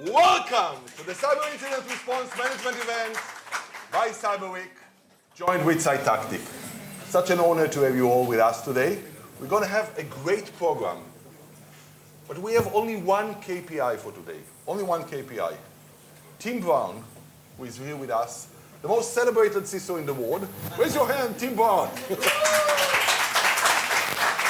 Welcome to the Cyber Incident Response Management event by CyberWeek, joined with Cytactic. Such an honor to have you all with us today. We're going to have a great program, but we have only one KPI for today, only one KPI. Tim Brown, who is here with us, the most celebrated CISO in the world. Raise your hand, Tim Brown.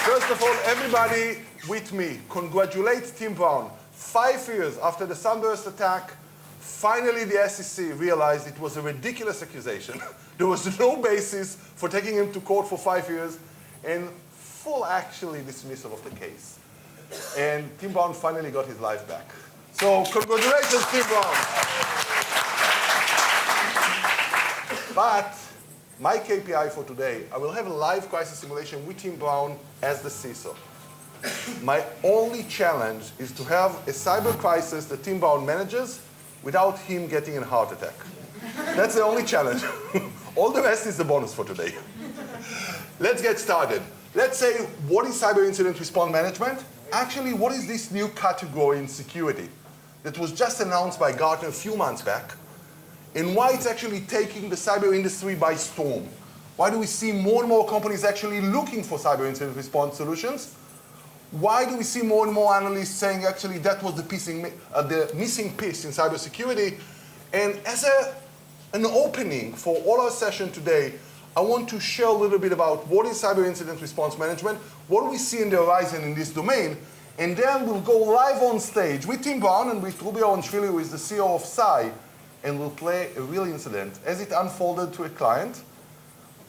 First of all, everybody with me, congratulate Tim Brown. 5 years after the Sunburst attack, finally the SEC realized it was a ridiculous accusation. There was no basis for taking him to court for 5 years, and full actually dismissal of the case. And Tim Brown finally got his life back. So congratulations, Tim Brown. But my KPI for today, I will have a live crisis simulation with Tim Brown as the CISO. My only challenge is to have a cyber crisis that Tim Brown manages without him getting a heart attack. That's the only challenge. All the rest is the bonus for today. Let's get started. Let's say, what is cyber incident response management? Actually, what is this new category in security that was just announced by Gartner a few months back, and why it's actually taking the cyber industry by storm? Why do we see more and more companies actually looking for cyber incident response solutions? Why do we see more and more analysts saying actually that was the missing piece in cybersecurity? And as an opening for all our session today, I want to share a little bit about what is cyber incident response management, what do we see in the horizon in this domain, and then we'll go live on stage with Tim Brown and with Ruby Orange-Fili, who is the CEO of Cy, and we'll play a real incident as it unfolded to a client.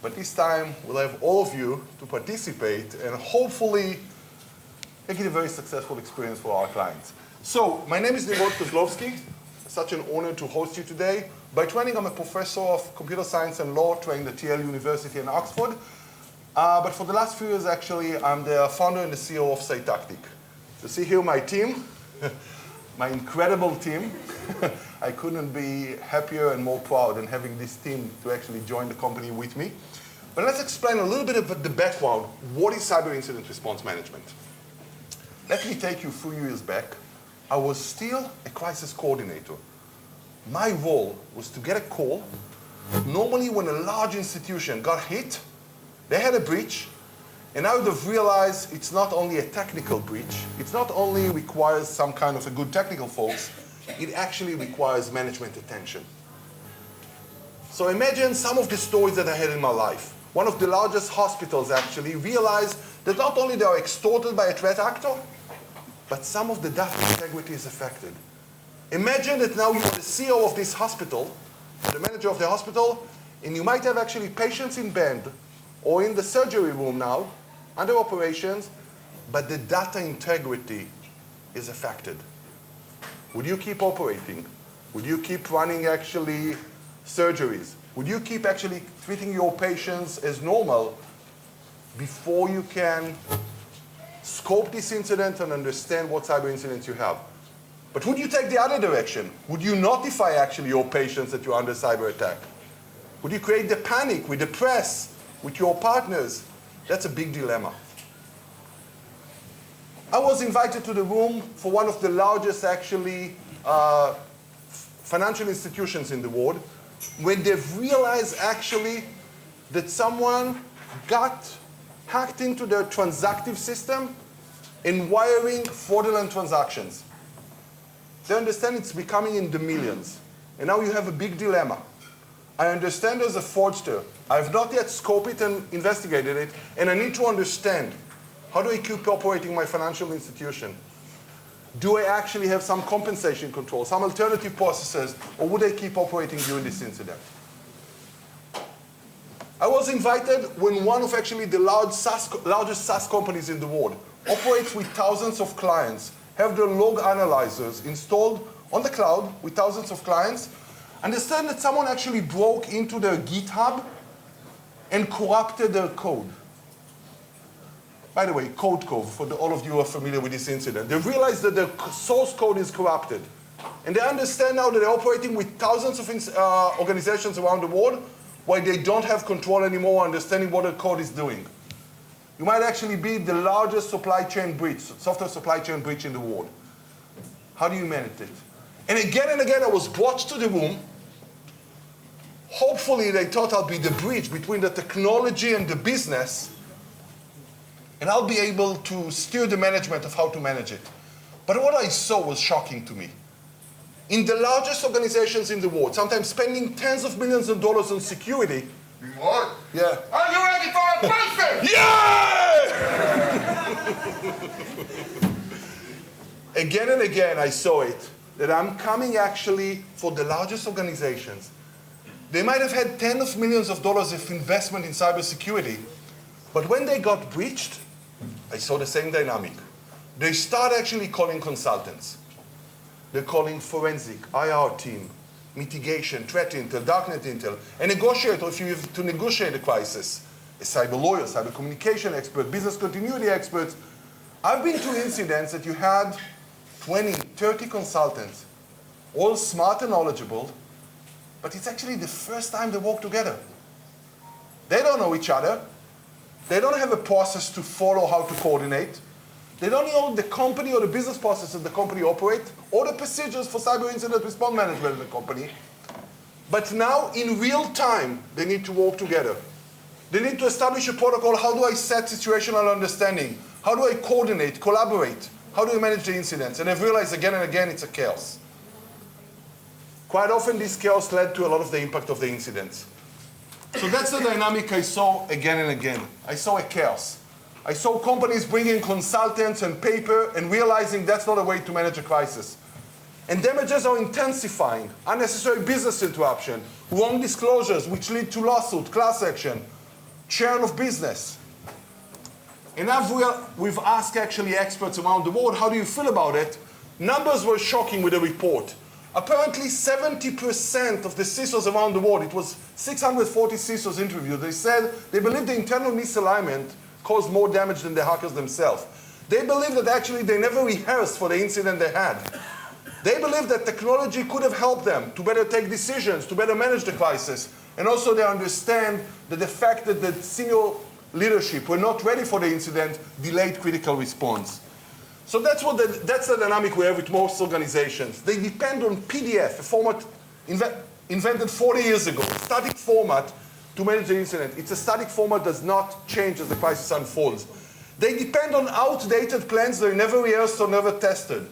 But this time, we'll have all of you to participate and hopefully make it a very successful experience for our clients. So, my name is Nimrod Kozlovsky. Such an honor to host you today. By training, I'm a professor of computer science and law, trained at TL University in Oxford. But for the last few years, actually, I'm the founder and the CEO of Cytactic. You see here my team, my incredible team. I couldn't be happier and more proud than having this team to actually join the company with me. But let's explain a little bit about the background. What is cyber incident response management? Let me take you a few years back. I was still a crisis coordinator. My role was to get a call. Normally when a large institution got hit, they had a breach, and I would have realized it's not only a technical breach, it's not only requires some kind of a good technical folks, it actually requires management attention. So imagine some of the stories that I had in my life. One of the largest hospitals actually realized that not only they are extorted by a threat actor, but some of the data integrity is affected. Imagine that now you are the CEO of this hospital, the manager of the hospital, and you might have actually patients in bed or in the surgery room now, under operations, but the data integrity is affected. Would you keep operating? Would you keep running actually surgeries? Would you keep actually treating your patients as normal before you can scope this incident and understand what cyber incidents you have? But would you take the other direction? Would you notify actually your patients that you're under cyber attack? Would you create the panic with the press, with your partners? That's a big dilemma. I was invited to the room for one of the largest actually financial institutions in the world, when they've realized actually that someone got hacked into their transactive system and wiring fraudulent transactions. They understand it's becoming in the millions. And now you have a big dilemma. I understand there's a fraudster. I have not yet scoped it and investigated it, and I need to understand, how do I keep operating my financial institution? Do I actually have some compensation control, some alternative processes, or would I keep operating during this incident? I was invited when one of actually the largest SaaS companies in the world operates with thousands of clients, have their log analyzers installed on the cloud with thousands of clients, understand that someone actually broke into their GitHub and corrupted their code. By the way, code for all of you who are familiar with this incident. They realized that their source code is corrupted. And they understand now that they're operating with thousands of organizations around the world, why they don't have control anymore, understanding what their code is doing. You might actually be the largest supply chain breach, software supply chain breach in the world. How do you manage it? And again, I was brought to the room. Hopefully, they thought I'll be the bridge between the technology and the business, and I'll be able to steer the management of how to manage it. But what I saw was shocking to me. In the largest organizations in the world, sometimes spending tens of millions of dollars on security. What? Yeah. Are you ready for a briefing? Yeah! Again and again, I saw it, that I'm coming actually for the largest organizations. They might have had tens of millions of dollars of investment in cybersecurity, but when they got breached, I saw the same dynamic. They start actually calling consultants. They're calling forensic, IR team, mitigation, threat intel, darknet intel, a negotiator if you have to negotiate a crisis, a cyber lawyer, cyber communication expert, business continuity experts. I've been to incidents that you had 20, 30 consultants, all smart and knowledgeable, but it's actually the first time they work together. They don't know each other. They don't have a process to follow how to coordinate. They don't know the company or the business processes the company operate, or the procedures for cyber incident response management in the company. But now, in real time, they need to work together. They need to establish a protocol. How do I set situational understanding? How do I coordinate, collaborate? How do I manage the incidents? And I've realized again and again it's a chaos. Quite often, this chaos led to a lot of the impact of the incidents. So that's the dynamic I saw again and again. I saw a chaos. I saw companies bringing consultants and paper and realizing that's not a way to manage a crisis. And damages are intensifying. Unnecessary business interruption, wrong disclosures which lead to lawsuit, class action, churn of business. And we've asked actually experts around the world, how do you feel about it? Numbers were shocking with the report. Apparently 70% of the CISOs around the world, it was 640 CISOs interviewed, they said they believe the internal misalignment caused more damage than the hackers themselves. They believe that actually they never rehearsed for the incident they had. They believe that technology could have helped them to better take decisions, to better manage the crisis. And also they understand that the fact that the senior leadership were not ready for the incident delayed critical response. So that's the dynamic we have with most organizations. They depend on PDF, a format invented 40 years ago, static format to manage the incident. It's a static format that does not change as the crisis unfolds. They depend on outdated plans that are never rehearsed or never tested.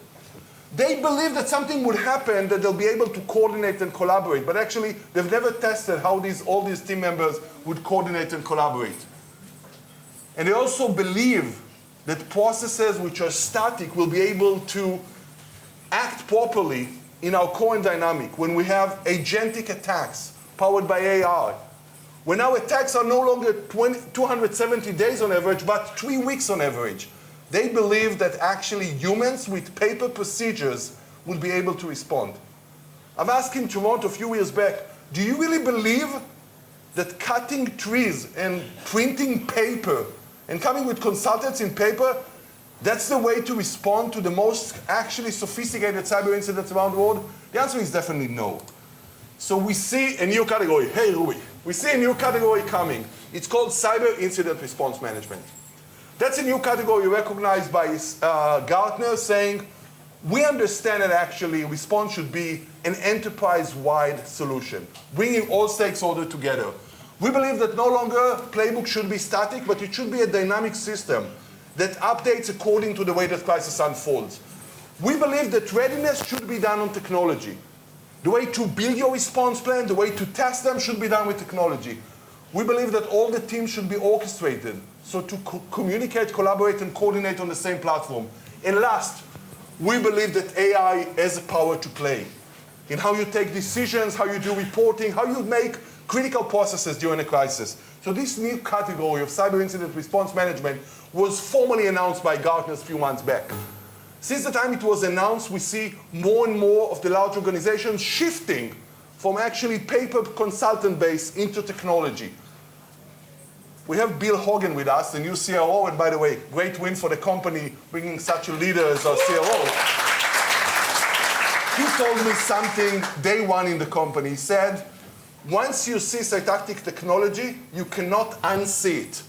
They believe that something would happen, that they'll be able to coordinate and collaborate, but actually they've never tested how all these team members would coordinate and collaborate. And they also believe that processes which are static will be able to act properly in our current dynamic when we have agentic attacks powered by AI. When our attacks are no longer 270 days on average, but 3 weeks on average. They believe that actually humans with paper procedures will be able to respond. I've asked in Toronto a few years back, do you really believe that cutting trees and printing paper and coming with consultants in paper, that's the way to respond to the most actually sophisticated cyber incidents around the world? The answer is definitely no. So we see a new category. Hey, Rui. We see a new category coming. It's called cyber incident response management. That's a new category recognized by Gartner, saying, we understand that actually response should be an enterprise-wide solution, bringing all stakeholders together. We believe that no longer playbook should be static, but it should be a dynamic system that updates according to the way that crisis unfolds. We believe that readiness should be done on technology. The way to build your response plan, the way to test them should be done with technology. We believe that all the teams should be orchestrated, so to communicate, collaborate, and coordinate on the same platform. And last, we believe that AI has a power to play in how you take decisions, how you do reporting, how you make critical processes during a crisis. So this new category of cyber incident response management was formally announced by Gartner a few months back. Since the time it was announced, we see more and more of the large organizations shifting from actually paper consultant base into technology. We have Bill Hogan with us, the new CRO, and by the way, great win for the company bringing such a leader as our CRO. He told me something day one in the company. He said, once you see Cytactic technology, you cannot unsee it.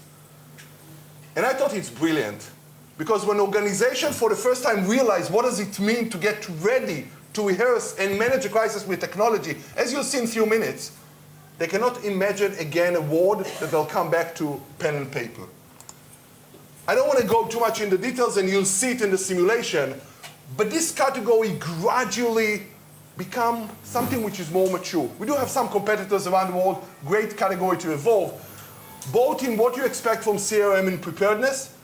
And I thought it's brilliant. Because when organizations for the first time realize what does it mean to get ready to rehearse and manage a crisis with technology, as you'll see in a few minutes, they cannot imagine again a world that they'll come back to pen and paper. I don't want to go too much into details, and you'll see it in the simulation, but this category gradually become something which is more mature. We do have some competitors around the world, great category to evolve, both in what you expect from CIRM in preparedness,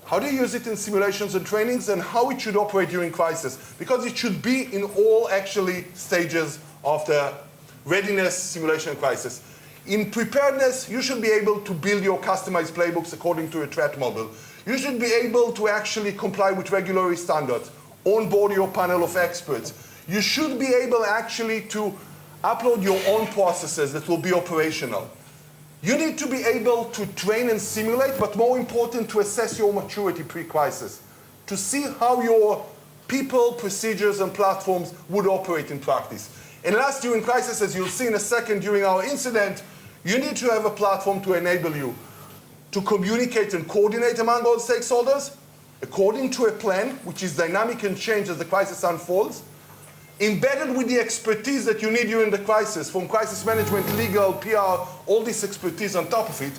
how do you use it in simulations and trainings, and how it should operate during crisis, because it should be in all actually stages of the readiness, simulation, and crisis. In preparedness, you should be able to build your customized playbooks according to a threat model. You should be able to actually comply with regulatory standards, onboard your panel of experts. You should be able actually to upload your own processes that will be operational. You need to be able to train and simulate, but more important, to assess your maturity pre-crisis, to see how your people, procedures, and platforms would operate in practice. And last, during crisis, as you'll see in a second during our incident, you need to have a platform to enable you to communicate and coordinate among all stakeholders according to a plan, which is dynamic and change as the crisis unfolds, embedded with the expertise that you need during the crisis, from crisis management, legal, PR, all this expertise on top of it,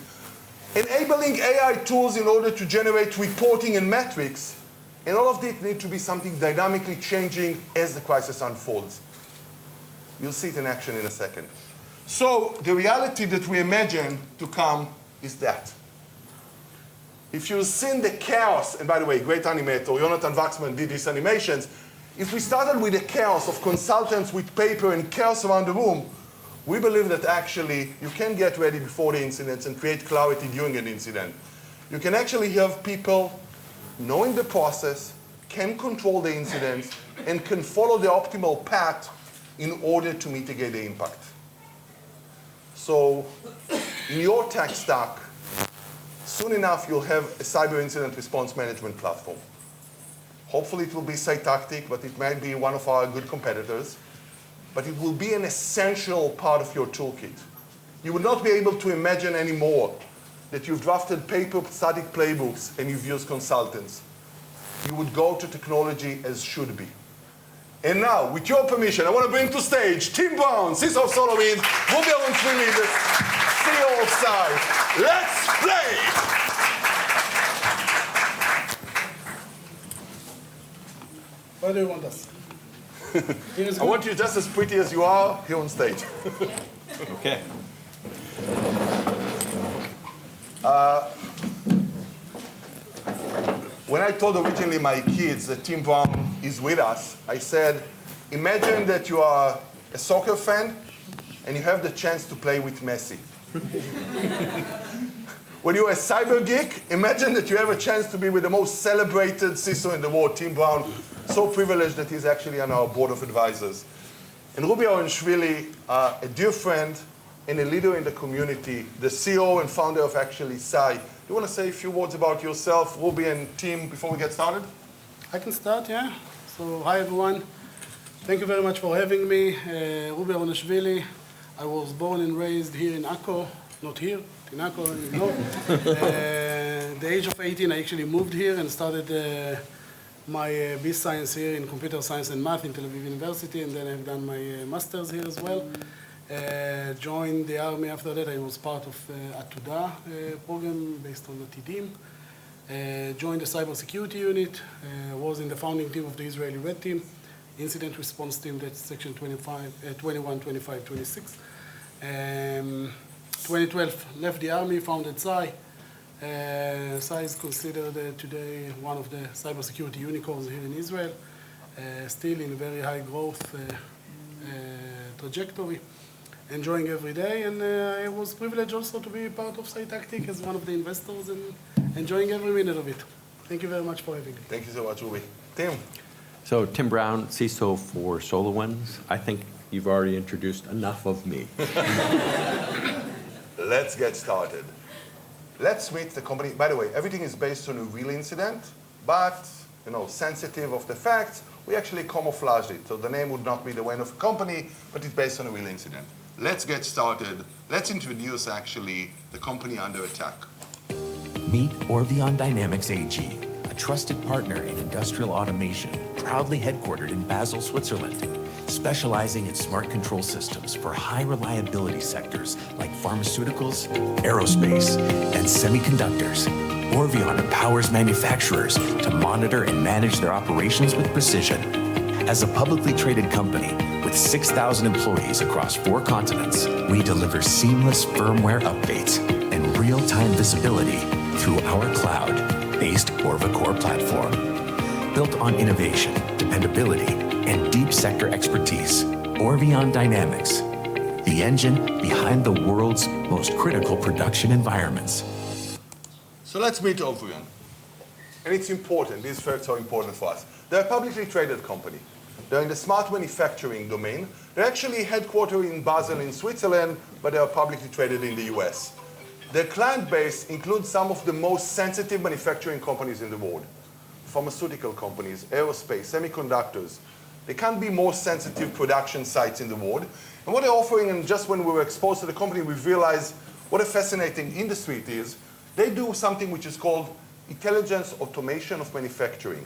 enabling AI tools in order to generate reporting and metrics, and all of this need to be something dynamically changing as the crisis unfolds. You'll see it in action in a second. So the reality that we imagine to come is that. If you've seen the chaos, and by the way, great animator, Jonathan Waxman did these animations. If we started with the chaos of consultants with paper and chaos around the room, we believe that actually you can get ready before the incidents and create clarity during an incident. You can actually have people knowing the process, can control the incidents, and can follow the optimal path in order to mitigate the impact. So in your tech stack, soon enough you'll have a cyber incident response management platform. Hopefully it will be Cytactic, but it might be one of our good competitors. But it will be an essential part of your toolkit. You would not be able to imagine anymore that you've drafted paper static playbooks and you've used consultants. You would go to technology as should be. And now, with your permission, I want to bring to stage Tim Brown, CISO of SolarWinds, Ruby Ronchvili, the CEO of SAI. Let's play! Where do you want us? I want you just as pretty as you are here on stage. Okay. When I told originally my kids that Tim Brown is with us, I said, imagine that you are a soccer fan and you have the chance to play with Messi. When you're a cyber geek, imagine that you have a chance to be with the most celebrated CISO in the world, Tim Brown, so privileged that he's actually on our board of advisors. And Ruby Ronchvili, a dear friend and a leader in the community, the CEO and founder of actually SAI. Do you want to say a few words about yourself, Ruby and Tim, before we get started? I can start, yeah. So, hi everyone. Thank you very much for having me. Ruby Ronchvili. I was born and raised here in Akko, not here, in Akko, you know. At the age of 18, I actually moved here and started my B Science here in Computer Science and Math in TLV University, and then I've done my master's here as well. Joined the army after that. I was part of Atuda program based on the TDIM. Joined the cybersecurity unit. Was in the founding team of the Israeli Red Team, incident response team, that's section 21, 25, 26. 2012, left the army, founded SAI. SAI is considered today one of the cybersecurity unicorns here in Israel, still in a very high growth trajectory. Enjoying every day, and I was privileged also to be part of Cytactic as one of the investors and enjoying every minute of it. Thank you very much for having me. Thank you so much, Ruby. Tim. So Tim Brown, CISO for SolarWinds. I think you've already introduced enough of me. Let's get started. Let's meet the company. By the way, everything is based on a real incident, but sensitive of the facts, we actually camouflaged it. So the name would not be the name of a company, but it's based on a real incident. Let's get started. Let's introduce actually the company under attack. Meet Orvion Dynamics AG, a trusted partner in industrial automation, proudly headquartered in Basel, Switzerland, specializing in smart control systems for high reliability sectors like pharmaceuticals, aerospace, and semiconductors. Orvion empowers manufacturers to monitor and manage their operations with precision. As a publicly traded company with 6,000 employees across 4 continents, we deliver seamless firmware updates and real-time visibility through our cloud-based OrvaCore platform. Built on innovation, dependability, and deep sector expertise, Orvion Dynamics, the engine behind the world's most critical production environments. So let's meet Orvion. And it's important, these facts are important for us. They're a publicly traded company. They're in the smart manufacturing domain. They're actually headquartered in Basel in Switzerland, but they are publicly traded in the US. Their client base includes some of the most sensitive manufacturing companies in the world. Pharmaceutical companies, aerospace, semiconductors. They can't be more sensitive production sites in the world. And what they're offering, and just when we were exposed to the company, we realized what a fascinating industry it is. They do something which is called intelligence automation of manufacturing.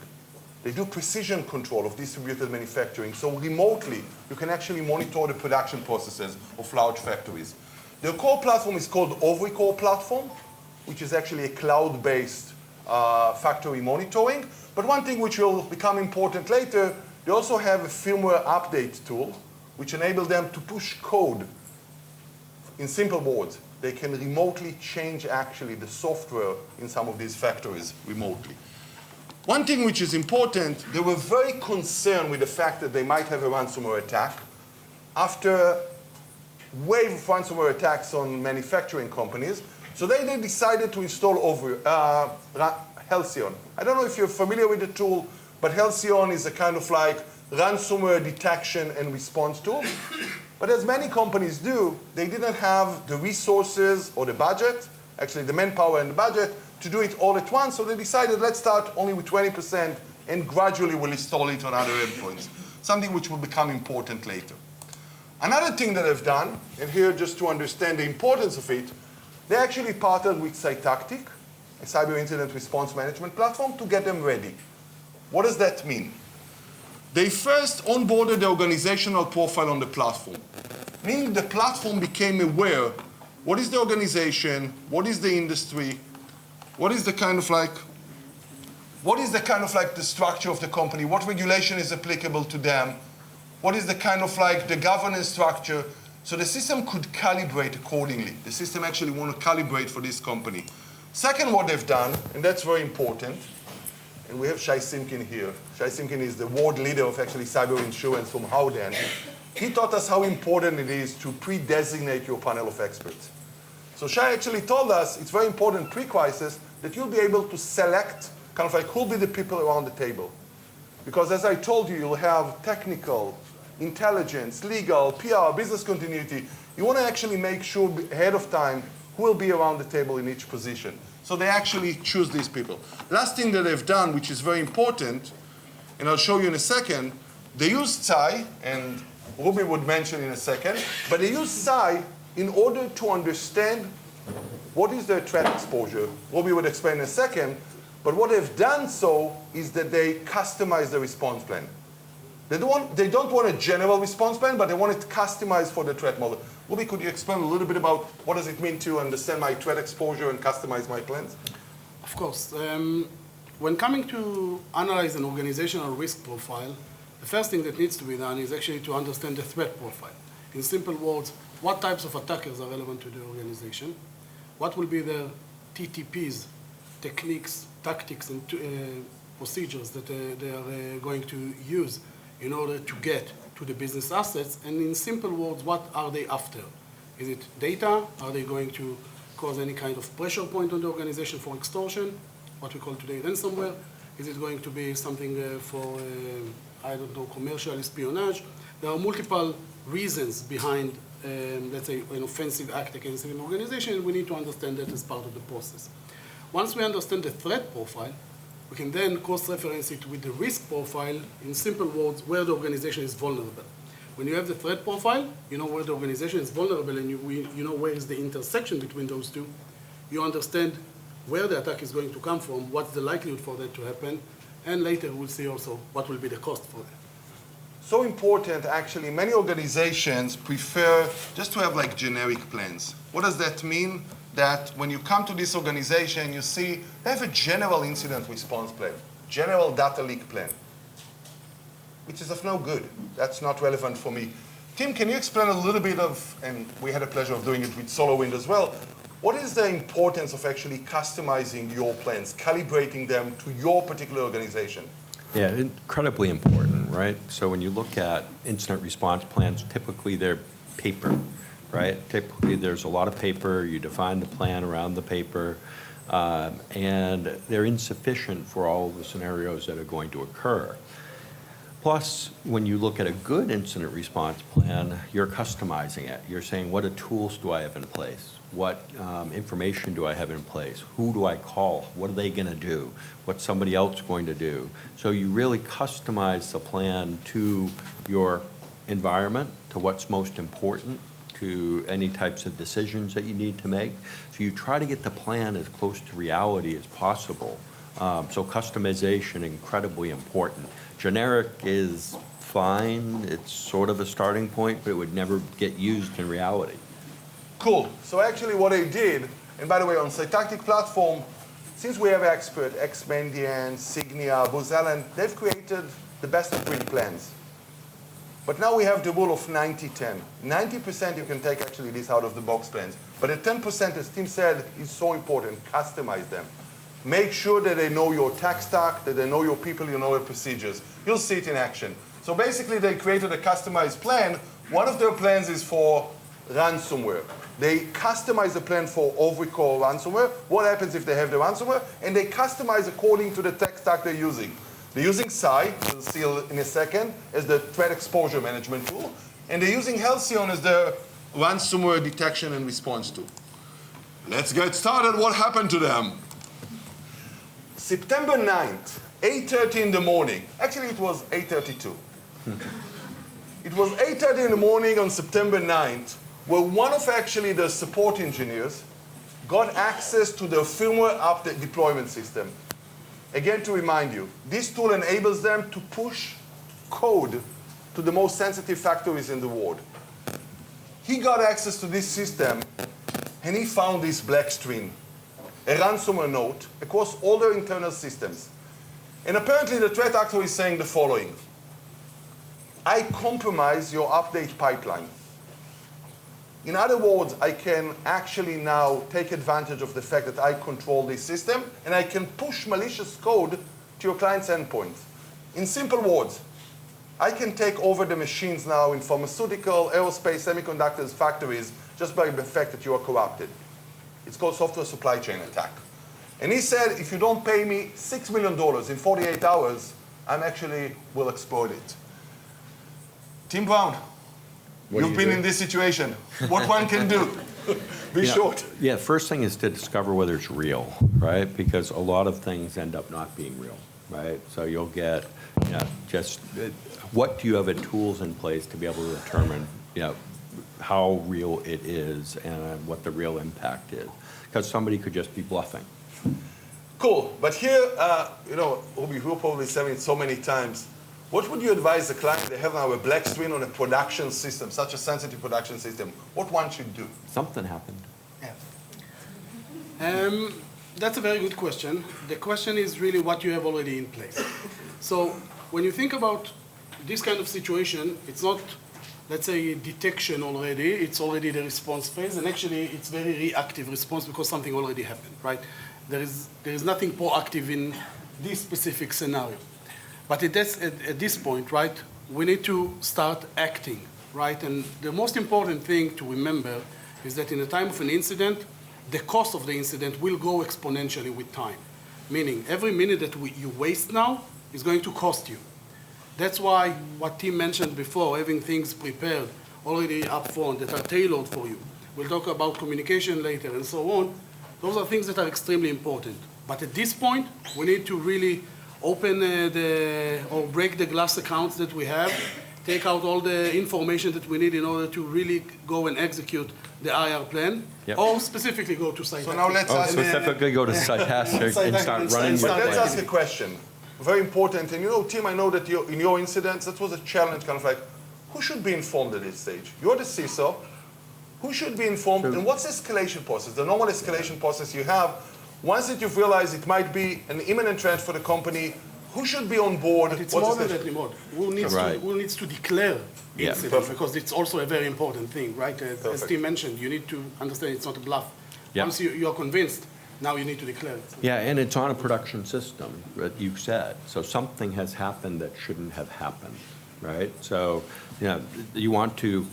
They do precision control of distributed manufacturing. So remotely, you can actually monitor the production processes of large factories. Their core platform is called OrviCore platform, which is actually a cloud-based factory monitoring. But one thing which will become important later, they also have a firmware update tool, which enables them to push code. In simple words, they can remotely change actually the software in some of these factories remotely. One thing which is important, they were very concerned with the fact that they might have a ransomware attack. After a wave of ransomware attacks on manufacturing companies, so they decided to install Halcyon. I don't know if you're familiar with the tool, but Halcyon is a kind of like ransomware detection and response tool. But as many companies do, they didn't have the resources or the budget, actually the manpower and the budget, to do it all at once. So they decided, let's start only with 20% and gradually we'll install it on other endpoints, something which will become important later. Another thing that they've done, and here just to understand the importance of it, they actually partnered with Cytactic, a cyber incident response management platform, to get them ready. What does that mean? They first onboarded the organizational profile on the platform, meaning the platform became aware what is the organization, what is the industry, what is the kind of like the structure of the company, what regulation is applicable to them, what is the kind of like the governance structure, so the system could calibrate accordingly. The system actually want to calibrate for this company. Second, what they've done, and that's very important, and we have Shai Simkin here. Shai Simkin is the world leader of actually cyber insurance from Howden. He taught us how important it is to pre-designate your panel of experts. So Shai actually told us it's very important pre-crisis that you'll be able to select kind of like who'll be the people around the table. Because as I told you, you'll have technical, intelligence, legal, PR, business continuity. You want to actually make sure ahead of time who will be around the table in each position. So they actually choose these people. Last thing that they've done, which is very important, and I'll show you in a second, they use SCI, and Ruby would mention in a second, but they use SCI in order to understand what is their threat exposure. Ruby would explain in a second, but what they've done so is that they customize the response plan. They don't want a general response plan, but they want it customized for the threat model. Ruby, could you explain a little bit about what does it mean to understand my threat exposure and customize my plans? Of course. When coming to analyze an organizational risk profile, the first thing that needs to be done is actually to understand the threat profile. In simple words, what types of attackers are relevant to the organization, what will be their TTPs, techniques, tactics, and procedures that they are going to use in order to get to the business assets, and in simple words, what are they after? Is it data? Are they going to cause any kind of pressure point on the organization for extortion, what we call today ransomware? Is it going to be something for, I don't know, commercial espionage? There are multiple reasons behind, let's say, an offensive act against an organization, and we need to understand that as part of the process. Once we understand the threat profile, we can then cross-reference it with the risk profile, in simple words, where the organization is vulnerable. When you have the threat profile, you know where the organization is vulnerable, and you know where is the intersection between those two. You understand where the attack is going to come from, what's the likelihood for that to happen, And later we'll see also what will be the cost for that. So important, actually, many organizations prefer just to have like generic plans. What does that mean? That when you come to this organization, you see they have a general incident response plan, general data leak plan, which is of no good. That's not relevant for me. Tim, can you explain a little bit of, and we had a pleasure of doing it with SolarWinds as well, what is the importance of actually customizing your plans, calibrating them to your particular organization? Yeah, incredibly important, right? So when you look at incident response plans, typically they're paper, right? Typically there's a lot of paper, you define the plan around the paper, and they're insufficient for all the scenarios that are going to occur. Plus, when you look at a good incident response plan, you're customizing it. You're saying, what tools do I have in place? What information do I have in place? Who do I call? What are they going to do? What's somebody else going to do? So you really customize the plan to your environment, to what's most important, to any types of decisions that you need to make. So you try to get the plan as close to reality as possible. So customization, incredibly important. Generic is fine. It's sort of a starting point, but it would never get used in reality. Cool. So actually what I did, and by the way, on Cytactic platform, since we have expert, Exmendian, Signia, Booz Allen, they've created the best of breed plans. But now we have the rule of 90-10. 90% you can take actually these out-of-the-box plans. But the 10%, as Tim said, is so important. Customize them. Make sure that they know your tech stack, that they know your people, you know your procedures. You'll see it in action. So basically, they created a customized plan. One of their plans is for ransomware. They customize the plan for overcall ransomware. What happens if they have the ransomware? And they customize according to the tech stack they're using. They're using SCI, we'll see in a second, as the threat exposure management tool. And they're using Halcyon as the ransomware detection and response tool. Let's get started. What happened to them? September 9th, 8:30 in the morning. Actually, it was 8:32. It was 8:30 in the morning on September 9th, where one of actually the support engineers got access to the firmware update deployment system. Again, to remind you, this tool enables them to push code to the most sensitive factories in the world. He got access to this system, and he found this black string, a ransomware note across all their internal systems. And apparently the threat actor is saying the following: I compromise your update pipeline. In other words, I can actually now take advantage of the fact that I control this system, and I can push malicious code to your client's endpoint. In simple words, I can take over the machines now in pharmaceutical, aerospace, semiconductors, factories, just by the fact that you are corrupted. It's called software supply chain attack. And he said, if you don't pay me $6 million in 48 hours, I'm actually will exploit it. Tim Brown, you've been in this situation. What one can do? Be short. Yeah, first thing is to discover whether it's real, right? Because a lot of things end up not being real, right? So you'll get, just what do you have in tools in place to be able to determine, how real it is and what the real impact is. Because somebody could just be bluffing. Cool. But here, Ruby, we'll probably said it so many times. What would you advise the client? They have now a black screen on a production system, such a sensitive production system. What one should do? Something happened. Yeah. That's a very good question. The question is really what you have already in place. So when you think about this kind of situation, it's not, let's say, detection already. It's already the response phase, and actually it's very reactive response because something already happened, right? There is nothing proactive in this specific scenario. But at this point, right, we need to start acting, right? And the most important thing to remember is that in the time of an incident, the cost of the incident will go exponentially with time. Meaning, every minute that you waste now is going to cost you. That's why what Tim mentioned before, having things prepared already up front that are tailored for you. We'll talk about communication later and so on. Those are things that are extremely important. But at this point, we need to really open or break the glass accounts that we have, take out all the information that we need in order to really go and execute the IR plan, or specifically go to Cytactic. So now let's specifically go to Cytactic and start running your But let's plan. ask a question. very important. And you know, Tim, I know that in your incidents, that was a challenge, kind of like, who should be informed at this stage? You're the CISO. Who should be informed? And what's the escalation process? The normal escalation process you have, once that you've realized it might be an imminent threat for the company, who should be on board? But it's more than that, Nimrod. Who needs to declare Yeah. incident? Perfect. Because it's also a very important thing, right? As Tim mentioned, you need to understand it's not a bluff. Yeah. Once you are convinced, now you need to declare it. Yeah, and it's on a production system, that you said. So something has happened that shouldn't have happened, right? So, you want to,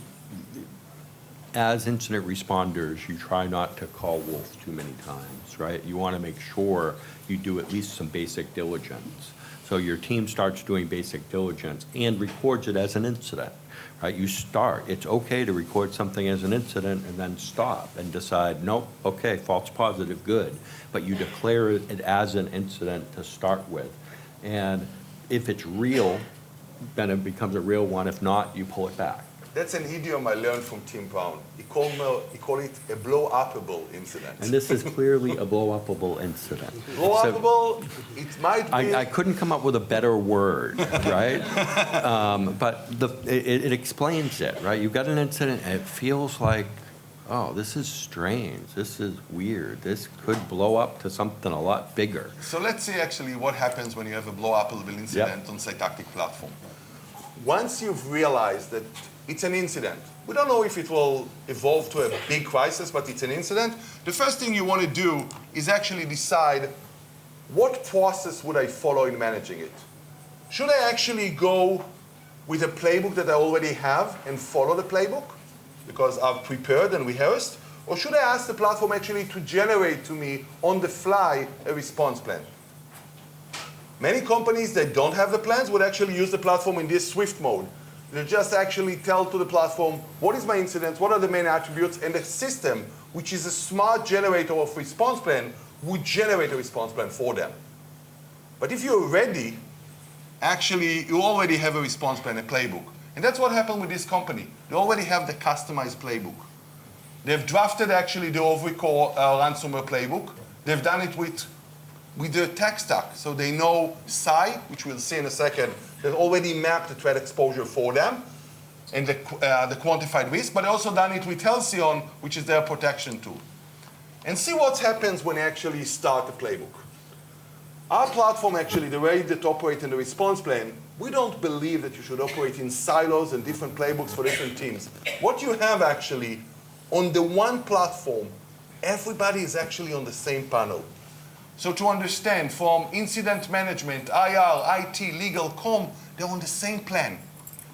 as incident responders, you try not to call wolf too many times, right? You want to make sure you do at least some basic diligence. So your team starts doing basic diligence and records it as an incident, right? You start. It's okay to record something as an incident and then stop and decide, nope, okay, false positive, good. But you declare it as an incident to start with. And if it's real, then it becomes a real one. If not, you pull it back. That's an idiom I learned from Tim Brown. He called it a blow-upable incident. And this is clearly a blow-upable incident. Blow-upable, it might be... I couldn't come up with a better word, right? But it explains it, right? You've got an incident, and it feels like, oh, this is strange. This is weird. This could blow up to something a lot bigger. So let's see actually what happens when you have a blow-upable incident on Cytactic platform. Once you've realized that it's an incident, we don't know if it will evolve to a big crisis, but it's an incident, the first thing you want to do is actually decide what process would I follow in managing it. Should I actually go with a playbook that I already have and follow the playbook because I've prepared and rehearsed? Or should I ask the platform actually to generate to me on the fly a response plan? Many companies that don't have the plans would actually use the platform in this Swift mode. They just actually tell to the platform, what is my incident, what are the main attributes, and the system, which is a smart generator of response plan, would generate a response plan for them. But if you're ready, actually, you already have a response plan, a playbook. And that's what happened with this company. They already have the customized playbook. They've drafted actually the overall ransomware playbook. They've done it with their tech stack. So they know SCI, which we'll see in a second, they've already mapped the threat exposure for them and the quantified risk, but also done it with Halcyon, which is their protection tool. And see what happens when you actually start the playbook. Our platform actually, the way that operates in the response plan, we don't believe that you should operate in silos and different playbooks for different teams. What you have actually, on the one platform, everybody is actually on the same panel. So to understand, from incident management, IR, IT, legal, comm, they're on the same plan.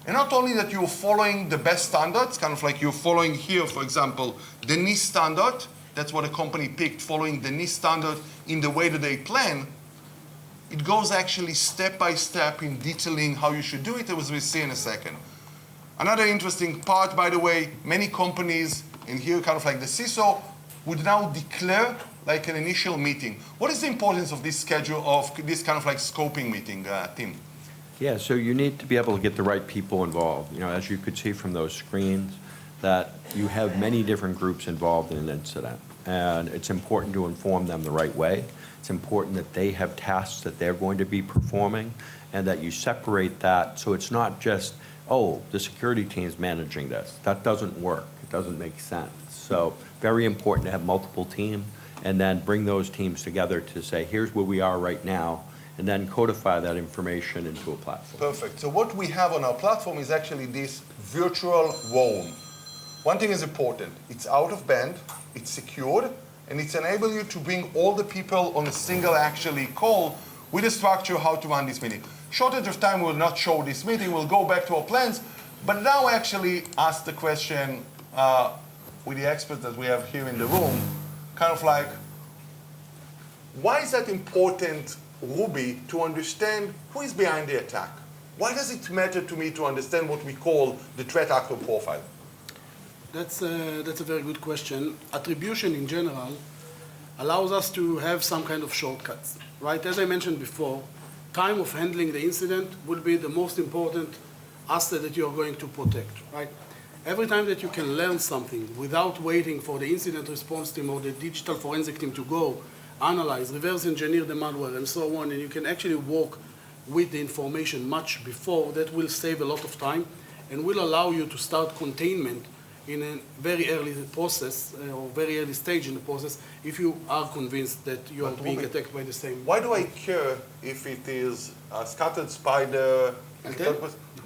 And not only that you're following the best standards, kind of like you're following here, for example, the NIST standard. That's what a company picked, following the NIST standard in the way that they plan. It goes actually step by step in detailing how you should do it, as we'll see in a second. Another interesting part, by the way, many companies, and here kind of like the CISO, would now declare like an initial meeting. What is the importance of this schedule, of this kind of like scoping meeting, Tim? Yeah, so you need to be able to get the right people involved. As you could see from those screens, that you have many different groups involved in an incident. And it's important to inform them the right way. It's important that they have tasks that they're going to be performing and that you separate that so it's not just, oh, the security team's managing this. That doesn't work. It doesn't make sense. So very important to have multiple teams and then bring those teams together to say, here's where we are right now, and then codify that information into a platform. Perfect. So what we have on our platform is actually this virtual roam. One thing is important. It's out of band, it's secured, and it's enable you to bring all the people on a single actually call with a structure how to run this meeting. Shortage of time will not show this meeting. We'll go back to our plans, but now actually ask the question with the experts that we have here in the room, kind of like, why is that important, Ruby, to understand who is behind the attack? Why does it matter to me to understand what we call the threat actor profile? That's a very good question. Attribution in general allows us to have some kind of shortcuts, right? As I mentioned before, time of handling the incident will be the most important asset that you are going to protect, right? Every time that you can learn something without waiting for the incident response team or the digital forensic team to go, analyze, reverse engineer the malware, and so on, and you can actually work with the information much before, that will save a lot of time and will allow you to start containment in a very early process or very early stage in the process if you are convinced that you are being attacked by the same. Why do I care if it is a scattered spider? Okay.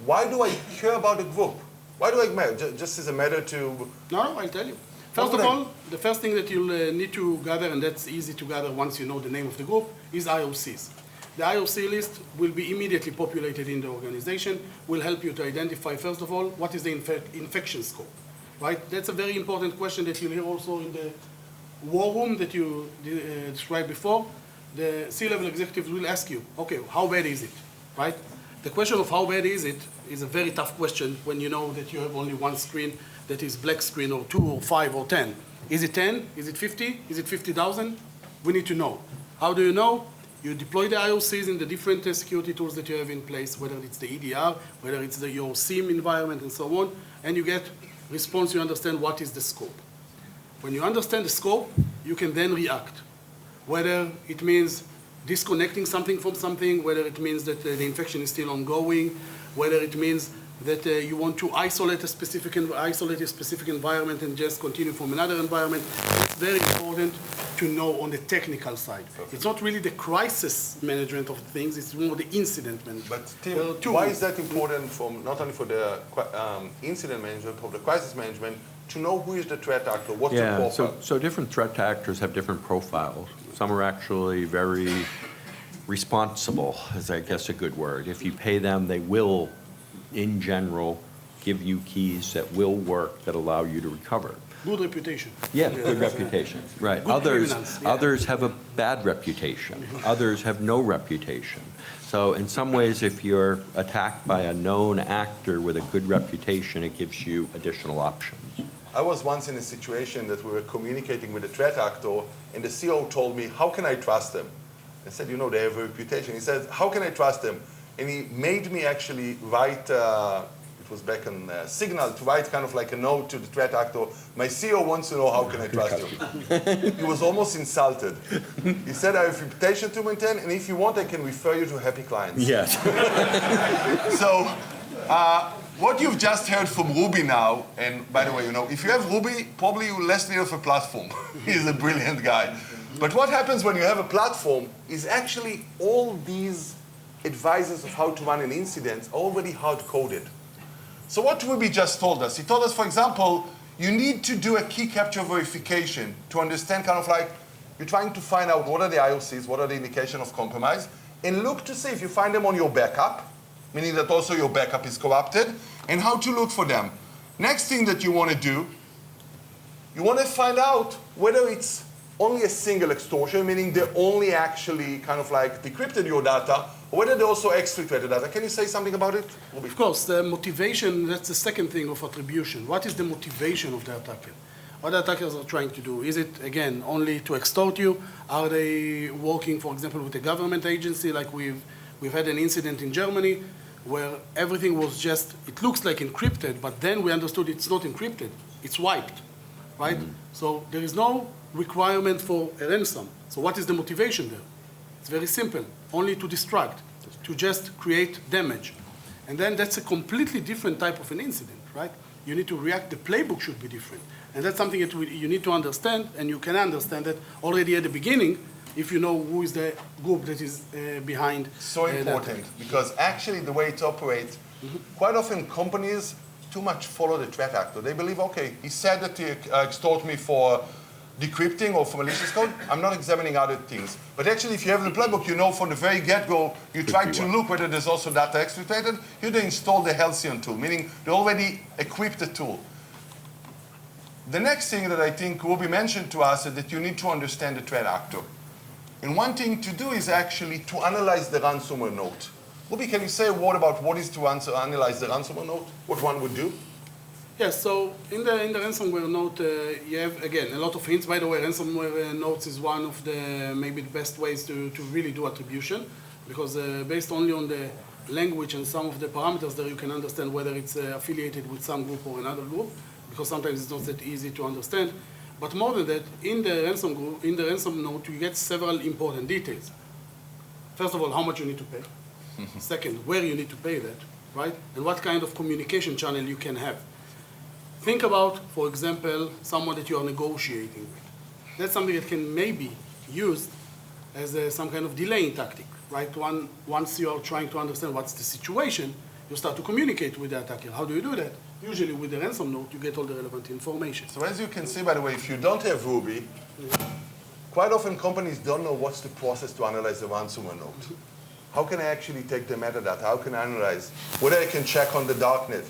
Why do I care about a group? Why do I matter? Just as a matter to... No, I'll tell you. First of all, the first thing that you'll need to gather, and that's easy to gather once you know the name of the group, is IOCs. The IOC list will be immediately populated in the organization, will help you to identify, first of all, what is the infection scope, right? That's a very important question that you'll hear also in the war room that you described before. The C-level executives will ask you, okay, how bad is it, right? The question of how bad is it is a very tough question when you know that you have only one screen that is black screen, or 2 or 5 or 10. Is it 10? Is it 50? Is it 50,000? We need to know. How do you know? You deploy the IOCs in the different security tools that you have in place, whether it's the EDR, whether it's your SIEM environment, and so on, and you get response, you understand what is the scope. When you understand the scope, you can then react. Whether it means disconnecting something from something, whether it means that the infection is still ongoing, whether it means that you want to isolate a specific environment and just continue from another environment. It's very important to know on the technical side. Perfect. It's not really the crisis management of things, it's more the incident management. But Tim, why is that important from not only for the incident management, but the crisis management, to know who is the threat actor, what's the profile? So different threat actors have different profiles. Some are actually very responsible, is I guess a good word. If you pay them, they will, in general, give you keys that will work, that allow you to recover. Good reputation. Yeah, good reputation, right. Good criminals, yeah. Others have a bad reputation. Others have no reputation. So in some ways, if you're attacked by a known actor with a good reputation, it gives you additional options. I was once in a situation that we were communicating with a threat actor, and the CEO told me, how can I trust them? I said, you know, they have a reputation. He said, how can I trust them? And he made me actually write, it was back on Signal, to write kind of like a note to the threat actor. My CEO wants to know, how can I trust you? He was almost insulted. He said, I have a reputation to maintain, and if you want, I can refer you to happy clients. Yes. So, what you've just heard from Ruby now, and by the way, you know, if you have Ruby, probably you less need of a platform. He's a brilliant guy. But what happens when you have a platform is actually all these advisors of how to run an incident are already hard-coded. So what Ruby just told us? He told us, for example, you need to do a key capture verification to understand kind of like, you're trying to find out what are the IOCs, what are the indication of compromise, and look to see if you find them on your backup, meaning that also your backup is corrupted, and how to look for them. Next thing that you want to do, you want to find out whether it's only a single extortion, meaning they only actually kind of like decrypted your data, or whether they also exfiltrated data. Can you say something about it? Of course, the motivation, that's the second thing of attribution. What is the motivation of the attacker? What the attackers are trying to do? Is it, again, only to extort you? Are they working, for example, with a government agency? Like we've had an incident in Germany where everything was just, it looks like encrypted, but then we understood it's not encrypted. It's wiped, right? Mm-hmm. So there is no requirement for a ransom. So what is the motivation there? It's very simple, only to distract, to just create damage. And then that's a completely different type of an incident, right? You need to react, the playbook should be different. And that's something that you need to understand, and you can understand that already at the beginning if you know who is the group that is behind. So important, because actually the way it operates, quite often companies too much follow the threat actor. They believe, okay, he said that he extort me for decrypting or for malicious code, I'm not examining other things. But actually, if you have the playbook, you know from the very get-go, you try to look whether there's also data exfiltrated, you then install the Halcyon tool, meaning they already equipped the tool. The next thing that I think Ruby mentioned to us is that you need to understand the threat actor. And one thing to do is actually to analyze the ransomware note. Ruby, can you say a word about what is to analyze the ransomware note? What one would do? Yes, so in the ransomware note, you have, again, a lot of hints. By the way, ransomware notes is one of the maybe the best ways to really do attribution, because based only on the language and some of the parameters there, you can understand whether it's affiliated with some group or another group, because sometimes it's not that easy to understand. But more than that, in the ransom note, you get several important details. First of all, how much you need to pay. Second, where you need to pay that, right? And what kind of communication channel you can have. Think about, for example, someone that you are negotiating with. That's something that can maybe used as some kind of delaying tactic, right? Once you are trying to understand what's the situation, you start to communicate with the attacker. How do you do that? Usually with the ransom note, you get all the relevant information. So as you can see, by the way, if you don't have Ruby, quite often companies don't know what's the process to analyze the ransomware note. How can I actually take the metadata? How can I analyze? Whether I can check on the darknet?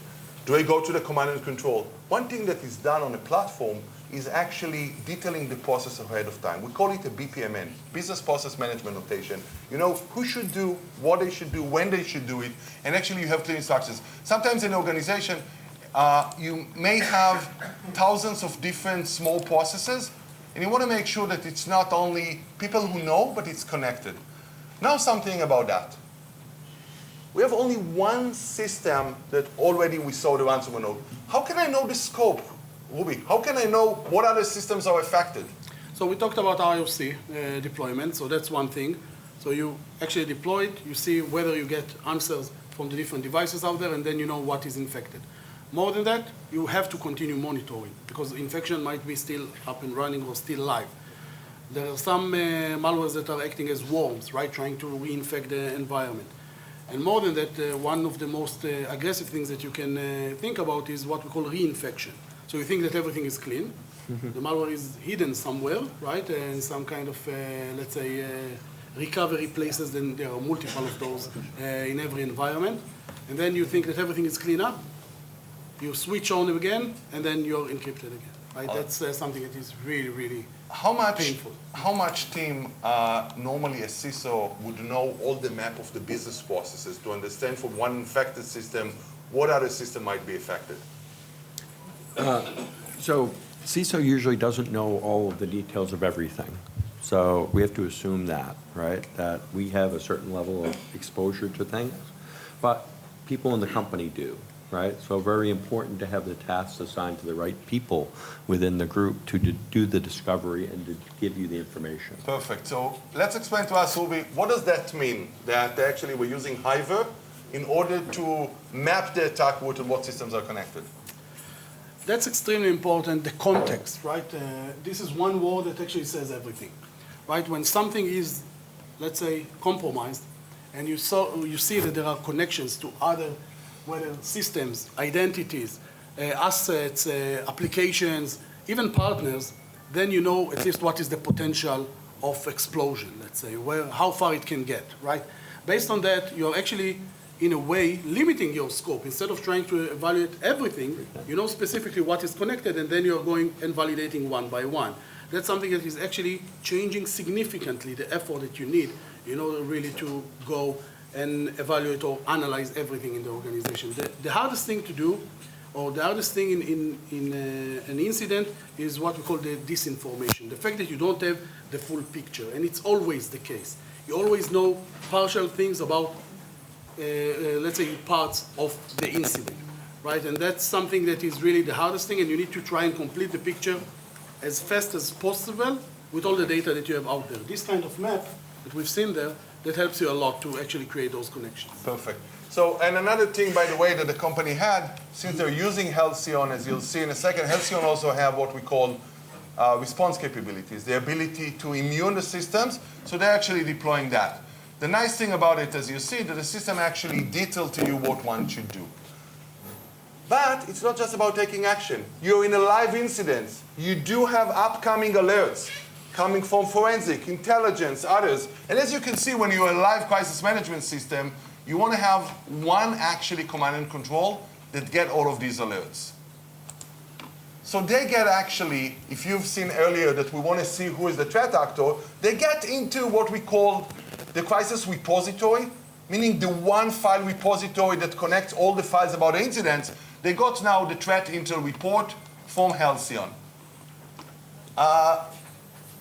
Do I go to the command and control? One thing that is done on a platform is actually detailing the process ahead of time. We call it a BPMN, Business Process Management Notation. You know who should do, what they should do, when they should do it, and actually you have clear instructions. Sometimes in an organization, you may have thousands of different small processes, and you want to make sure that it's not only people who know, but it's connected. Now something about that. We have only one system that already we saw the ransomware node. How can I know the scope, Ruby? How can I know what other systems are affected? So we talked about IOC deployment, so that's one thing. So you actually deploy it, you see whether you get answers from the different devices out there, and then you know what is infected. More than that, you have to continue monitoring, because infection might be still up and running or still live. There are some malwares that are acting as worms, right, trying to reinfect the environment. And more than that, one of the most aggressive things that you can think about is what we call reinfection. So you think that everything is clean. The malware is hidden somewhere, right, in some kind of, let's say, recovery places. Then there are multiple of those in every environment. And then you think that everything is clean up. You switch on again, and then you're encrypted again, right? That's something that is really, really painful. How much team normally a CISO would know all the map of the business processes to understand from one infected system what other system might be affected? So CISO usually doesn't know all of the details of everything. So we have to assume that, right? That we have a certain level of exposure to things, but people in the company do. Right? So very important to have the tasks assigned to the right people within the group to do the discovery and to give you the information. Perfect. So let's explain to us, Ruby, what does that mean? That actually we're using Hiver in order to map the attack route and what systems are connected? That's extremely important, the context, right? This is one word that actually says everything, right? When something is, let's say, compromised, and you see that there are connections to other, whether systems, identities, assets, applications, even partners, then you know at least what is the potential of explosion, let's say, how far it can get, right? Based on that, you're actually, in a way, limiting your scope. Instead of trying to evaluate everything, you know specifically what is connected, and then you're going and validating one by one. That's something that is actually changing significantly the effort that you need in order really to go and evaluate or analyze everything in the organization. The hardest thing to do, or the hardest thing in an incident, is what we call the disinformation. The fact that you don't have the full picture, and it's always the case. You always know partial things about, let's say, parts of the incident, right? And that's something that is really the hardest thing, and you need to try and complete the picture as fast as possible with all the data that you have out there. This kind of map that we've seen there, that helps you a lot to actually create those connections. Perfect. So, and another thing, by the way, that the company had, since they're using Halcyon, as you'll see in a second, Halcyon also have what we call response capabilities, the ability to immune the systems, so they're actually deploying that. The nice thing about it, as you see, that the system actually details to you what one should do. But it's not just about taking action. You're in a live incident. You do have upcoming alerts coming from forensic, intelligence, others. And as you can see, when you're a live crisis management system, you want to have one actually command and control that get all of these alerts. So they get actually, if you've seen earlier that we want to see who is the threat actor, they get into what we call the crisis repository, meaning the one file repository that connects all the files about the incidents. They got now the threat intel report from Halcyon.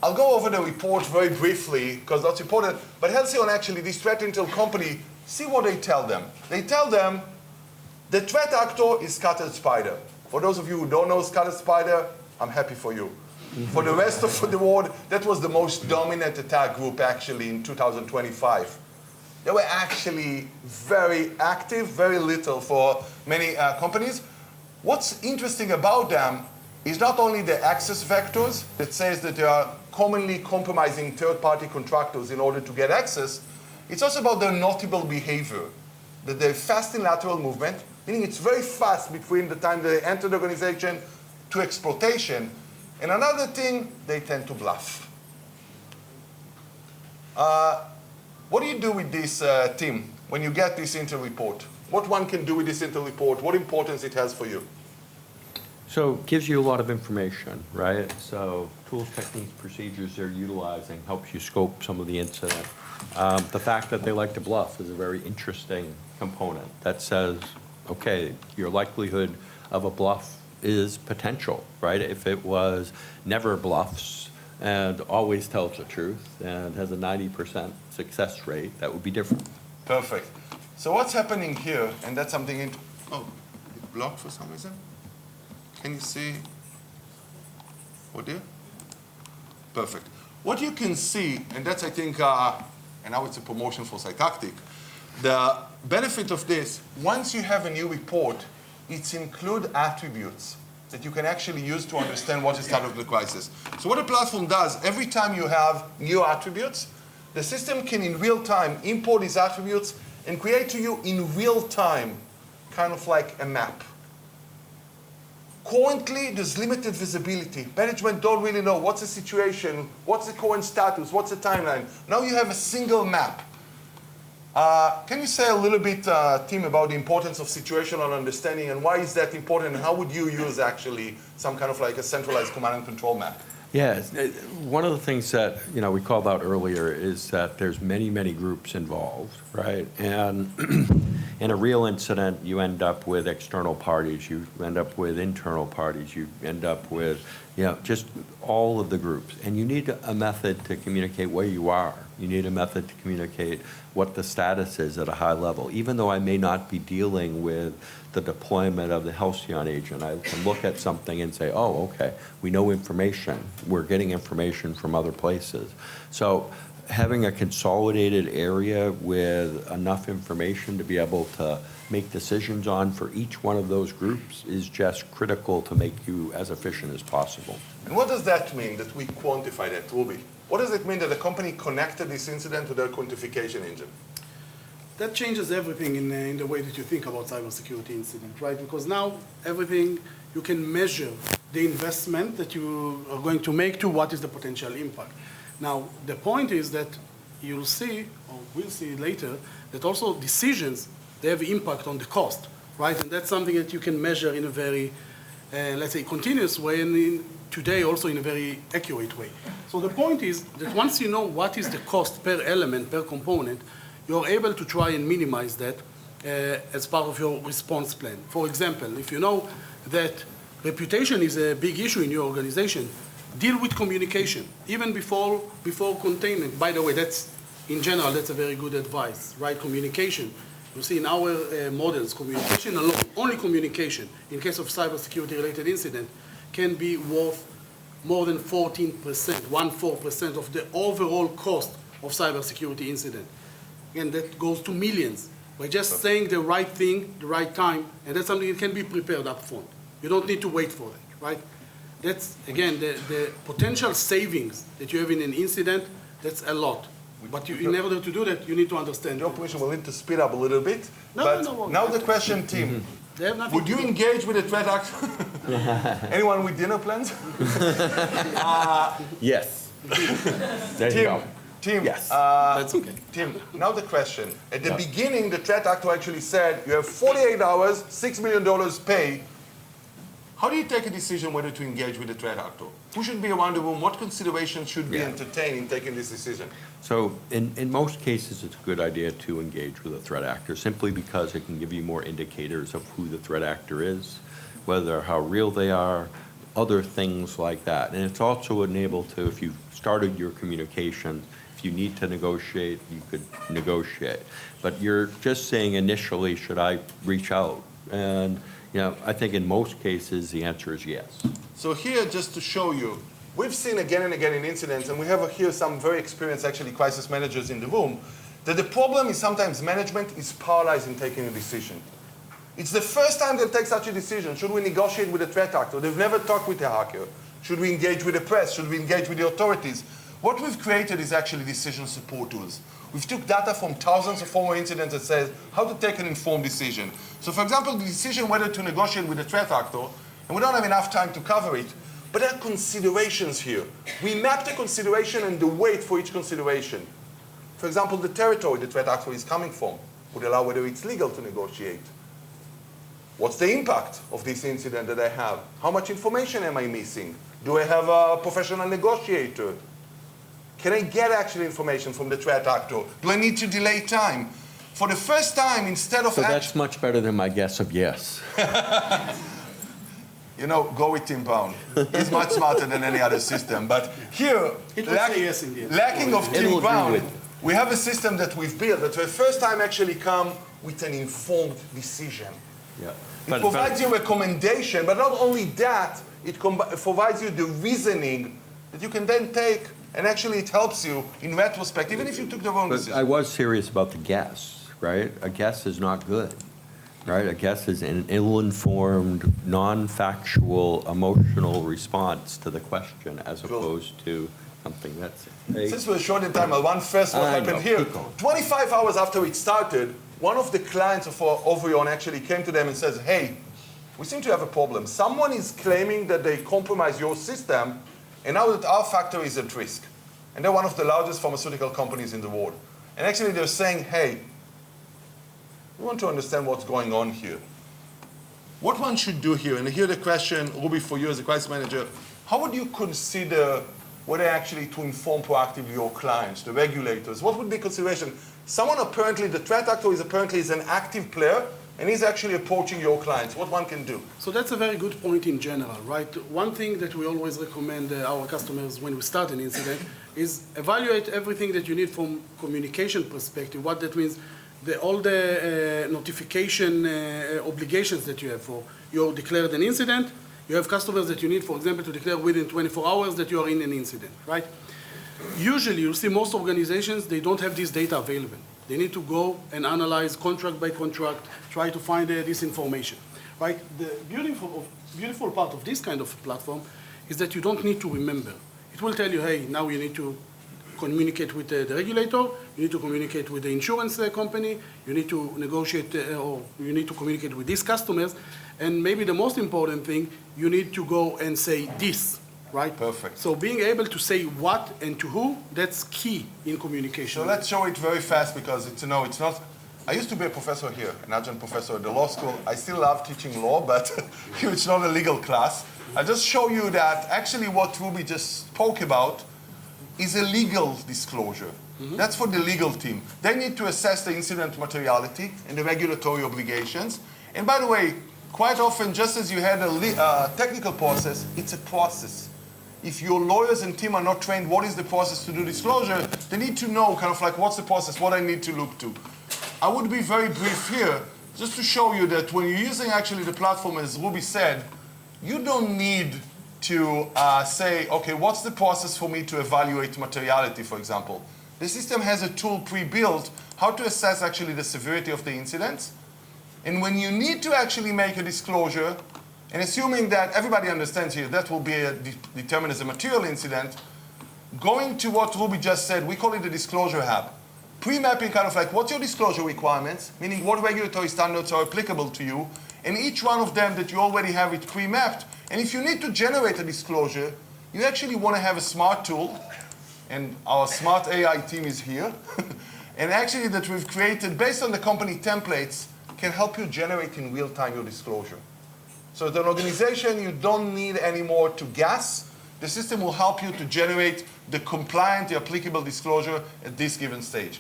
I'll go over the report very briefly, because that's important. But Halcyon, actually, this threat intel company, see what they tell them. They tell them the threat actor is Scattered Spider. For those of you who don't know Scattered Spider, I'm happy for you. For the rest of the world, that was the most dominant attack group, actually, in 2025. they were actually very active, very little for many companies. What's interesting about them is not only the access vectors that says that they are commonly compromising third-party contractors in order to get access, it's also about their notable behavior, that they're fast in lateral movement, meaning it's very fast between the time they enter the organization to exploitation. And another thing, they tend to bluff. What do you do with this team when you get this Intel report? What one can do with this Intel report? What importance it has for you? So it gives you a lot of information, right? So tools, techniques, procedures they're utilizing helps you scope some of the incident. The fact that they like to bluff is a very interesting component that says, okay, your likelihood of a bluff is potential, right? If it was never bluffs and always tells the truth and has a 90% success rate, that would be different. Perfect. So what's happening here, and that's something, oh, it blocked for some reason? Can you see? Oh dear. Perfect. What you can see, and that's I think, and now it's a promotion for Cytactic, the benefit of this, once you have a new report, it's include attributes that you can actually use to understand what is part of the crisis. So what a platform does, every time you have new attributes, the system can in real time import these attributes and create to you in real time, kind of like a map. Currently, there's limited visibility. Management don't really know what's the situation, what's the current status, what's the timeline. Now you have a single map. Can you say a little bit, Tim, about the importance of situational understanding and why is that important and how would you use actually some kind of like a centralized command and control map? Yeah, one of the things that we called out earlier is that there's many, many groups involved, right? And in a real incident, you end up with external parties, you end up with internal parties, you end up with just all of the groups. And you need a method to communicate where you are. You need a method to communicate what the status is at a high level. Even though I may not be dealing with the deployment of the Halcyon agent, I can look at something and say, oh, okay, we know information. We're getting information from other places. So having a consolidated area with enough information to be able to make decisions on for each one of those groups is just critical to make you as efficient as possible. And what does that mean that we quantify that, Ruby? What does it mean that the company connected this incident to their quantification engine? That changes everything in the way that you think about cybersecurity incident, right? Because now everything, you can measure the investment that you are going to make to what is the potential impact. Now, the point is that you'll see, or we'll see later, that also decisions, they have impact on the cost, right? And that's something that you can measure in a very, let's say, continuous way, and today also in a very accurate way. So the point is that once you know what is the cost per element, per component, you're able to try and minimize that as part of your response plan. For example, if you know that reputation is a big issue in your organization, deal with communication, even before containment. By the way, that's, in general, that's a very good advice, right? Communication. You see in our models, communication alone, only communication, in case of cybersecurity-related incident, can be worth more than 14%, 14% of the overall cost of cybersecurity incident. And that goes to millions by just saying the right thing, the right time, and that's something that can be prepared up front. You don't need to wait for that, right? That's, again, the potential savings that you have in an incident, that's a lot. But in order to do that, you need to understand. Your permission, we'll need to speed up a little bit. No. Now the question, Tim. Would you engage with the threat actor? Anyone with dinner plans? Yes. There you go. Tim, yes. That's okay. Tim, now the question. At the beginning, the threat actor actually said, you have 48 hours, $6 million pay. How do you take a decision whether to engage with the threat actor? Who should be around the room? What considerations should be entertained in taking this decision? So in most cases, it's a good idea to engage with a threat actor simply because it can give you more indicators of who the threat actor is, whether how real they are, other things like that. And it's also enabled to, if you've started your communication, if you need to negotiate, you could negotiate. But you're just saying initially, should I reach out? And I think in most cases, the answer is yes. So here, just to show you, we've seen again and again in incidents, and we have here some very experienced, actually, crisis managers in the room, that the problem is sometimes management is paralyzed in taking a decision. It's the first time they take such a decision. Should we negotiate with a threat actor? They've never talked with a hacker. Should we engage with the press? Should we engage with the authorities? What we've created is actually decision support tools. We've took data from thousands of former incidents that says how to take an informed decision. So for example, the decision whether to negotiate with a threat actor, and we don't have enough time to cover it, but there are considerations here. We map the consideration and the weight for each consideration. For example, the territory the threat actor is coming from would allow whether it's legal to negotiate. What's the impact of this incident that I have? How much information am I missing? Do I have a professional negotiator? Can I get actual information from the threat actor? Do I need to delay time? For the first time, instead of So that's much better than my guess of yes. You know, go with Tim Brown. He's much smarter than any other system. But here, lacking of Tim Brown, we have a system that we've built that for the first time actually come with an informed decision. Yeah. It provides you a recommendation, but not only that, it provides you the reasoning that you can then take, and actually it helps you in retrospect, even if you took the wrong decision. I was serious about the guess, right? A guess is not good, right? A guess is an ill-informed, non-factual, emotional response to the question as opposed to something that's... Since we're short in time, one first what happened here. 25 hours after it started, one of the clients of Ovrion actually came to them and says, hey, we seem to have a problem. Someone is claiming that they compromised your system, and now that our factory is at risk. And they're one of the largest pharmaceutical companies in the world. And actually they're saying, hey, we want to understand what's going on here. What one should do here, and here the question, Ruby, for you as a crisis manager, how would you consider whether actually to inform proactively your clients, the regulators? What would be consideration? Someone apparently, the threat actor is an active player, and he's actually approaching your clients. What one can do? So that's a very good point in general, right? One thing that we always recommend our customers when we start an incident is evaluate everything that you need from communication perspective. What that means, all the notification obligations that you have for you declared an incident. You have customers that you need, for example, to declare within 24 hours that you are in an incident, right? Usually, you'll see most organizations, they don't have this data available. They need to go and analyze contract by contract, try to find this information, right? The beautiful part of this kind of platform is that you don't need to remember. It will tell you, hey, now you need to communicate with the regulator, you need to communicate with the insurance company, you need to negotiate or you need to communicate with these customers, and maybe the most important thing, you need to go and say this, right? Perfect. So being able to say what and to who, that's key in communication. So let's show it very fast because it's not, I used to be a professor here, an adjunct professor at the law school. I still love teaching law, but here it's not a legal class. I'll just show you that actually what Ruby just spoke about is a legal disclosure. That's for the legal team. They need to assess the incident materiality and the regulatory obligations. And by the way, quite often, just as you had a technical process, it's a process. If your lawyers and team are not trained, what is the process to do disclosure, they need to know kind of like what's the process, what I need to look to. I would be very brief here, just to show you that when you're using actually the platform, as Ruby said, you don't need to say, okay, what's the process for me to evaluate materiality, for example. The system has a tool pre-built how to assess actually the severity of the incidents. And when you need to actually make a disclosure, and assuming that everybody understands here that will be determined as a material incident, going to what Ruby just said, we call it the disclosure hub. Pre-mapping kind of like what's your disclosure requirements, meaning what regulatory standards are applicable to you, and each one of them that you already have it pre-mapped. And if you need to generate a disclosure, you actually want to have a smart tool, and our smart AI team is here, and actually that we've created based on the company templates can help you generate in real time your disclosure. So as an organization, you don't need anymore to guess. The system will help you to generate the compliant, the applicable disclosure at this given stage.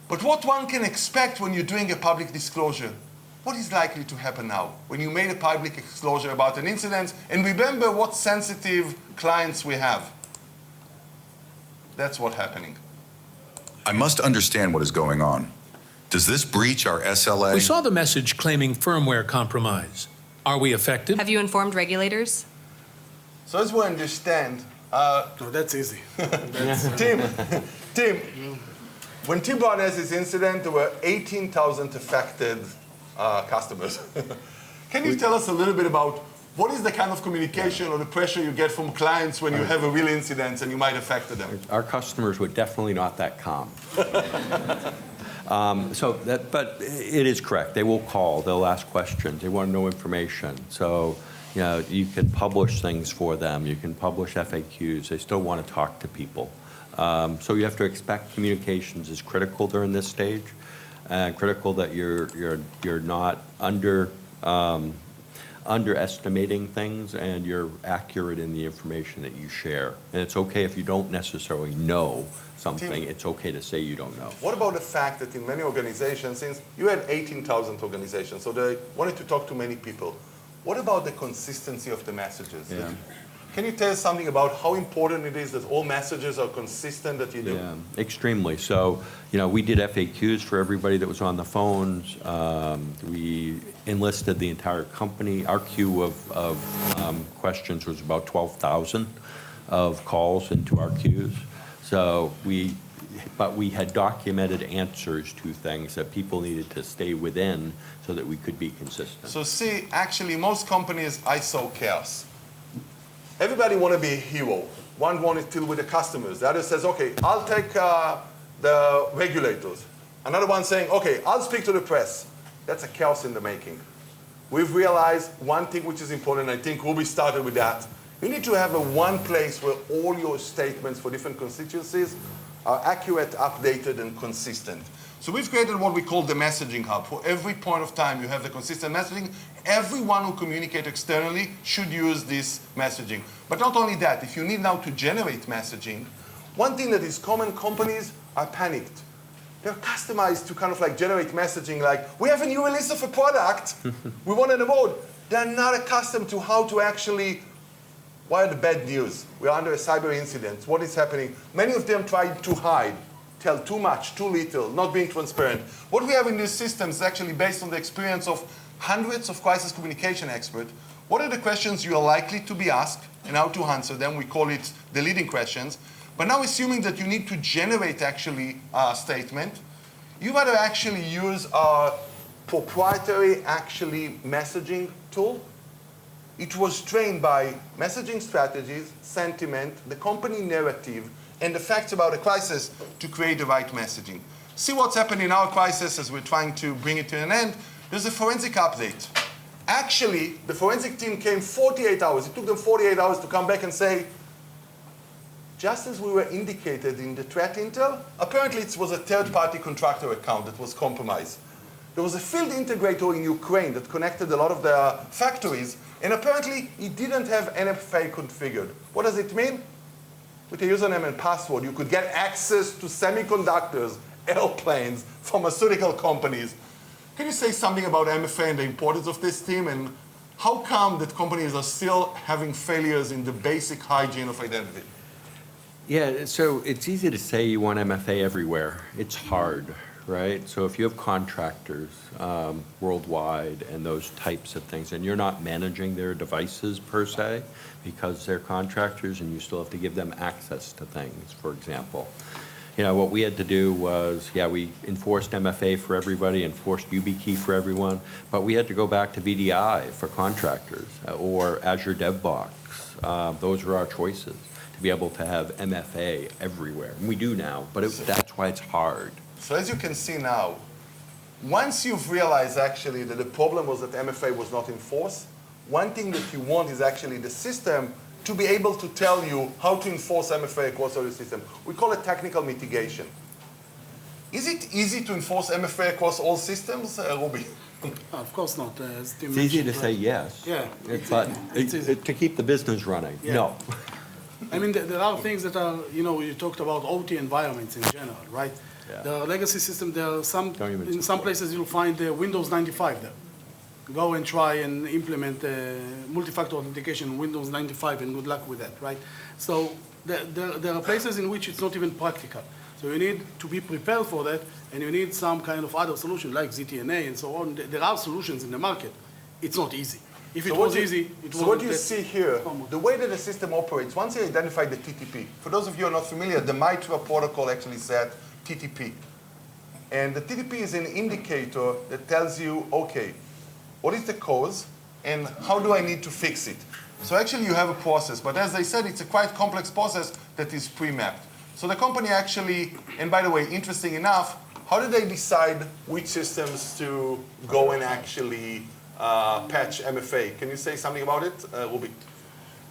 But what one can expect when you're doing a public disclosure? What is likely to happen now when you made a public disclosure about an incident? And remember what sensitive clients we have. That's what's happening. I must understand what is going on. Does this breach our SLA? We saw the message claiming firmware compromise. Are we affected? Have you informed regulators? So as we understand, No, that's easy. Tim, When Tim Brown has this incident, there were 18,000 affected customers. Can you tell us a little bit about what is the kind of communication or the pressure you get from clients when you have a real incident and you might affect them? Our customers were definitely not that calm. But it is correct. They will call. They'll ask questions. They want to know information. So, you can publish things for them. You can publish FAQs. They still want to talk to people. So you have to expect communications is critical during this stage, and critical that you're not underestimating things, and you're accurate in the information that you share. And it's okay if you don't necessarily know something. It's okay to say you don't know. What about the fact that in many organizations, since you had 18,000 organizations, so they wanted to talk to many people, what about the consistency of the messages? Yeah. Can you tell us something about how important it is that all messages are consistent that you do? Yeah, extremely. So, we did FAQs for everybody that was on the phones. We enlisted the entire company. Our queue of questions was about 12,000 of calls into our queues. So but we had documented answers to things that people needed to stay within so that we could be consistent. So see, actually, most companies ISO chaos. Everybody want to be a hero. One wants to deal with the customers. The other says, okay, I'll take the regulators. Another one saying, okay, I'll speak to the press. That's a chaos in the making. We've realized one thing which is important, I think Ruby started with that. You need to have one place where all your statements for different constituencies are accurate, updated, and consistent. So we've created what we call the messaging hub. For every point of time, you have the consistent messaging. Everyone who communicates externally should use this messaging. But not only that, if you need now to generate messaging, one thing that is common, companies are panicked. They're customized to kind of like generate messaging like, we have a new release of a product, we want an award. They're not accustomed to how to actually, what are the bad news? We're under a cyber incident. What is happening? Many of them try to hide, tell too much, too little, not being transparent. What we have in these systems is actually based on the experience of hundreds of crisis communication experts. What are the questions you are likely to be asked and how to answer them? We call it the leading questions. But now assuming that you need to generate actually a statement, you better actually use our proprietary actually messaging tool. It was trained by messaging strategies, sentiment, the company narrative, and the facts about a crisis to create the right messaging. See what's happened in our crisis as we're trying to bring it to an end. There's a forensic update. Actually, the forensic team came 48 hours. It took them 48 hours to come back and say, just as we were indicated in the threat intel, apparently it was a third-party contractor account that was compromised. There was a field integrator in Ukraine that connected a lot of the factories, and apparently it didn't have NFA configured. What does it mean? With a username and password, you could get access to semiconductors, airplanes, pharmaceutical companies. Can you say something about MFA and the importance of this team, and how come that companies are still having failures in the basic hygiene of identity? Yeah, so it's easy to say you want MFA everywhere. It's hard, right? So if you have contractors worldwide and those types of things, and you're not managing their devices per se because they're contractors and you still have to give them access to things, for example. What we had to do was, we enforced MFA for everybody, enforced YubiKey for everyone, but we had to go back to VDI for contractors or Azure DevBox. Those were our choices, to be able to have MFA everywhere. And we do now, but that's why it's hard. So as you can see now, once you've realized actually that the problem was that MFA was not enforced, one thing that you want is actually the system to be able to tell you how to enforce MFA across all the system. We call it technical mitigation. Is it easy to enforce MFA across all systems, Ruby? Of course not. As Tim It's easy to mentioned, say yes, Yeah, but it's easy. to keep the business running, Yeah. no. I mean, there are things that are, you talked about OT environments in general, right? Yeah. There are legacy systems, there are some, Don't even in some places you'll find Windows 95 there. Go and try and implement multi-factor authentication in Windows 95 and good luck with that, right? So there are places in which it's not even practical. So you need to be prepared for that, and you need some kind of other solution like ZTNA and so on. There are solutions in the market. It's not easy. If it was easy, it So what you see here, the way that the system operates, once you identify the TTP, for those of you who are not familiar, the MITRE protocol actually said TTP. And the TTP is an indicator that tells you, okay, what is the cause and how do I need to fix it? So actually you have a process, but as I said, it's a quite complex process that is pre-mapped. So the company actually, and by the way, interesting enough, how do they decide which systems to go and actually patch MFA? Can you say something about it, Ruby?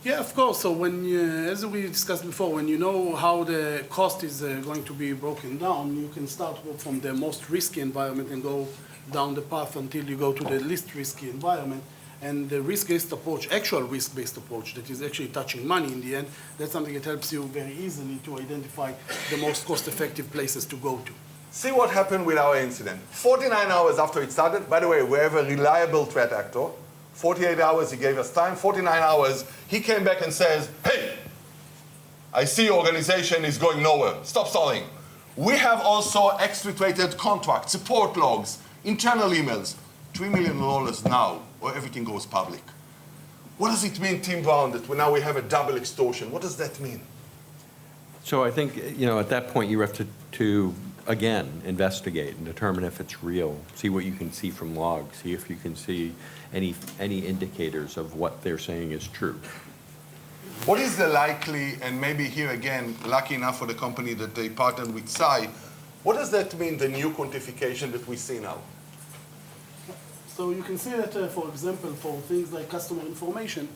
Yeah, of course. So when, as we discussed before, when you know how the cost is going to be broken down, you can start from the most risky environment and go down the path until you go to the least risky environment. And the risk-based approach, actual risk-based approach that is actually touching money in the end, that's something that helps you very easily to identify the most cost-effective places to go to. See what happened with our incident. 49 hours after it started, by the way, we have a reliable threat actor. 48 hours he gave us time, 49 hours, he came back and says, hey, I see your organization is going nowhere, stop stalling. We have also exfiltrated contracts, support logs, internal emails, $3 million now, or everything goes public. What does it mean, Tim Brown, that now we have a double extortion? What does that mean? So I think, at that point, you have to again, investigate and determine if it's real. See what you can see from logs. See if you can see any indicators of what they're saying is true. What is the likely, and maybe here again, lucky enough for the company that they partnered with CI, what does that mean, the new quantification that we see now? So you can see that, for example, for things like customer information,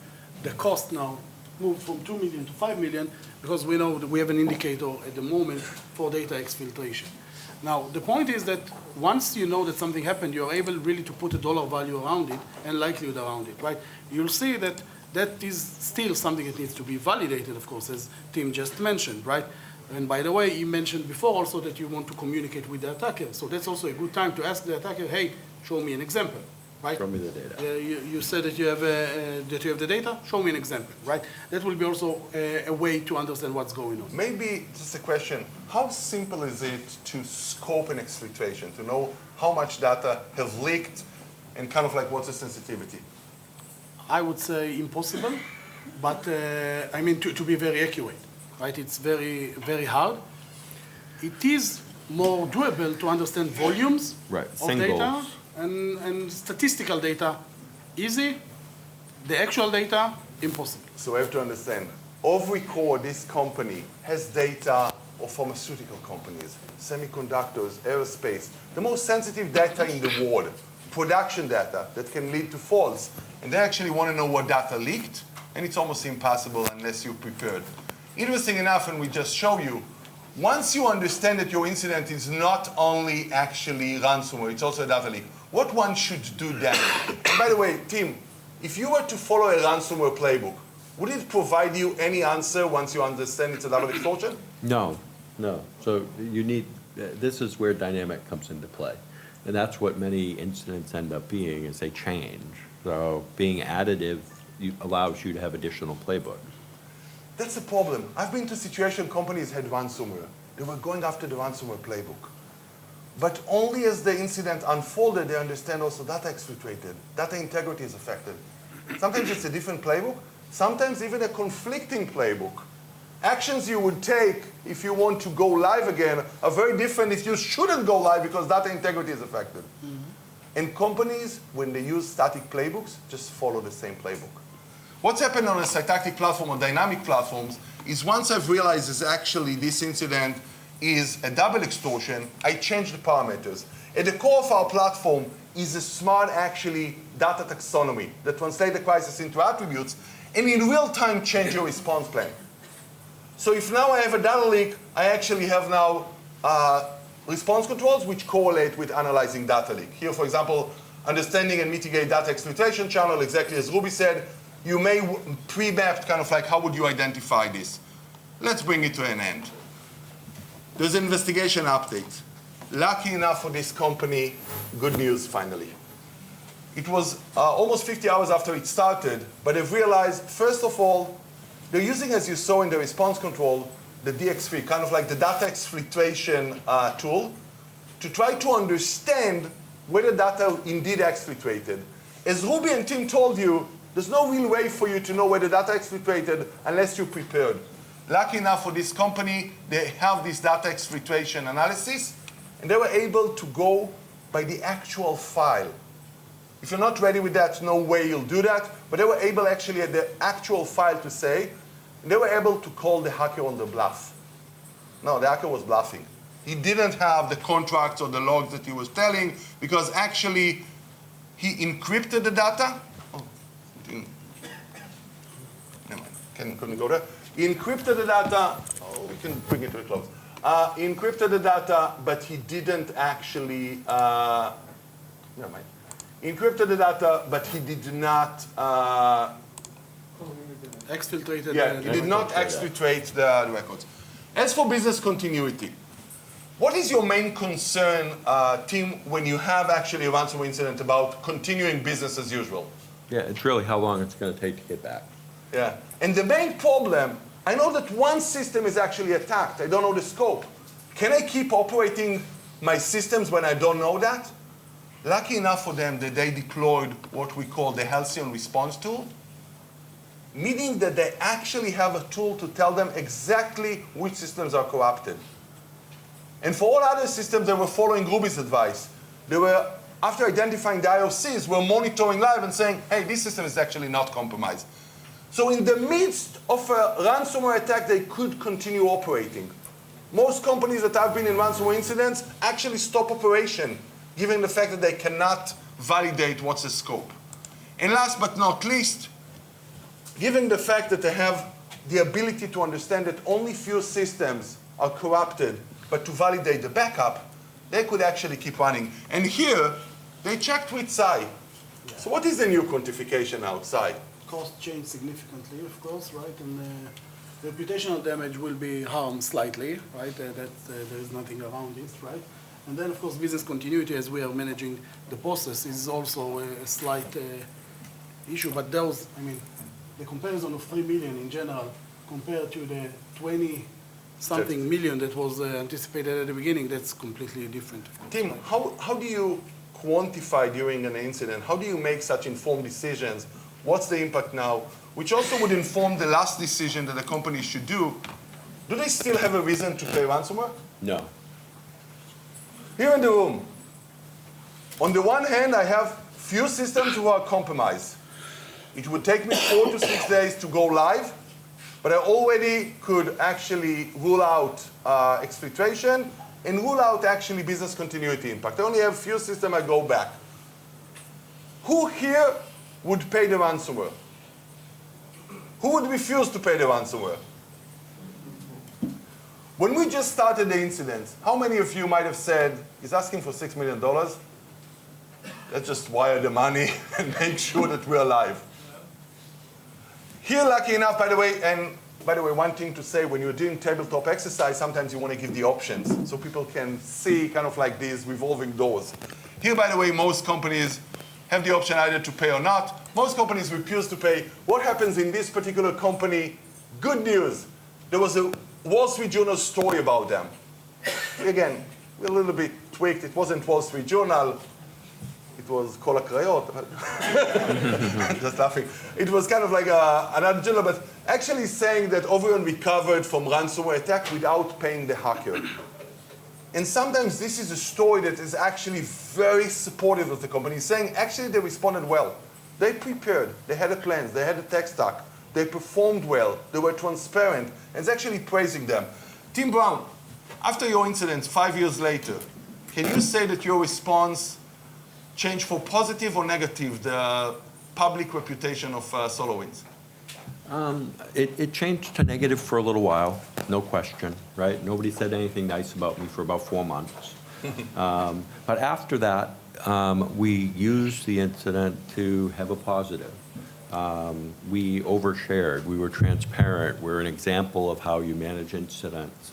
the cost now moved from 2 million to 5 million because we know that we have an indicator at the moment for data exfiltration. Now, the point is that once you know that something happened, you're able really to put a dollar value around it and likelihood around it, right? You'll see that that is still something that needs to be validated, of course, as Tim just mentioned, right? And by the way, he mentioned before also that you want to communicate with the attacker. So that's also a good time to ask the attacker, hey, show me an example, right? Show me the data. You said that you have the data. Show me an example, right? That will be also a way to understand what's going on. Maybe just a question. How simple is it to scope an exfiltration, to know how much data has leaked and kind of like what's the sensitivity? I would say impossible, but I mean to be very accurate, right? It's very, very hard. It is more doable to understand volumes of data and statistical data, easy. The actual data, impossible. So we have to understand, off record, this company has data of pharmaceutical companies, semiconductors, aerospace, the most sensitive data in the world, production data that can lead to faults. And they actually want to know what data leaked, and it's almost impossible unless you're prepared. Interesting enough, and we just show you, once you understand that your incident is not only actually ransomware, it's also a data leak, what one should do then? And by the way, Tim, if you were to follow a ransomware playbook, would it provide you any answer once you understand it's a double extortion? No. So you need, this is where dynamic comes into play. And that's what many incidents end up being, is they change. So being additive allows you to have additional playbooks. That's the problem. I've been to situations companies had ransomware. They were going after the ransomware playbook. But only as the incident unfolded, they understand also data exfiltrated, data integrity is affected. Sometimes it's a different playbook, sometimes even a conflicting playbook. Actions you would take if you want to go live again are very different if you shouldn't go live because data integrity is affected. Mm-hmm. And companies, when they use static playbooks, just follow the same playbook. What's happened on a Cytactic platform or dynamic platforms is once I've realized is actually this incident is a double extortion, I change the parameters. At the core of our platform is a smart, actually, data taxonomy that translates the crisis into attributes and in real time change your response plan. So if now I have a data leak, I actually have now response controls which correlate with analyzing data leak. Here, for example, understanding and mitigate data exfiltration channel, exactly as Ruby said, you may pre-map kind of like how would you identify this. Let's bring it to an end. There's an investigation update. Lucky enough for this company, good news finally. It was almost 50 hours after it started, but they've realized, first of all, they're using, as you saw in the response control, the DX3, kind of like the data exfiltration tool, to try to understand whether data indeed exfiltrated. As Ruby and Tim told you, there's no real way for you to know whether data exfiltrated unless you're prepared. Lucky enough for this company, they have this data exfiltration analysis, and they were able to go by the actual file. If you're not ready with that, no way you'll do that, but they were able actually at the actual file to say, and they were able to call the hacker on the bluff. No, the hacker was bluffing. He didn't have the contracts or the logs that he was telling, because actually he encrypted the data. Oh, never mind, couldn't go there. He encrypted the data. Oh, we can bring it to a close. He encrypted the data, but he didn't actually, never mind. He encrypted the data, but he did not, Exfiltrated. yeah, he did not exfiltrate the records. As for business continuity, what is your main concern, team, when you have actually a ransomware incident about continuing business as usual? Yeah, it's really how long it's going to take to get back. Yeah, and the main problem, I know that one system is actually attacked. I don't know the scope. Can I keep operating my systems when I don't know that? Lucky enough for them that they deployed what we call the Halcyon response tool, meaning that they actually have a tool to tell them exactly which systems are corrupted. And for all other systems, they were following Ruby's advice. They were, after identifying the IOCs, were monitoring live and saying, hey, this system is actually not compromised. So in the midst of a ransomware attack, they could continue operating. Most companies that have been in ransomware incidents actually stop operation, given the fact that they cannot validate what's the scope. And last but not least, given the fact that they have the ability to understand that only few systems are corrupted, but to validate the backup, they could actually keep running. And here, they checked with CI. So what is the new quantification outside? Cost changed significantly, of course, right? And the reputational damage will be harmed slightly, right? There is nothing around it, right? And then, of course, business continuity, as we are managing the process, is also a slight issue. But those, I mean, the comparison of 3 million in general compared to the 20-something million that was anticipated at the beginning, that's completely different. Tim, how do you quantify during an incident? How do you make such informed decisions? What's the impact now? Which also would inform the last decision that a company should do. Do they still have a reason to pay ransomware? No. Here in the room, on the one hand, I have few systems who are compromised. It would take me 4 to 6 days to go live, but I already could actually rule out exfiltration and rule out actually business continuity impact. I only have few systems I go back. Who here would pay the ransomware? Who would refuse to pay the ransomware? When we just started the incident, how many of you might have said, he's asking for $6 million? Let's just wire the money and make sure that we're alive. Here, lucky enough, by the way, one thing to say, when you're doing tabletop exercise, sometimes you want to give the options so people can see kind of like these revolving doors. Here, by the way, most companies have the option either to pay or not. Most companies refuse to pay. What happens in this particular company? Good news. There was a Wall Street Journal story about them. Again, we're a little bit tweaked. It wasn't Wall Street Journal. It was Kol Hakrayot. Just laughing. It was kind of like another journal, but actually saying that everyone recovered from ransomware attack without paying the hacker. And sometimes this is a story that is actually very supportive of the company, saying actually they responded well. They prepared, they had a plan, they had a tech stack, they performed well, they were transparent, and it's actually praising them. Tim Brown, after your incident 5 years later, can you say that your response changed for positive or negative the public reputation of SolarWinds? It changed to negative for a little while, no question, right? Nobody said anything nice about me for about 4 months. But after that, we used the incident to have a positive. We overshared, we were transparent, we're an example of how you manage incidents.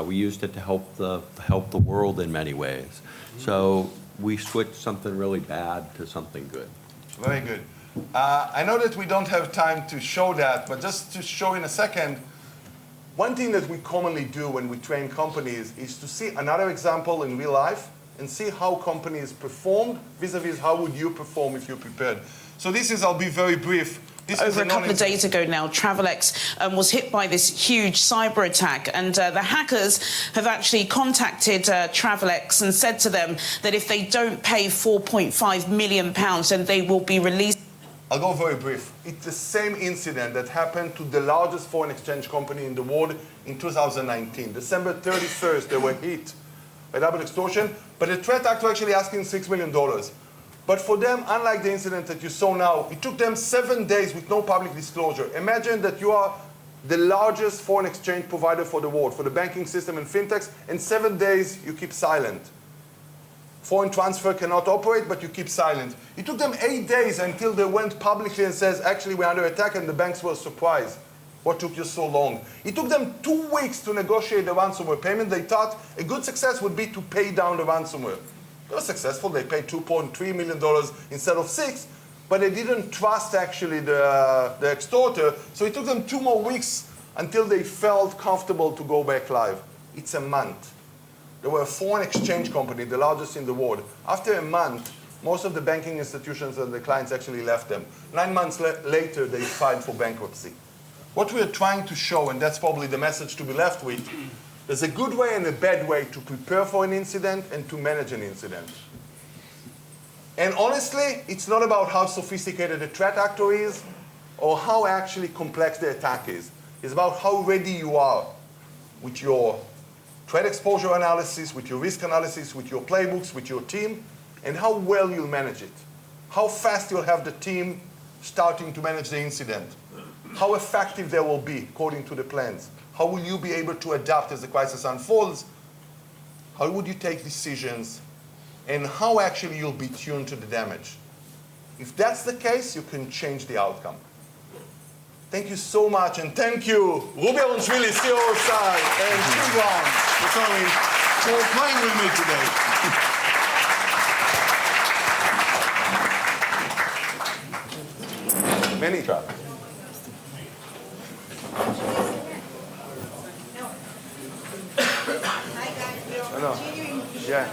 We used it to help the world in many ways. So we switched something really bad to something good. Very good. I know that we don't have time to show that, but just to show in a second, one thing that we commonly do when we train companies is to see another example in real life and see how companies performed vis-a-vis how would you perform if you're prepared. So this is, I'll be very brief. This Over a couple of days ago now, Travelex was hit by this huge cyber attack, and the hackers have actually contacted Travelex and said to them that if they don't pay £4.5 million, then they will be released. I'll go very brief. It's the same incident that happened to the largest foreign exchange company in the world in 2019. December 31st, they were hit by double extortion, but the threat actor actually asking $6 million. But for them, unlike the incident that you saw now, it took them 7 days with no public disclosure. Imagine that you are the largest foreign exchange provider for the world, for the banking system and fintechs, and 7 days you keep silent. Foreign transfer cannot operate, but you keep silent. It took them 8 days until they went publicly and says, actually, we're under attack, and the banks were surprised. What took you so long? It took them 2 weeks to negotiate the ransomware payment. They thought a good success would be to pay down the ransomware. They were successful. They paid $2.3 million instead of $6 million, but they didn't trust, actually, the extorter, so it took them 2 more weeks until they felt comfortable to go back live. It's a month. They were a foreign exchange company, the largest in the world. After a month, most of the banking institutions and the clients actually left them. 9 months later, they filed for bankruptcy. What we are trying to show, and that's probably the message to be left with, there's a good way and a bad way to prepare for an incident and to manage an incident. And honestly, it's not about how sophisticated the threat actor is or how actually complex the attack is. It's about how ready you are with your threat exposure analysis, with your risk analysis, with your playbooks, with your team, and how well you'll manage it. How fast you'll have the team starting to manage the incident. How effective they will be according to the plans. How will you be able to adapt as the crisis unfolds? How would you take decisions? And how actually you'll be tuned to the damage. If that's the case, you can change the outcome. Thank you so much, and thank you, Ruby Aronishvili, CEO of SAI, and Tim Brown for playing with me today. Many travels. Yeah.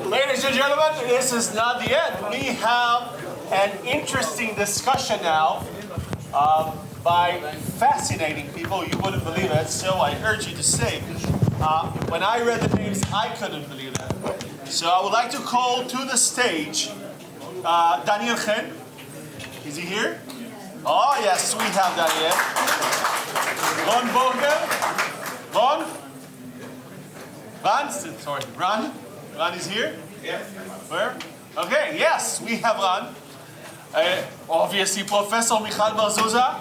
Ladies and gentlemen, this is not the end. We have an interesting discussion now by fascinating people. You wouldn't believe it, so I urge you to stay. When I read the names, I couldn't believe it. So I would like to call to the stage Daniel Chen. Is he here? Oh, yes, we have Daniel. Ron Borger. Ron? Ron is here? Yeah. Where? Okay, yes, we have Ron. Obviously, Professor Michal Bar-Zuzah.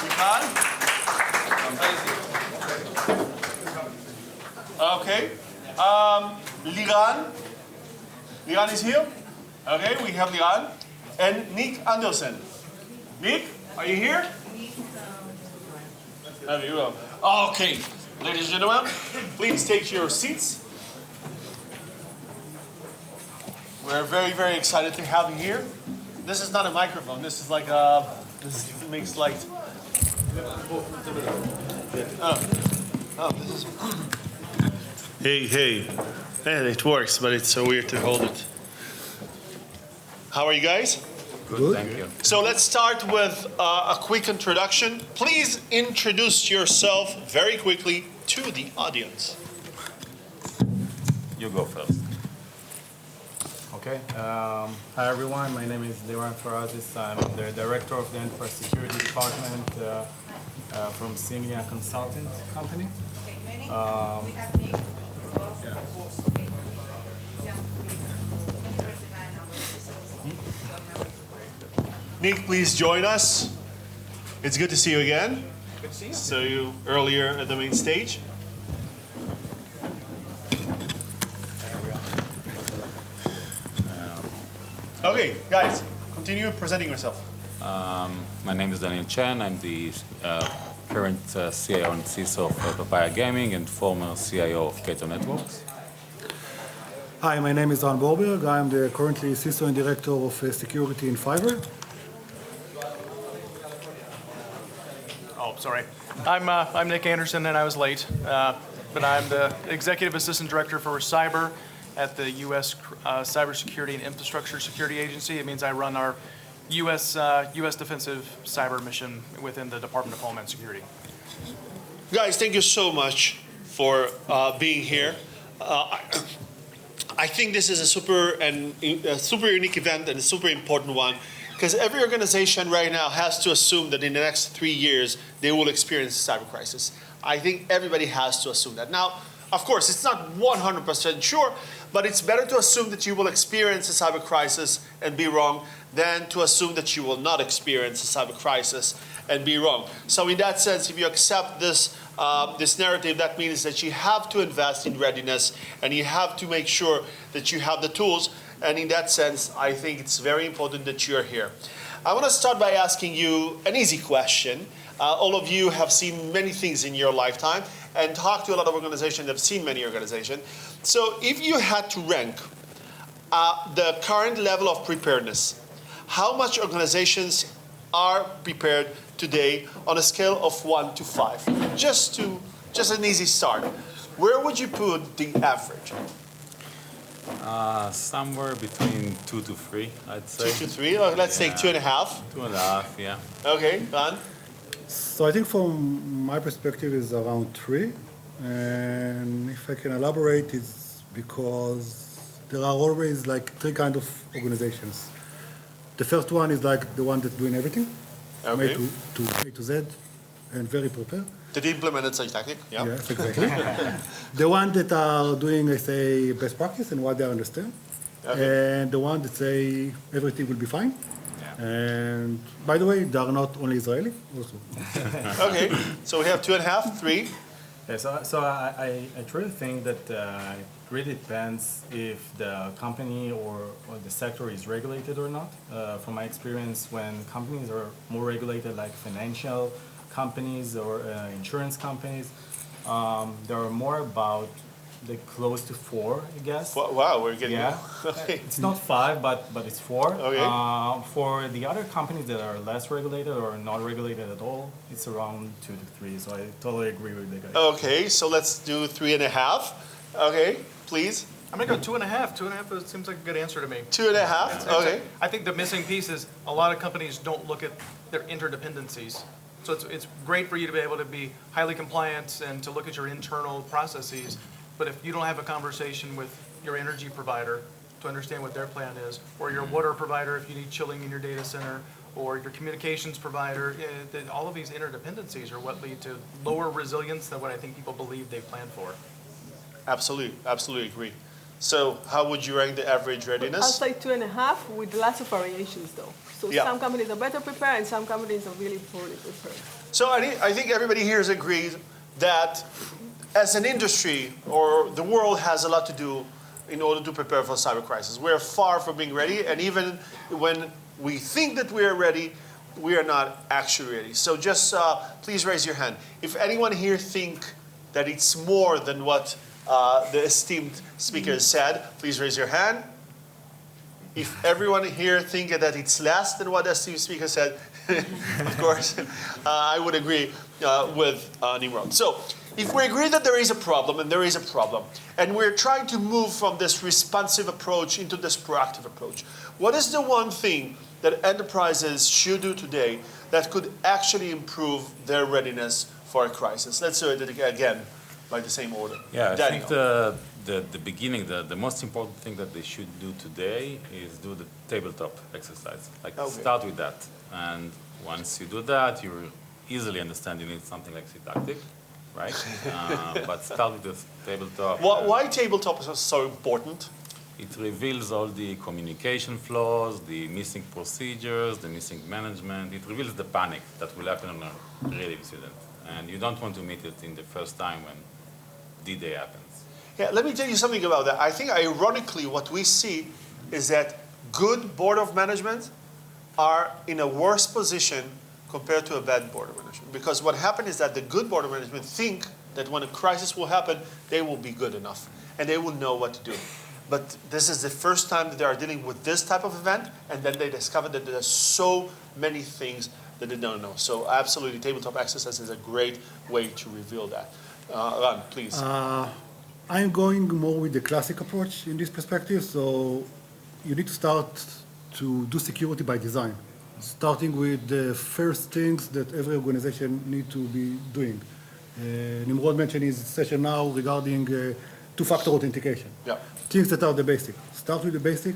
Michal? Okay. Liran. Liran is here? Okay, we have Liran. And Nick Anderson. Nick, are you here? There you go. Okay, ladies and gentlemen, please take your seats. We're very, very excited to have you here. This is not a microphone. This is like a. This makes light. Oh, this is. Hey, man, it works, but it's so weird to hold it. How are you guys? Good, thank you. So let's start with a quick introduction. Please introduce yourself very quickly to the audience. You go first. Okay. Hi, everyone. My name is Liran Farazis. I'm the director of the Enterprise Security Department from Cinia Consulting Company. Nick, please join us. It's good to see you again. Good to see you. Saw you earlier at the main stage. Okay, guys, continue presenting yourself. My name is Daniel Chen. I'm the current CIO and CISO of Papaya Gaming and former CIO of Kato Networks. Hi, my name is Ron Borberg. I'm the currently CISO and Director of Security in Fiverr. Oh, sorry. I'm Nick Anderson, and I was late. but I'm the Executive Assistant Director for Cyber at the U.S. Cybersecurity and Infrastructure Security Agency. It means I run our U.S. defensive cyber mission within the Department of Homeland Security. Guys, thank you so much for being here. I think this is a super unique event and a super important one, because every organization right now has to assume that in the next 3 years they will experience a cyber crisis. I think everybody has to assume that. Now, of course, it's not 100% sure, but it's better to assume that you will experience a cyber crisis and be wrong than to assume that you will not experience a cyber crisis and be wrong. So in that sense, if you accept this narrative, that means that you have to invest in readiness and you have to make sure that you have the tools. And in that sense, I think it's very important that you're here. I want to start by asking you an easy question. All of you have seen many things in your lifetime and talked to a lot of organizations that have seen many organizations. So if you had to rank the current level of preparedness, how much organizations are prepared today on a scale of 1 to 5? Just an easy start. Where would you put the average? Somewhere between 2 to 3, I'd say. 2 to 3? Let's take 2.5. 2.5, yeah. Okay, Ron? So I think from my perspective is around 3. And if I can elaborate, it's because there are always like 3 kind of organizations. The first one is like the one that's doing everything, from A to Z, and very prepared. That implemented Cytactic, yeah. Yes, exactly. The one that are doing, I say, best practice and what they understand. Okay. And the one that say everything will be fine. Yeah. And by the way, they are not only Israeli, also. Okay, so we have 2.5, 3. Yeah, so I truly think that it really depends if the company or the sector is regulated or not. From my experience, when companies are more regulated, like financial companies or insurance companies, they are more about the close to 4, I guess. Wow, we're getting okay. It's not 5, but it's 4. Okay. For the other companies that are less regulated or not regulated at all, it's around 2 to 3. So I totally agree with the guy. Okay, so let's do 3.5. Okay, please. I'm going to go 2.5. 2.5 seems like a good answer to me. 2.5, okay. I think the missing piece is a lot of companies don't look at their interdependencies. So it's great for you to be able to be highly compliant and to look at your internal processes. But if you don't have a conversation with your energy provider to understand what their plan is, or your water provider if you need chilling in your data center, or your communications provider, all of these interdependencies are what lead to lower resilience than what I think people believe they plan for. Absolutely agree. So how would you rank the average readiness? I'll say 2.5 with lots of variations though. So some companies are better prepared and some companies are really poorly prepared. So I think everybody here has agreed that as an industry or the world has a lot to do in order to prepare for a cyber crisis. We're far from being ready, and even when we think that we are ready, we are not actually ready. So just please raise your hand. If anyone here think that it's more than what the esteemed speaker said, please raise your hand. If everyone here think that it's less than what the esteemed speaker said, of course, I would agree with Nimrod. So if we agree that there is a problem, and there is a problem, and we're trying to move from this responsive approach into this proactive approach, what is the one thing that enterprises should do today that could actually improve their readiness for a crisis? Let's do it again by the same order. Yeah, Daniel. I think the beginning, the most important thing that they should do today is do the tabletop exercise. Like start with that. And once you do that, you easily understand you need something like Cytactic, right? But start with the tabletop. Why tabletop is so important? It reveals all the communication flaws, the missing procedures, the missing management. It reveals the panic that will happen on a real incident. And you don't want to meet it in the first time when D-Day happens. Yeah, let me tell you something about that. I think ironically what we see is that good board of management are in a worse position compared to a bad board of management. Because what happened is that the good board of management think that when a crisis will happen, they will be good enough and they will know what to do. But this is the first time that they are dealing with this type of event, and then they discover that there are so many things that they don't know. So absolutely, tabletop exercise is a great way to reveal that. Ran, please. I'm going more with the classic approach in this perspective. So you need to start to do security by design, starting with the first things that every organization need to be doing. Nimrod mentioned his session now regarding two-factor authentication. Yeah. Things that are the basic. Start with the basic,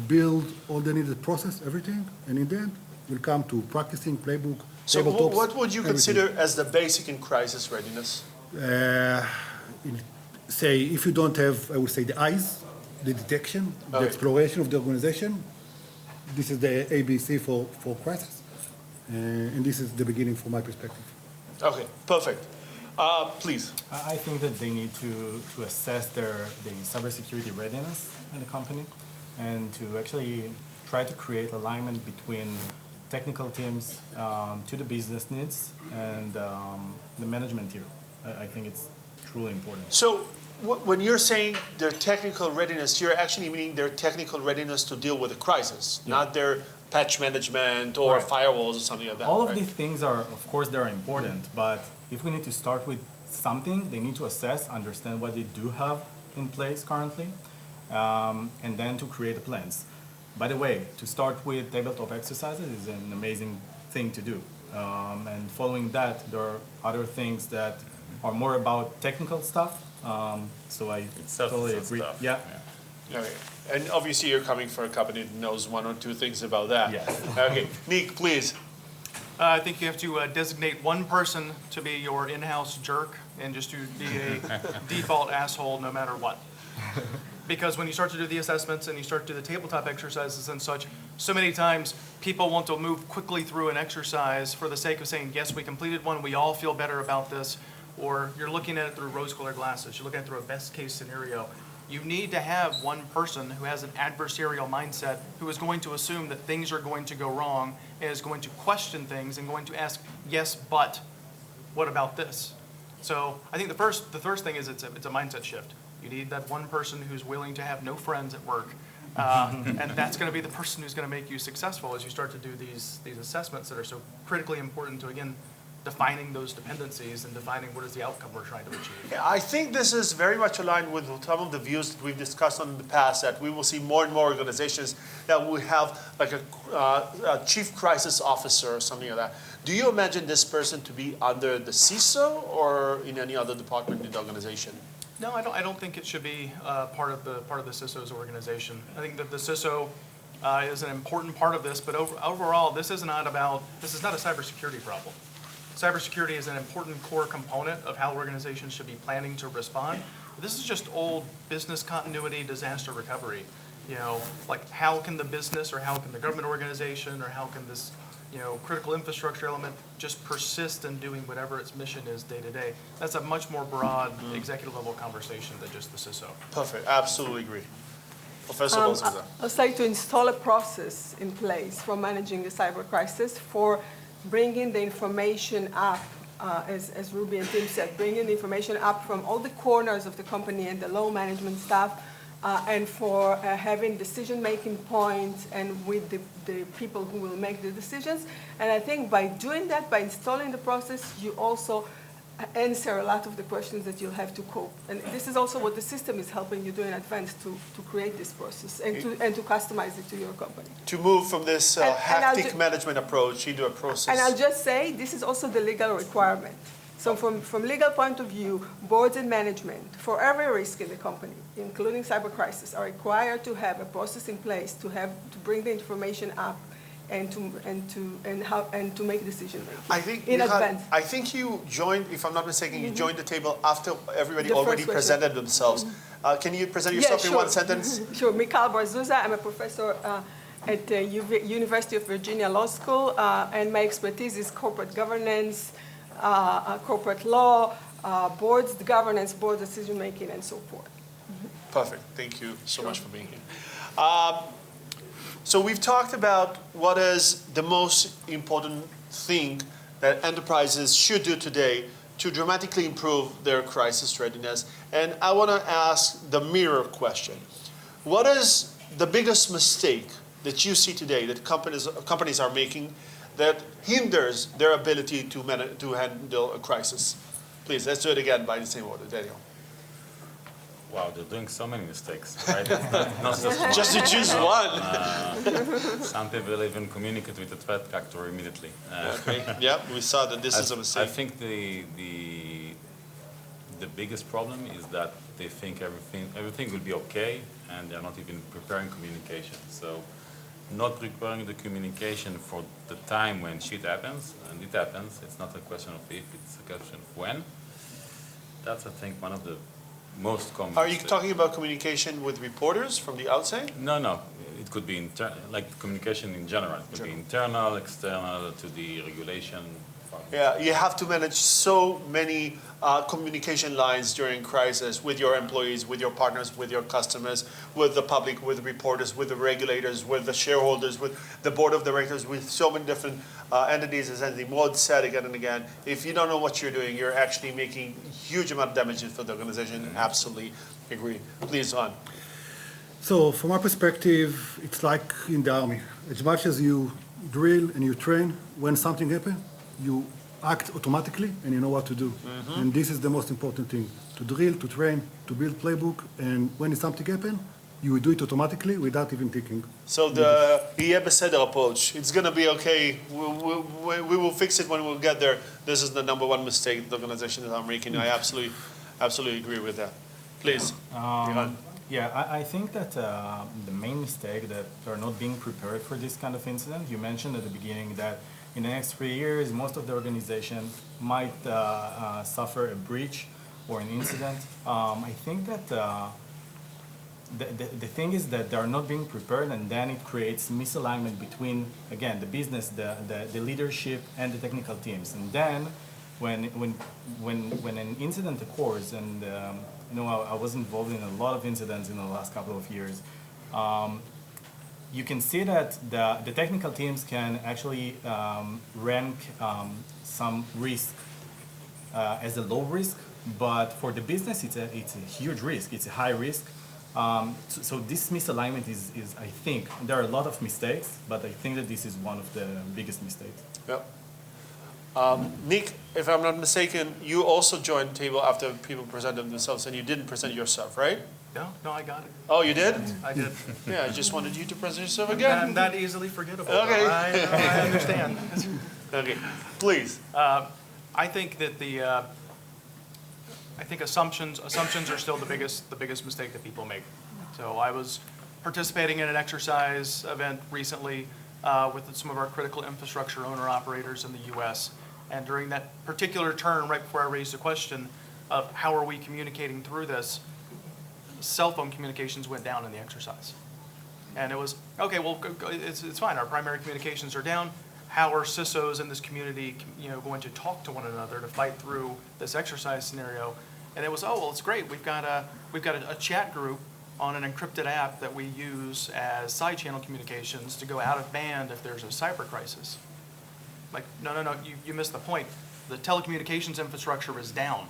build all the needed process, everything, and in the end, we'll come to practicing, playbook, So tabletops, what would you everything. consider as the basic in crisis readiness? Say, if you don't have, I would say, the eyes, the detection, the Okay. exploration of the organization, this is the ABC for crisis. And this is the beginning from my perspective. Okay, perfect. Please. I think that they need to assess the cybersecurity readiness in the company and to actually try to create alignment between technical teams to the business needs and the management here. I think it's truly important. So when you're saying their technical readiness, you're actually meaning their technical readiness to deal with a crisis, not their patch management or Right. firewalls or something like that. All of right? these things are, of course, they're important, but if we need to start with something, they need to assess, understand what they do have in place currently, and then to create the plans. By the way, to start with tabletop exercises is an amazing thing to do. And following that, there are other things that are more about technical stuff. So I totally agree. Stuff. Yeah. Okay. And obviously you're coming from a company that knows one or two things about that. Yes. Okay. Nick, please. I think you have to designate one person to be your in-house jerk and just to be a default asshole no matter what. Because when you start to do the assessments and you start to do the tabletop exercises and such, so many times people want to move quickly through an exercise for the sake of saying, yes, we completed one, we all feel better about this, or you're looking at it through rose-colored glasses, you're looking at it through a best-case scenario. You need to have one person who has an adversarial mindset who is going to assume that things are going to go wrong and is going to question things and going to ask, yes, but what about this? So I think the first thing is it's a mindset shift. You need that one person who's willing to have no friends at work. And that's going to be the person who's going to make you successful as you start to do these assessments that are so critically important to, again, defining those dependencies and defining what is the outcome we're trying to achieve. Yeah, I think this is very much aligned with some of the views that we've discussed on in the past, that we will see more and more organizations that will have like a chief crisis officer or something like that. Do you imagine this person to be under the CISO or in any other department in the organization? No, I don't think it should be part of the CISO's organization. I think that the CISO is an important part of this, but overall, this is not a cybersecurity problem. Cybersecurity is an important core component of how organizations should be planning to respond. This is just old business continuity, disaster recovery. You know, like how can the business or how can the government organization or how can this, critical infrastructure element just persist in doing whatever its mission is day to day? That's a much more broad executive level conversation than just the CISO. Perfect, absolutely agree. Professor Bolzouza. I'd like to install a process in place for managing a cyber crisis, for bringing the information up, as Ruby and Tim said, bringing the information up from all the corners of the company and the low management staff, and for having decision-making points and with the people who will make the decisions. And I think by doing that, by installing the process, you also answer a lot of the questions that you'll have to cope. And this is also what the system is helping you do in advance to create this process and to customize it to your company. To move from this hectic management approach into a process. And I'll just say, this is also the legal requirement. So from legal point of view, boards and management, for every risk in the company, including cyber crisis, are required to have a process in place to bring the information up and to make decision making. I think in advance. I think you joined, if I'm not mistaken, you joined the table after everybody The already first presented themselves. Can you present yourself in one sentence? Sure. Mikhail Barzuza. I'm a professor at the University of Virginia Law School, and my expertise is corporate governance, corporate law, boards governance, board decision making, and so forth. Perfect. Thank you so much for being here. So we've talked about what is the most important thing that enterprises should do today to dramatically improve their crisis readiness. And I want to ask the mirror question. What is the biggest mistake that you see today that companies are making that hinders their ability to handle a crisis? Please, let's do it again by the same order. Daniel. Wow, they're doing so many mistakes, right? Not just Just to choose one. Some people even communicate with the threat actor immediately. Okay. Yeah, we saw that this is a mistake. I think the biggest problem is that they think everything will be okay, and they're not even preparing communication. So, not preparing the communication for the time when shit happens, and it happens. It's not a question of if; it's a question of when. That's, I think, one of the most common. Are you talking about communication with reporters from the outside? No. It could be like communication in general. It could be internal, external, to the regulation. Yeah, you have to manage so many communication lines during crisis with your employees, with your partners, with your customers, with the public, with reporters, with the regulators, with the shareholders, with the board of directors, with so many different entities. As Andy Maud said again and again, if you don't know what you're doing, you're actually making huge amount of damage for the organization. Absolutely agree. Please, on. So from my perspective, it's like in the army. As much as you drill and you train, when something happens, you act automatically and you know what to do. Mm-hmm. And this is the most important thing, to drill, to train, to build playbook, and when something happens, you will do it automatically without even thinking. So the Yeh Beseder approach, it's going to be okay, we will fix it when we get there. This is the number one mistake the organizations are making. I absolutely agree with that. Please, Iran. Yeah, I think that the main mistake that they're not being prepared for this kind of incident. You mentioned at the beginning that in the next 3 years, most of the organization might suffer a breach or an incident. I think that the thing is that they're not being prepared, and then it creates misalignment between, again, the business, the leadership, and the technical teams. And then when an incident occurs, and I was involved in a lot of incidents in the last couple of years, you can see that the technical teams can actually rank some risk as a low risk, but for the business, it's a huge risk. It's a high risk. So this misalignment is, I think, there are a lot of mistakes, but I think that this is one of the biggest mistakes. Yep. Nick, if I'm not mistaken, you also joined the table after people presented themselves, and you didn't present yourself, right? No, I got it. Oh, you did? I did. Yeah, I just wanted you to present yourself again. And that easily forgettable. Okay. I understand. Okay, please. I think that assumptions are still the biggest mistake that people make. So I was participating in an exercise event recently with some of our critical infrastructure owner operators in the U.S. And during that particular turn, right before I raised the question of how are we communicating through this, cell phone communications went down in the exercise. And it was, okay, well, it's fine. Our primary communications are down. How are CISOs in this community, going to talk to one another to fight through this exercise scenario? And it was, oh, well, it's great. We've got a chat group on an encrypted app that we use as side channel communications to go out of band if there's a cyber crisis. Like, no, you missed the point. The telecommunications infrastructure is down.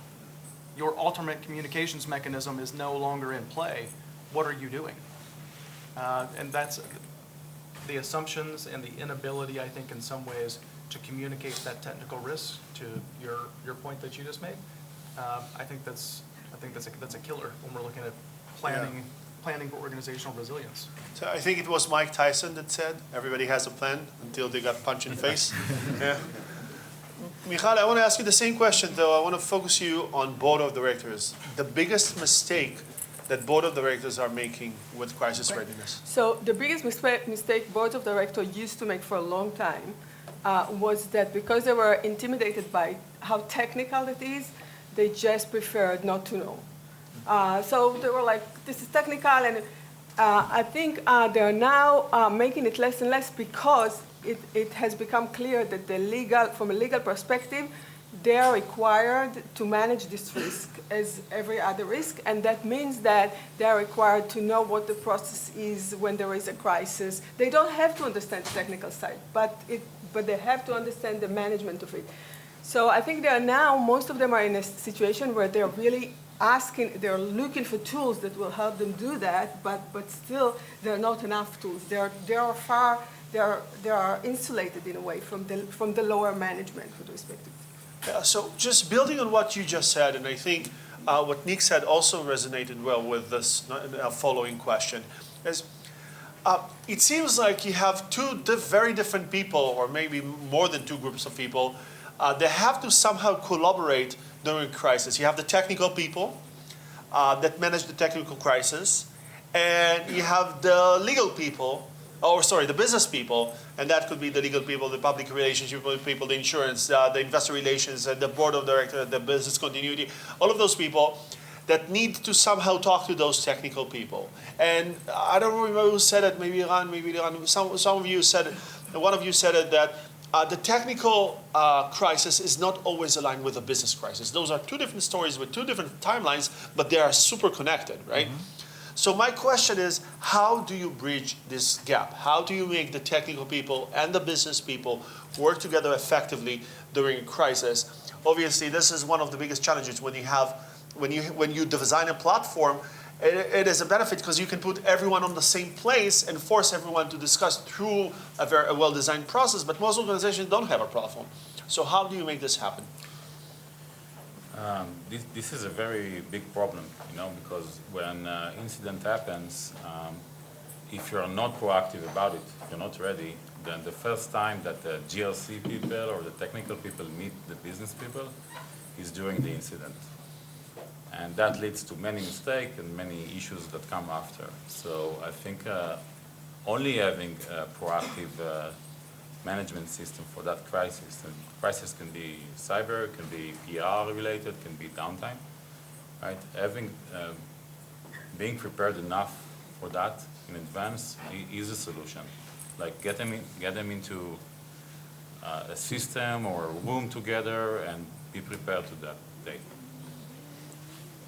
Your alternate communications mechanism is no longer in play. What are you doing? And that's the assumptions and the inability, I think, in some ways, to communicate that technical risk to your point that you just made. I think that's a killer when we're looking at planning for organizational resilience. So I think it was Mike Tyson that said, everybody has a plan until they got punched in the face. Yeah. Michal, I want to ask you the same question, though. I want to focus you on board of directors. The biggest mistake that board of directors are making with crisis readiness. So the biggest mistake board of directors used to make for a long time was that because they were intimidated by how technical it is, they just preferred not to know. So they were like, this is technical, and I think they're now making it less and less because it has become clear that from a legal perspective, they are required to manage this risk as every other risk, and that means that they are required to know what the process is when there is a crisis. They don't have to understand the technical side, but they have to understand the management of it. So I think most of them are in a situation where they're really they're looking for tools that will help them do that, but still there are not enough tools. They are insulated in a way from the lower management with respect to. Yeah, so just building on what you just said, and I think what Nick said also resonated well with this following question, is it seems like you have two very different people, or maybe more than two groups of people, that have to somehow collaborate during a crisis. You have the technical people that manage the technical crisis, and you have the legal people, the business people, and that could be the legal people, the public relationship people, the insurance, the investor relations, the board of directors, the business continuity, all of those people that need to somehow talk to those technical people. And I don't remember who said it, maybe Iran, some of you said it, one of you said it, that the technical crisis is not always aligned with the business crisis. Those are two different stories with two different timelines, but they are super connected, right? Mm-hmm. So my question is, how do you bridge this gap? How do you make the technical people and the business people work together effectively during a crisis? Obviously, this is one of the biggest challenges when you design a platform. It is a benefit because you can put everyone on the same place and force everyone to discuss through a well-designed process, but most organizations don't have a platform. So how do you make this happen? This is a very big problem, because when incident happens, if you're not proactive about it, if you're not ready, then the first time that the GRC people or the technical people meet the business people is during the incident. And that leads to many mistakes and many issues that come after. So I think only having a proactive management system for that crisis. And crisis can be cyber, can be PR related, can be downtime, right? Having, being prepared enough for that in advance is a solution. Like get them into a system or a room together and be prepared to that day.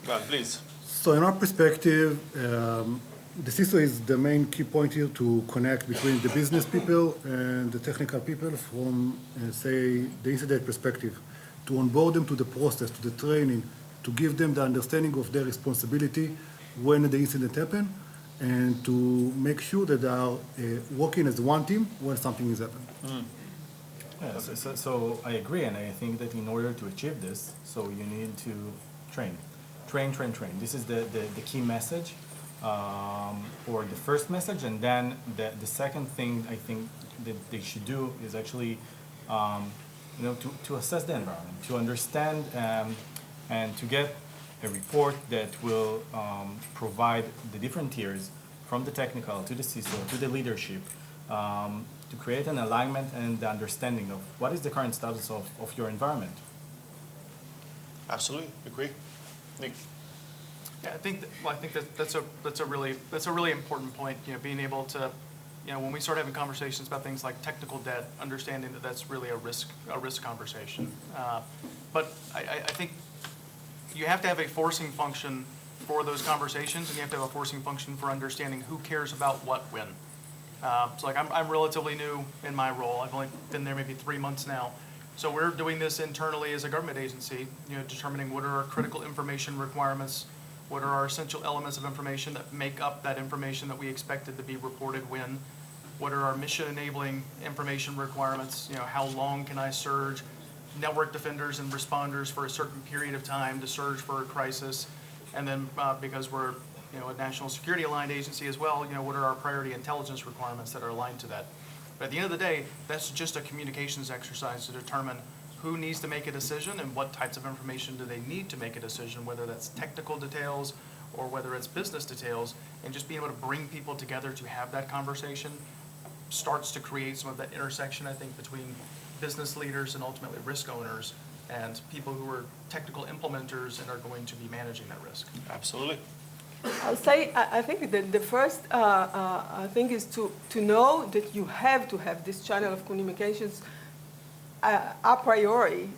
Well, please. So in our perspective, the CISO is the main key point here to connect between the business people and the technical people from, say, the incident perspective, to onboard them to the process, to the training, to give them the understanding of their responsibility when the incident happens, and to make sure that they are working as one team when something is happening. Mm. Yeah, so I agree, and I think that in order to achieve this, so you need to train. Train. This is the key message. Or the first message, and then the second thing I think that they should do is actually, to assess the environment, to understand and to get a report that will provide the different tiers from the technical to the CISO to the leadership to create an alignment and the understanding of what is the current status of your environment. Absolutely, agree. Nick. Yeah, I think that's a really important point. Being able to, when we start having conversations about things like technical debt, understanding that that's really a risk conversation. But I think you have to have a forcing function for those conversations, and you have to have a forcing function for understanding who cares about what when. So like I'm relatively new in my role. I've only been there maybe 3 months now. So we're doing this internally as a government agency, determining what are our critical information requirements, what are our essential elements of information that make up that information that we expected to be reported when, what are our mission-enabling information requirements, how long can I surge network defenders and responders for a certain period of time to surge for a crisis, and then because we're a national security aligned agency as well, what are our priority intelligence requirements that are aligned to that. But at the end of the day, that's just a communications exercise to determine who needs to make a decision and what types of information do they need to make a decision, whether that's technical details or whether it's business details, and just being able to bring people together to have that conversation starts to create some of that intersection, I think, between business leaders and ultimately risk owners and people who are technical implementers and are going to be managing that risk. Absolutely. I'll say, I think the first thing is to know that you have to have this channel of communications a priori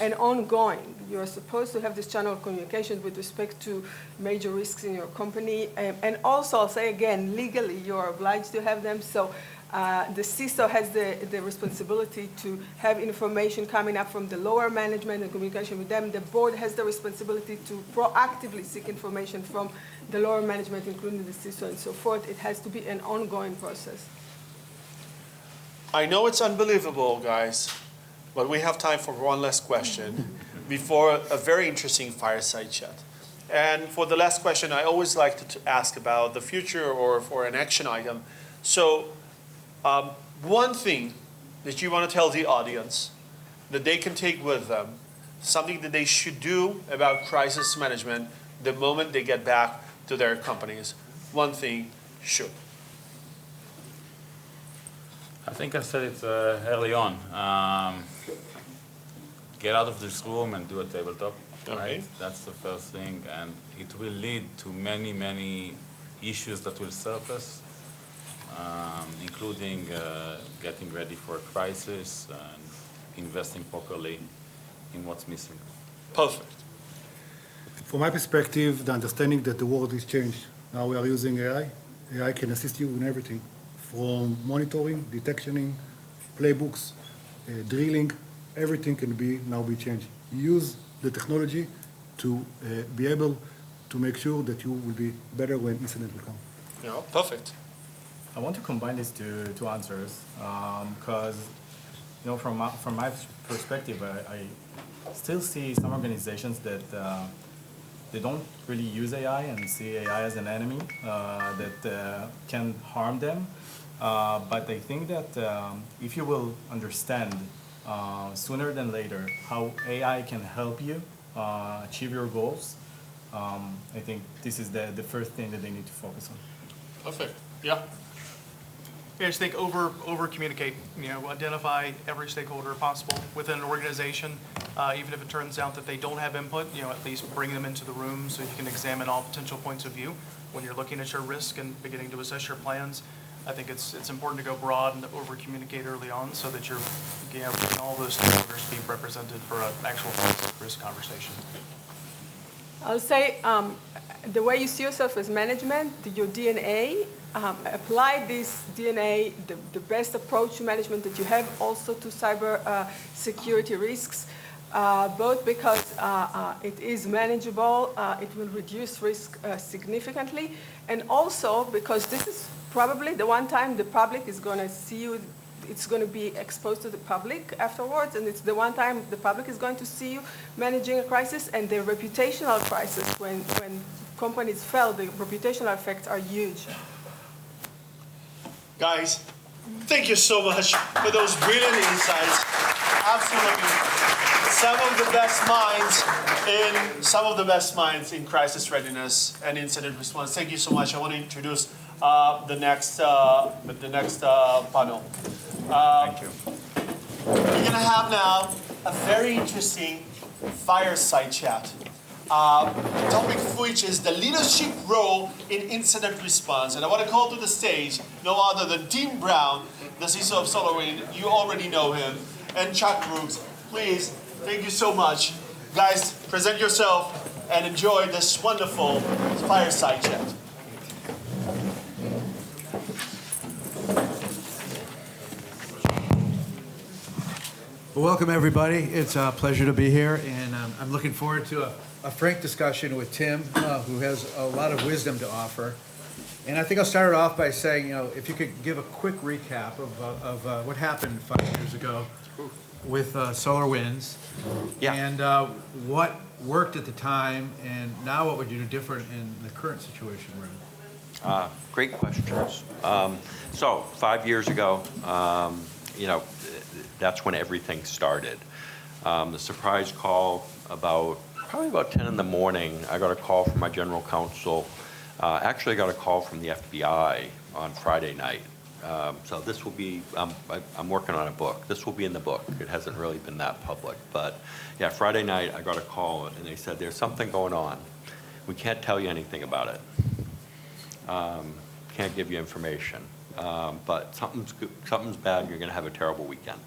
and ongoing. You're supposed to have this channel of communication with respect to major risks in your company. And also, I'll say again, legally, you're obliged to have them. So the CISO has the responsibility to have information coming up from the lower management and communication with them. The board has the responsibility to proactively seek information from the lower management, including the CISO and so forth. It has to be an ongoing process. I know it's unbelievable, guys, but we have time for one last question before a very interesting fireside chat. And for the last question, I always like to ask about the future or for an action item. So one thing that you want to tell the audience that they can take with them, something that they should do about crisis management the moment they get back to their companies. One thing, should. I think I said it early on. Get out of this room and do a tabletop. Right? That's the first thing, and it will lead to many, many issues that will surface, including getting ready for a crisis and investing properly in what's missing. Perfect. From my perspective, the understanding that the world is changed. Now we are using AI. AI can assist you in everything, from monitoring, detectioning, playbooks, drilling. Everything can now be changed. Use the technology to be able to make sure that you will be better when incident will come. Yeah, perfect. I want to combine these two answers because, from my perspective, I still see some organizations that they don't really use AI and see AI as an enemy that can harm them. But I think that if you will understand sooner than later how AI can help you achieve your goals, I think this is the first thing that they need to focus on. Perfect. Yeah. I just think over communicate. Identify every stakeholder possible within an organization. Even if it turns out that they don't have input, at least bring them into the room so you can examine all potential points of view when you're looking at your risk and beginning to assess your plans. I think it's important to go broad and over communicate early on so that you're all those stakeholders be represented for an actual risk conversation. I'll say the way you see yourself as management, your DNA, apply this DNA, the best approach to management that you have also to cyber security risks, both because it is manageable, it will reduce risk significantly, and also because this is probably the one time the public is going to see you, it's going to be exposed to the public afterwards, and it's the one time the public is going to see you managing a crisis, and the reputational crisis, when companies fail, the reputational effects are huge. Guys, thank you so much for those brilliant insights. Absolutely. Some of the best minds in crisis readiness and incident response. Thank you so much. I want to introduce the next panel. Thank you. We're going to have now a very interesting fireside chat. The topic of which is the leadership role in incident response. And I want to call to the stage no other than Tim Brown, the CISO of SolarWinds. You already know him. And Chuck Brooks. Please, thank you so much. Guys, present yourself and enjoy this wonderful fireside chat. Well, welcome, everybody. It's a pleasure to be here, and I'm looking forward to a frank discussion with Tim, who has a lot of wisdom to offer. And I think I'll start it off by saying, if you could give a quick recap of what happened 5 years ago with SolarWinds, and what worked at the time, and now what would you do different in the current situation we're in? Great questions. So 5 years ago, that's when everything started. The surprise call probably about 10 in the morning, I got a call from my general counsel. Actually, I got a call from the FBI on Friday night. So this will be, I'm working on a book. This will be in the book. It hasn't really been that public. But yeah, Friday night, I got a call and they said, there's something going on. We can't tell you anything about it. Can't give you information. But something's bad and you're going to have a terrible weekend.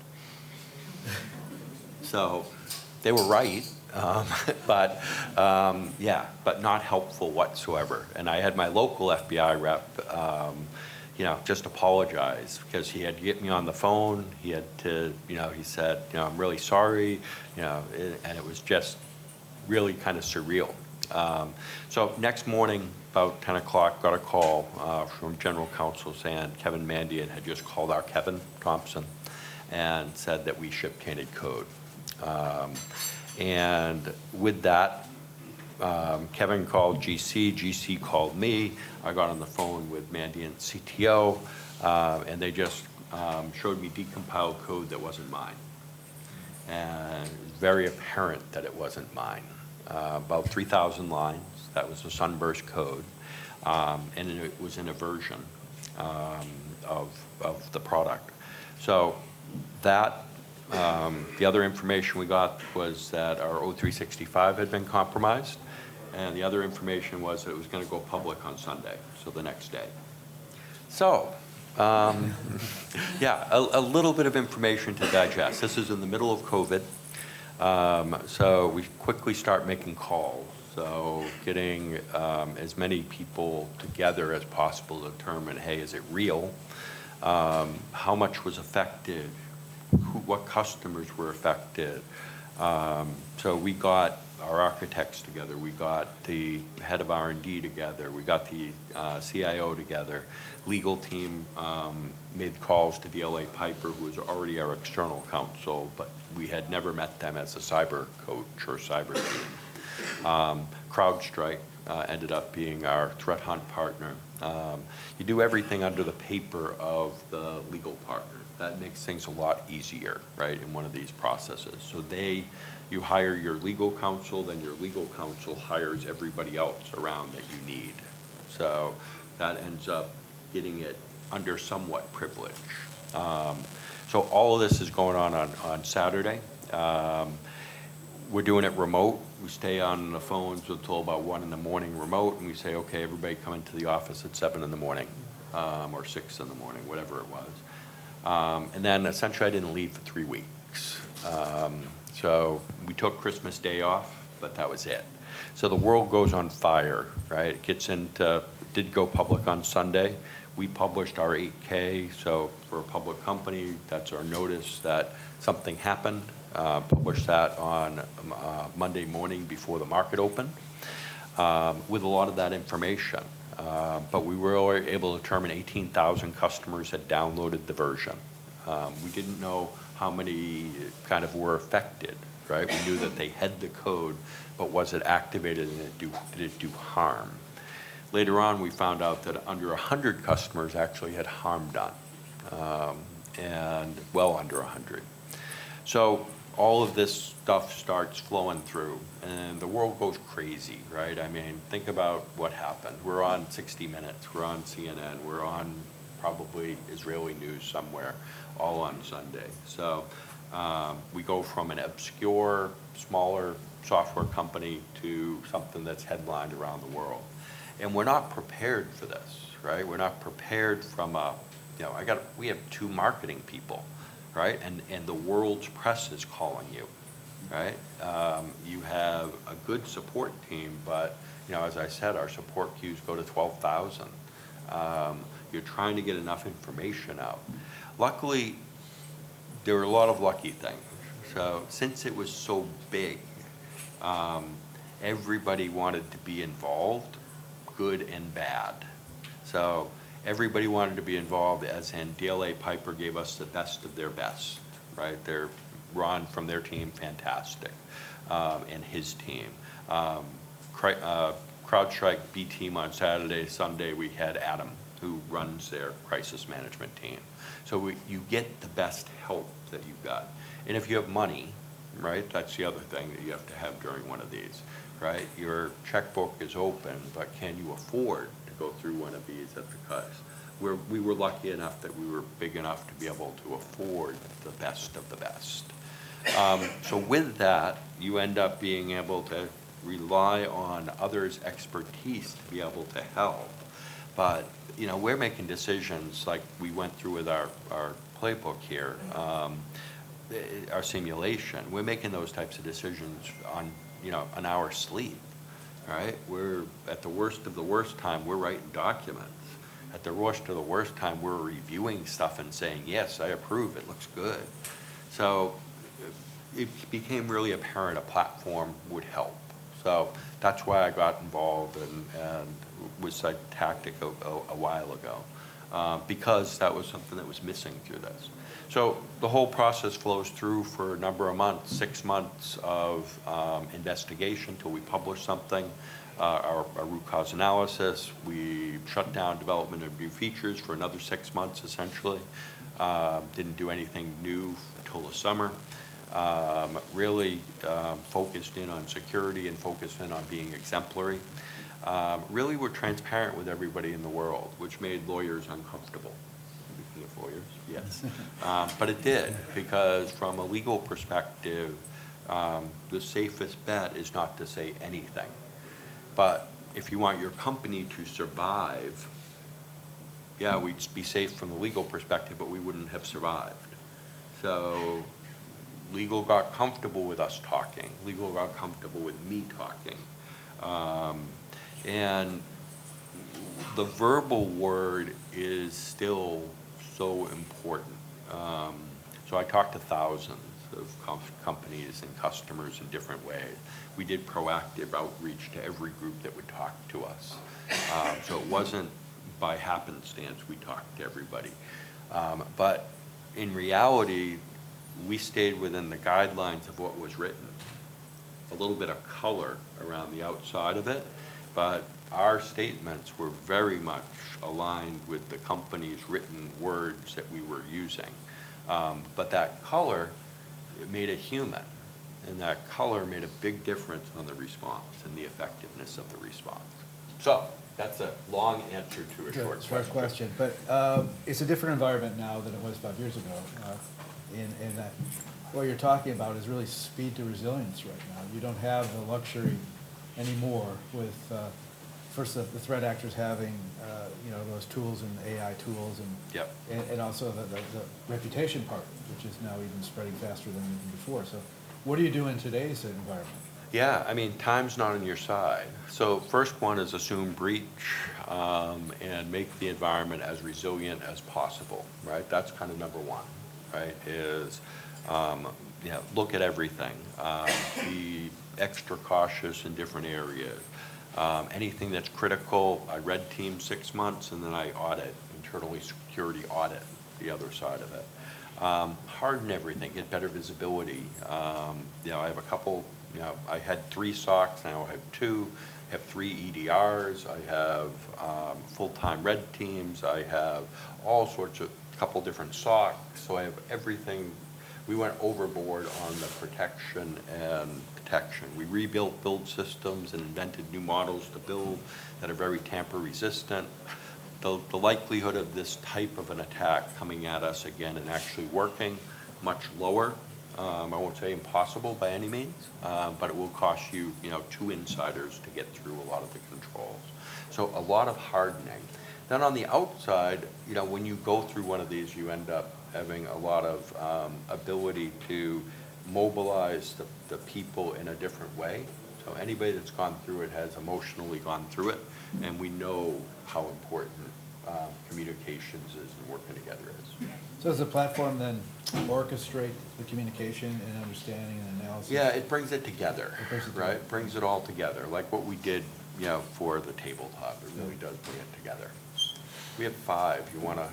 So they were right, but not helpful whatsoever. And I had my local FBI rep, just apologize because he had to get me on the phone. He had to, he said, I'm really sorry, and it was just really kind of surreal. So next morning, about 10 o'clock, got a call from General Counsel saying Kevin Mandian had just called our Kevin Thompson and said that we shipped tainted code. And with that, Kevin called GC called me. I got on the phone with Mandiant CTO, and they just showed me decompiled code that wasn't mine. And it was very apparent that it wasn't mine. About 3,000 lines, that was the Sunburst code, and it was in a version of the product. So that, the other information we got was that our O365 had been compromised, and the other information was that it was going to go public on Sunday, so the next day. So, yeah, a little bit of information to digest. This is in the middle of COVID, so we quickly start making calls. So getting as many people together as possible to determine, hey, is it real? How much was affected? What customers were affected? So we got our architects together. We got the head of R&D together. We got the CIO together. Legal team made calls to DLA Piper, who was already our external counsel, but we had never met them as a cyber coach or cyber team. CrowdStrike ended up being our threat hunt partner. You do everything under the paper of the legal partner. That makes things a lot easier, right, in one of these processes. So you hire your legal counsel, then your legal counsel hires everybody else around that you need. So that ends up getting it under somewhat privilege. So all of this is going on Saturday. We're doing it remote. We stay on the phones until about 1 in the morning remote, and we say, okay, everybody come into the office at 7 in the morning, or 6 in the morning, whatever it was. And then essentially I didn't leave for 3 weeks. So we took Christmas Day off, but that was it. So the world goes on fire, right? It did go public on Sunday. We published our 8K, so for a public company, that's our notice that something happened. Published that on Monday morning before the market opened with a lot of that information. But we were able to determine 18,000 customers had downloaded the version. We didn't know how many kind of were affected, right? We knew that they had the code, but was it activated and did it do harm? Later on, we found out that under 100 customers actually had harm done, and well under 100. So all of this stuff starts flowing through, and the world goes crazy, right? I mean, think about what happened. We're on 60 Minutes, we're on CNN, we're on probably Israeli news somewhere, all on Sunday. So we go from an obscure, smaller software company to something that's headlined around the world. And we're not prepared for this, right? We're not prepared from we have 2 marketing people, right? And the world's press is calling you, right? You have a good support team, but as I said, our support queues go to 12,000. You're trying to get enough information out. Luckily, there were a lot of lucky things. So since it was so big, everybody wanted to be involved, good and bad. So everybody wanted to be involved, as in DLA Piper gave us the best of their best, right? Ron from their team, fantastic, and his team. CrowdStrike B team on Saturday, Sunday, we had Adam, who runs their crisis management team. So you get the best help that you've got. And if you have money, right, that's the other thing that you have to have during one of these, right? Your checkbook is open, but can you afford to go through one of these at the cuts? We were lucky enough that we were big enough to be able to afford the best of the best. So with that, you end up being able to rely on others' expertise to be able to help. But we're making decisions like we went through with our playbook here, our simulation. We're making those types of decisions on an hour's sleep, right? We're at the worst of the worst time, we're writing documents. At the worst of the worst time, we're reviewing stuff and saying, yes, I approve, it looks good. So it became really apparent a platform would help. So that's why I got involved and with Cytactic a while ago. because that was something that was missing through this. So the whole process flows through for a number of months, 6 months of investigation till we publish something, our root cause analysis. We shut down development of new features for another 6 months, essentially. Didn't do anything new till the summer. Really focused in on security and focused in on being exemplary. Really were transparent with everybody in the world, which made lawyers uncomfortable. Speaking of lawyers, yes. But it did, because from a legal perspective, the safest bet is not to say anything. But if you want your company to survive, yeah, we'd be safe from the legal perspective, but we wouldn't have survived. So legal got comfortable with us talking. Legal got comfortable with me talking. And the verbal word is still so important. So I talked to thousands of companies and customers in different ways. We did proactive outreach to every group that would talk to us. So it wasn't by happenstance we talked to everybody. But in reality, we stayed within the guidelines of what was written. A little bit of color around the outside of it, but our statements were very much aligned with the company's written words that we were using. But that color, it made it human, and that color made a big difference on the response and the effectiveness of the response. So that's a long answer to a short question. But it's a different environment now than it was 5 years ago. And what you're talking about is really speed to resilience right now. You don't have the luxury anymore with first the threat actors having those tools and AI tools and also the reputation part, which is now even spreading faster than even before. So what do you do in today's environment? Yeah, I mean, time's not on your side. So first one is assume breach and make the environment as resilient as possible, right? That's kind of number one, right? Is look at everything. Be extra cautious in different areas. Anything that's critical, I red team 6 months and then I audit, internally security audit the other side of it. Harden everything, get better visibility. I have a couple, I had 3 SOCs, now I have 2. I have 3 EDRs, I have full-time red teams, I have all sorts of, couple different SOCs, so I have everything. We went overboard on the protection and protection. We rebuilt build systems and invented new models to build that are very tamper resistant. The likelihood of this type of an attack coming at us again and actually working, much lower. I won't say impossible by any means, but it will cost you, 2 insiders to get through a lot of the controls. So a lot of hardening. Then on the outside, when you go through one of these, you end up having a lot of ability to mobilize the people in a different way. So anybody that's gone through it has emotionally gone through it, and we know how important communications is and working together is. So does the platform then orchestrate the communication and understanding and analysis? Yeah, it brings it together, right? It brings it all together, like what we did, for the tabletop. It really does bring it together. We have 5. You want to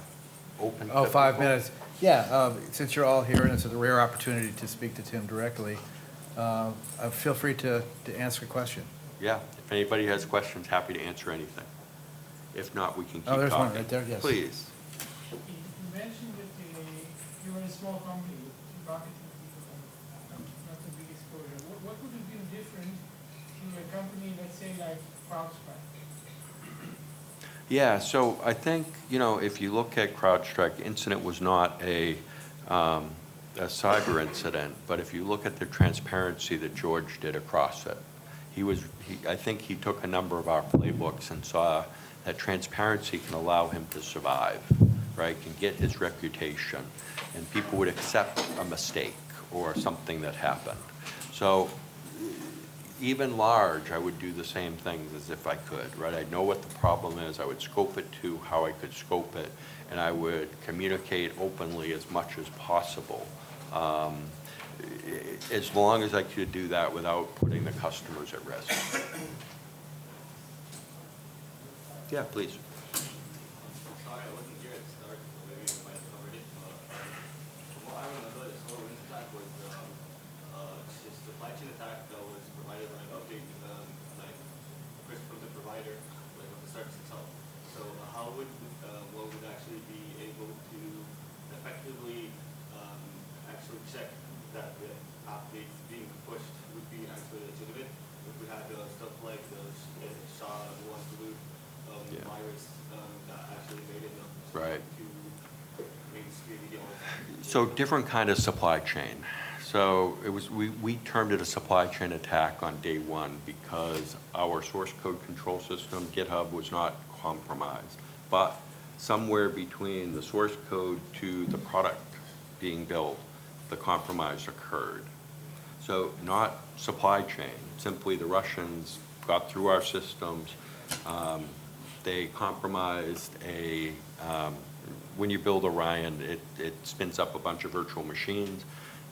open? Oh, 5 minutes. Yeah, since you're all here and it's a rare opportunity to speak to Tim directly, feel free to answer a question. Yeah, if anybody has questions, happy to answer anything. If not, we can keep there's talking. one right there, yes. Please. You mentioned that you were a small company, marketing people, not a big exposure. What would have been different to a company, let's say, like CrowdStrike? Yeah, so I think, if you look at CrowdStrike, incident was not a cyber incident, but if you look at the transparency that George did across it, I think he took a number of our playbooks and saw that transparency can allow him to survive, right? Can get his reputation, and people would accept a mistake or something that happened. So even large, I would do the same things as if I could, right? I know what the problem is. I would scope it to how I could scope it, and I would communicate openly as much as possible, as long as I could do that without putting the customers at risk. Yeah, please. Sorry, I wasn't here So different kind of supply chain. So it was, we termed it a supply chain attack on day one because our source code control system, GitHub, was not compromised. But somewhere between the source code to the product being built, the compromise occurred. So not supply chain, simply the Russians got through our systems. They compromised when you build Orion, it spins up a bunch of virtual machines,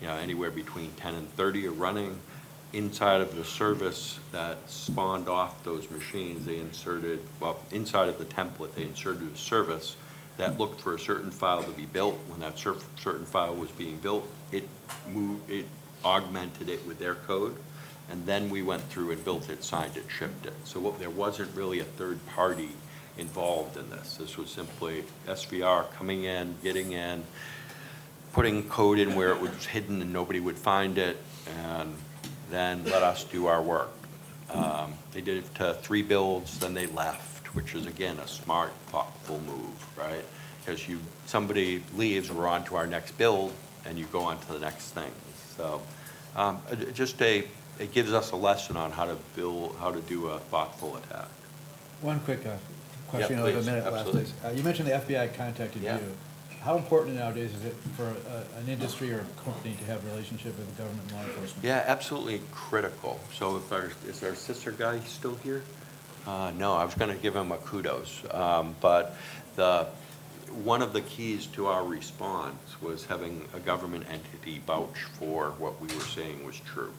anywhere between 10 and 30 are running. Inside of the service that spawned off those machines, they inserted, inside of the template, they inserted a service that looked for a certain file to be built. When that certain file was being built, it augmented it with their code, and then we went through and built it, signed it, shipped it. So there wasn't really a third party involved in this. This was simply SVR coming in, getting in, putting code in where it was hidden and nobody would find it, and then let us do our work. They did it to 3 builds, then they left, which is, again, a smart, thoughtful move, right? Because somebody leaves, we're on to our next build, and you go on to the next thing. So it gives us a lesson on how to do a thoughtful attack. One quick question, Yeah, over a please, minute absolutely. left. You mentioned the FBI contacted Yeah. you. How important nowadays is it for an industry or a company to have a relationship with government law enforcement? Yeah, absolutely critical. So is our sister guy still here? No, I was going to give him a kudos. But one of the keys to our response was having a government entity vouch for what we were saying was true.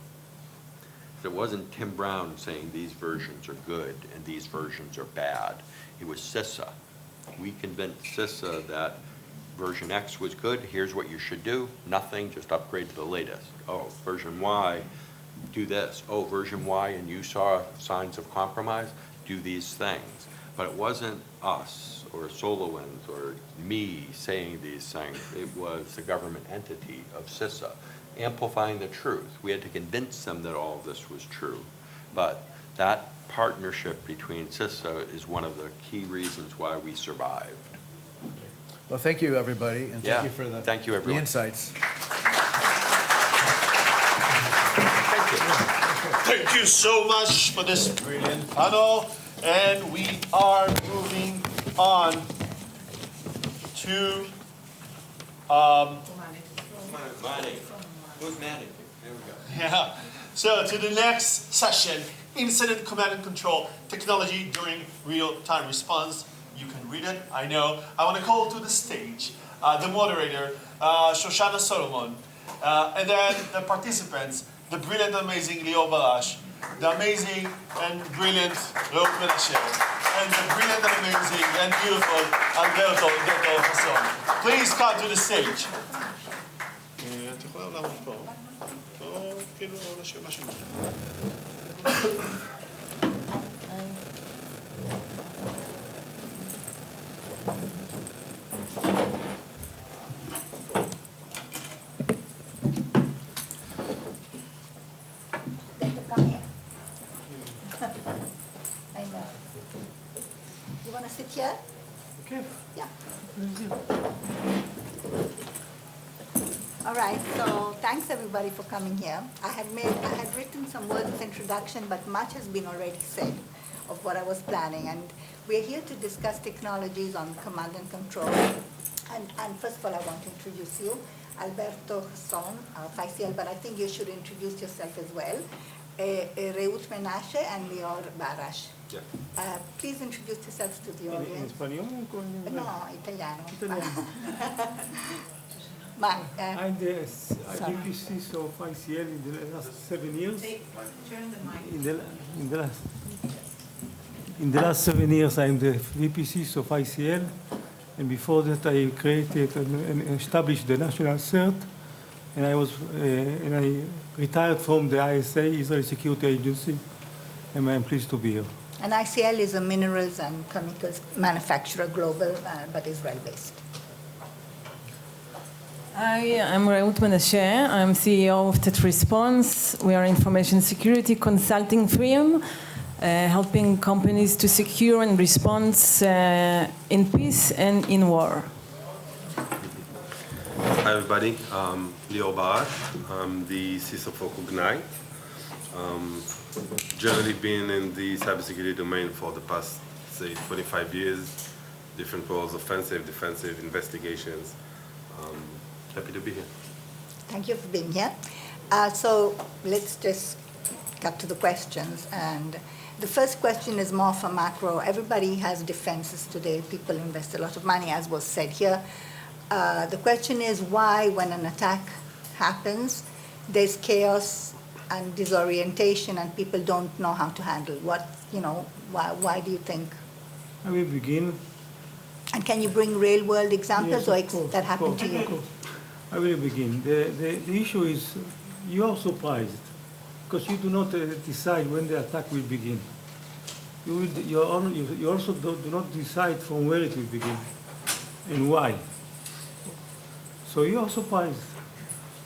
It wasn't Tim Brown saying these versions are good and these versions are bad. It was CISA. We convinced CISA that version X was good, here's what you should do, nothing, just upgrade to the latest. Oh, version Y, do this. Oh, version Y, and you saw signs of compromise, do these things. But it wasn't us or SolarWinds or me saying these things. It was the government entity of CISA amplifying the truth. We had to convince them that all of this was true. But that partnership between CISA is one of the key reasons why we survived. Well, thank you, everybody, and thank you for the insights. Thank you so much for this brilliant panel. And we are moving on to Manning. Who's Manning? There we go. yeah. So to the next session, incident command and control technology during real-time response. You can read it, I know. I want to call to the stage the moderator, Shoshana Solomon, and then the participants, the brilliant, amazing Leo Balash, the amazing and brilliant Raoul Menashe, and the brilliant, amazing and beautiful Alberto Hasson. Please come to the stage. You want to sit here? Okay. Yeah. All right, so thanks everybody for coming here. I had written some words of introduction, but much has been already said of what I was planning. And we're here to discuss technologies on command and control. And first of all, I want to introduce you, Alberto Hasson, FICL, but I think you should introduce yourself as well. Raoul Menashe and Lior Barash. Yeah. Please introduce yourselves to the audience. ¿En español o en inglés? No, italiano. Italiano. I'm the VP CISO of ICL in the last 7 years. Turn the mic. In the last 7 years, I'm the VP CISO of ICL, and before that, I created and established the national CERT, and I retired from the ISA, Israeli Security Agency, and I'm pleased to be here. And ICL is a minerals and chemicals manufacturer, global, but Israel-based. Hi, I'm Raoul Menashe. I'm CEO of TET Response. We are an information security consulting firm, helping companies to secure and respond in peace and in war. Hi, everybody. Leo Barat. I'm the CISO for Cognite. Generally been in the cybersecurity domain for the past, say, 25 years. Different roles, offensive, defensive, investigations. Happy to be here. Thank you for being here. So let's just cut to the questions. And the first question is more for macro. Everybody has defenses today. People invest a lot of money, as was said here. The question is why, when an attack happens, there's chaos and disorientation and people don't know how to handle. Why do you think? I will begin. And can you bring real world examples Yes, of course, that happened of to you? course. I will begin. The issue is you are surprised because you do not decide when the attack will begin. You also do not decide from where it will begin and why. So you are surprised.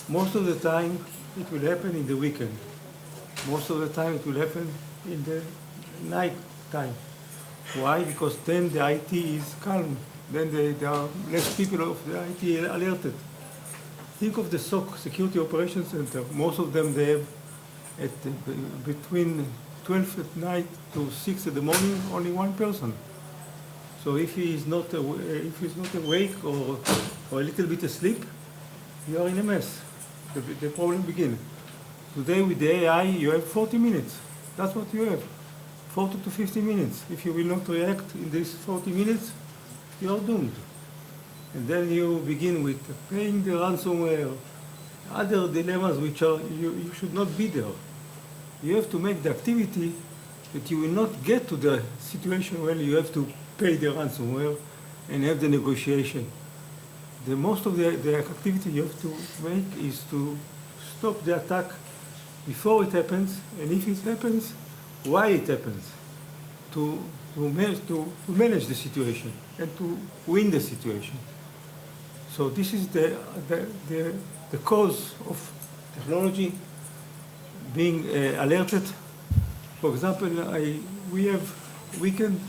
Most of the time it will happen in the weekend. Most of the time it will happen in the night time. Why? Because then the IT is calm. Then there are less people of the IT alerted. Think of the SOC, Security Operations Center. Most of them, they have between 12 at night to 6 in the morning, only one person. So if he is not awake or a little bit asleep, you are in a mess. The problem begins. Today with the AI, you have 40 minutes. That's what you have, 40 to 50 minutes. If you will not react in these 40 minutes, you are doomed. And then you begin with paying the ransomware, other dilemmas which are, you should not be there. You have to make the activity that you will not get to the situation where you have to pay the ransomware and have the negotiation. The most of the activity you have to make is to stop the attack before it happens, and if it happens, why it happens, to manage the situation and to win the situation. So this is the cause of technology being alerted. For example, we have weekend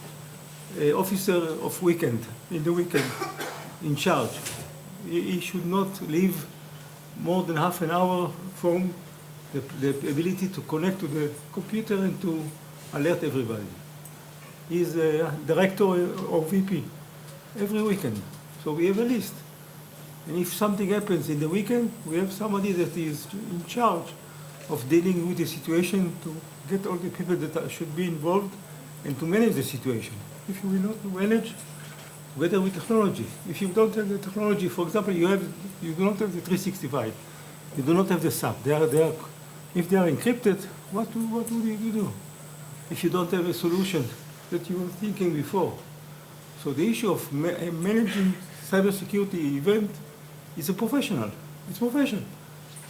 officer of weekend in the weekend in charge. He should not leave more than half an hour from the ability to connect to the computer and to alert everybody. He's a director or VP every weekend. So we have a list. And if something happens in the weekend, we have somebody that is in charge of dealing with the situation to get all the people that should be involved and to manage the situation. If you will not manage, together with technology. If you don't have the technology, for example, you do not have the 365. You do not have the SAP. If they are encrypted, what would you do? If you don't have a solution that you were thinking before. So the issue of managing cybersecurity event is a professional. It's professional.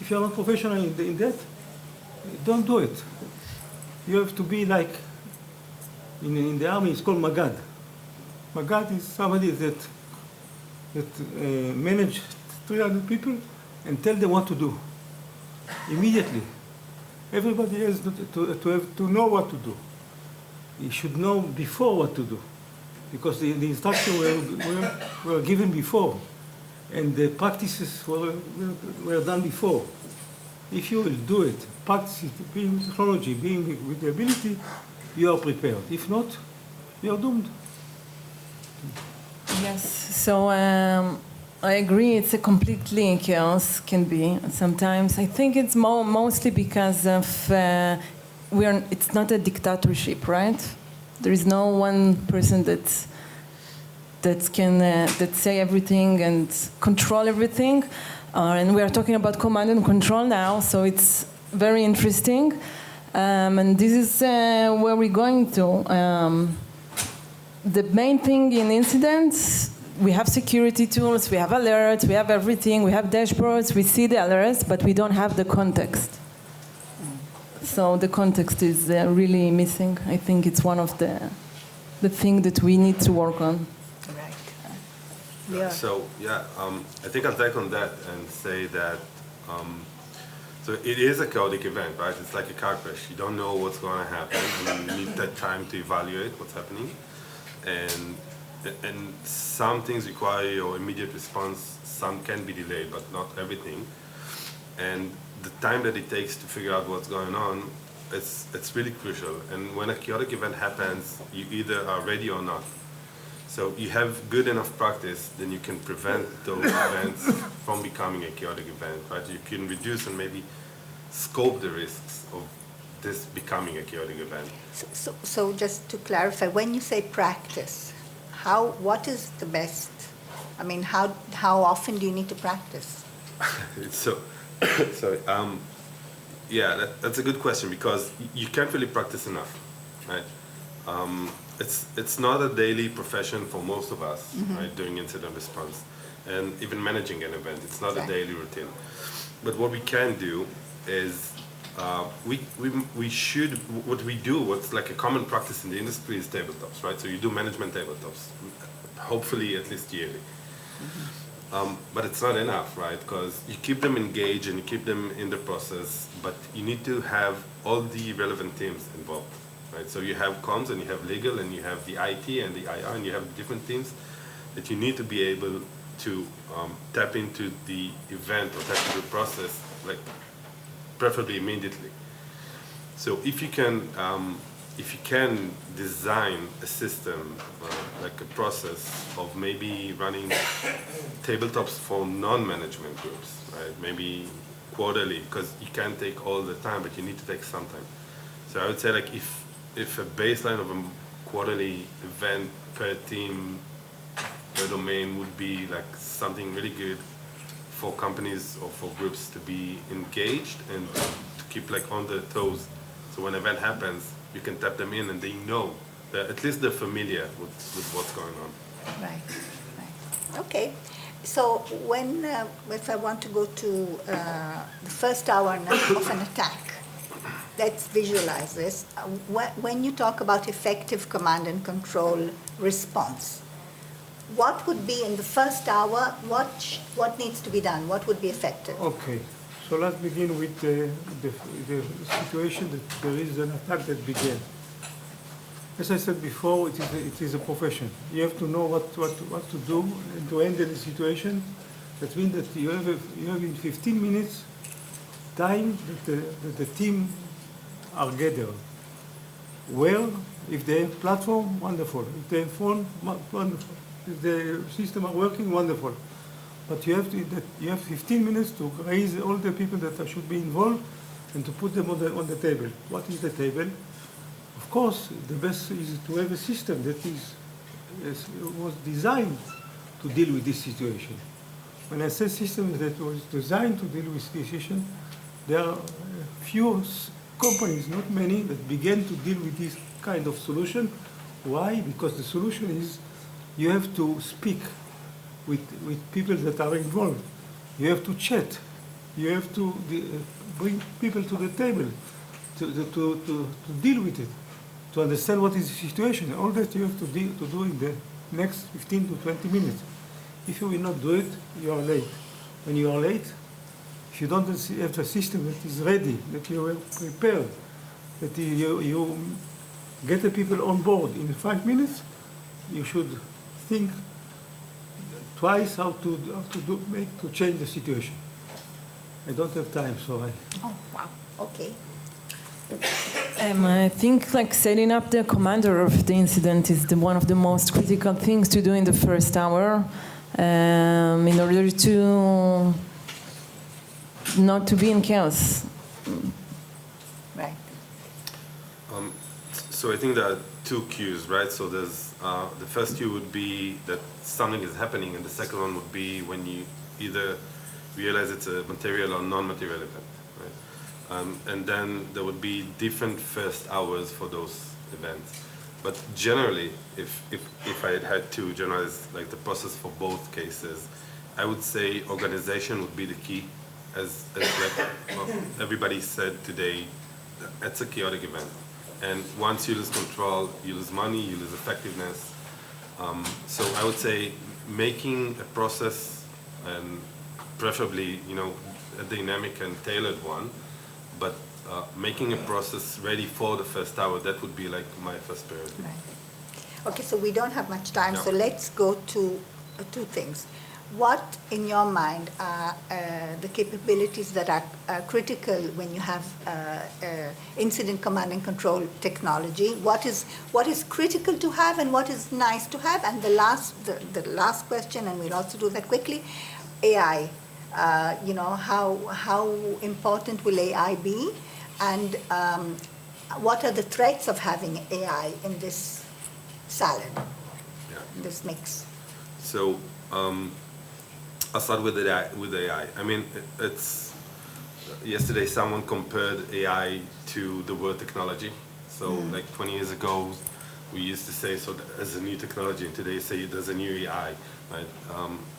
If you are not professional in that, don't do it. You have to be like, in the army, it's called Magad. Magad is somebody that manage 300 people and tell them what to do immediately. Everybody has to know what to do. You should know before what to do, because the instructions were given before, and the practices were done before. If you will do it, practice it, being technology, being with the ability, you are prepared. If not, you are doomed. Yes, so I agree, it's a completely chaos, can be sometimes. I think it's mostly because of, it's not a dictatorship, right? There is no one person that can say everything and control everything. And we are talking about command and control now, so it's very interesting. And this is where we're going to. The main thing in incidents, we have security tools, we have alerts, we have everything, we have dashboards, we see the alerts, but we don't have the context. So the context is really missing. I think it's one of the things that we need to work on. Right. Yeah. So, I think I'll take on that and say that, so it is a chaotic event, right? It's like a car crash. You don't know what's going to happen, and you need that time to evaluate what's happening. And and some things require your immediate response, some can be delayed, but not everything. And the time that it takes to figure out what's going on, it's really crucial. And when a chaotic event happens, you either are ready or not. So you have good enough practice, then you can prevent those events from becoming a chaotic event, right? You can reduce and maybe scope the risks of this becoming a chaotic event. So just to clarify, when you say practice, what is the best? I mean, how often do you need to practice? Sorry. Yeah, that's a good question because you can't really practice enough, right? It's not a daily profession for most of us, right? Doing incident response and even managing an event, it's not a daily routine. But what we can do is what's like a common practice in the industry is tabletops, right? So you do management tabletops, hopefully at least yearly. But it's not enough, right? Because you keep them engaged and you keep them in the process, but you need to have all the relevant teams involved, right? So you have comms and you have legal and you have the IT and the IR and you have different teams that you need to be able to tap into the event or tap into the process, like preferably immediately. So if you can design a system, like a process of maybe running tabletops for non-management groups, right? Maybe quarterly, because you can't take all the time, but you need to take some time. So I would say like if a baseline of a quarterly event per team, per domain would be like something really good for companies or for groups to be engaged and to keep like on their toes. So when an event happens, you can tap them in and they know that at least they're familiar with what's going on. Right. Okay. So if I want to go to the first hour of an attack, let's visualize this. When you talk about effective command and control response, what would be in the first hour, what needs to be done? What would be effective? Okay. So let's begin with the situation that there is an attack that began. As I said before, it is a profession. You have to know what to do and to handle the situation. That means that you have in 15 minutes time that the team are gathered. Well, if they have platform, wonderful. If they have phone, wonderful. If the system are working, wonderful. But you have 15 minutes to raise all the people that should be involved and to put them on the table. What is the table? Of course, the best is to have a system that was designed to deal with this situation. When I say system that was designed to deal with this situation, there are few companies, not many, that began to deal with this kind of solution. Why? Because the solution is you have to speak with people that are involved. You have to chat. You have to bring people to the table to deal with it, to understand what is the situation. All that you have to do in the next 15 to 20 minutes. If you will not do it, you are late. When you are late, if you don't have a system that is ready, that you are prepared, that you get the people on board in 5 minutes, you should think twice how to change the situation. I don't have time, so I... Oh, wow. Okay. I think like setting up the commander of the incident is one of the most critical things to do in the first hour in order to not to be in chaos. Right. So I think there are two cues, right? So there's the first cue would be that something is happening, and the second one would be when you either realize it's a material or non-material event, right? And then there would be different first hours for those events. But generally, if I had to generalize like the process for both cases, I would say organization would be the key. As like everybody said today, it's a chaotic event. And once you lose control, you lose money, you lose effectiveness. So I would say making a process, and preferably, a dynamic and tailored one, but making a process ready for the first hour, that would be like my first priority. Right. Okay, so we don't have much time, No. so let's go to two things. What, in your mind, are the capabilities that are critical when you have incident command and control technology? What is critical to have and what is nice to have? And the last question, and we'll also do that quickly, AI. How important will AI be? And what are the threats of having AI in this salad, in this mix? So I'll start with AI. I mean, yesterday someone compared AI to the word technology. So like 20 years ago, we used to say, so there's a new technology, and today say there's a new AI, right?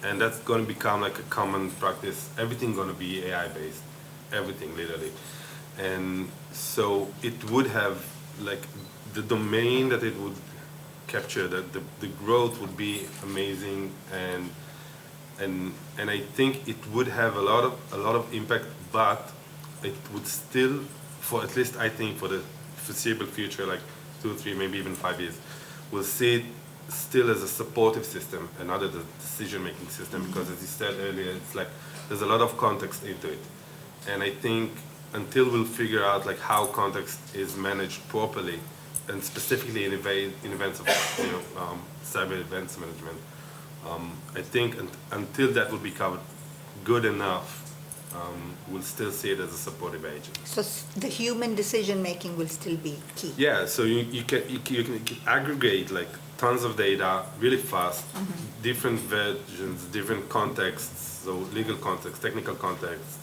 And that's going to become like a common practice. Everything going to be AI based, everything literally. And so it would have like the domain that it would capture, the growth would be amazing, and I think it would have a lot of impact, but it would still, for at least I think for the foreseeable future, like 2 or 3, maybe even 5 years, we'll see it still as a supportive system and not as a decision-making system, because as you said earlier, it's like there's a lot of context into it, and I think until we'll figure out like how context is managed properly, and specifically in events of cyber events management, I think until that will be covered good enough, we'll still see it as a supportive agent. So the human decision making will still be key. Yeah, so you can aggregate like tons of data really fast, different versions, different contexts, so legal context, technical context.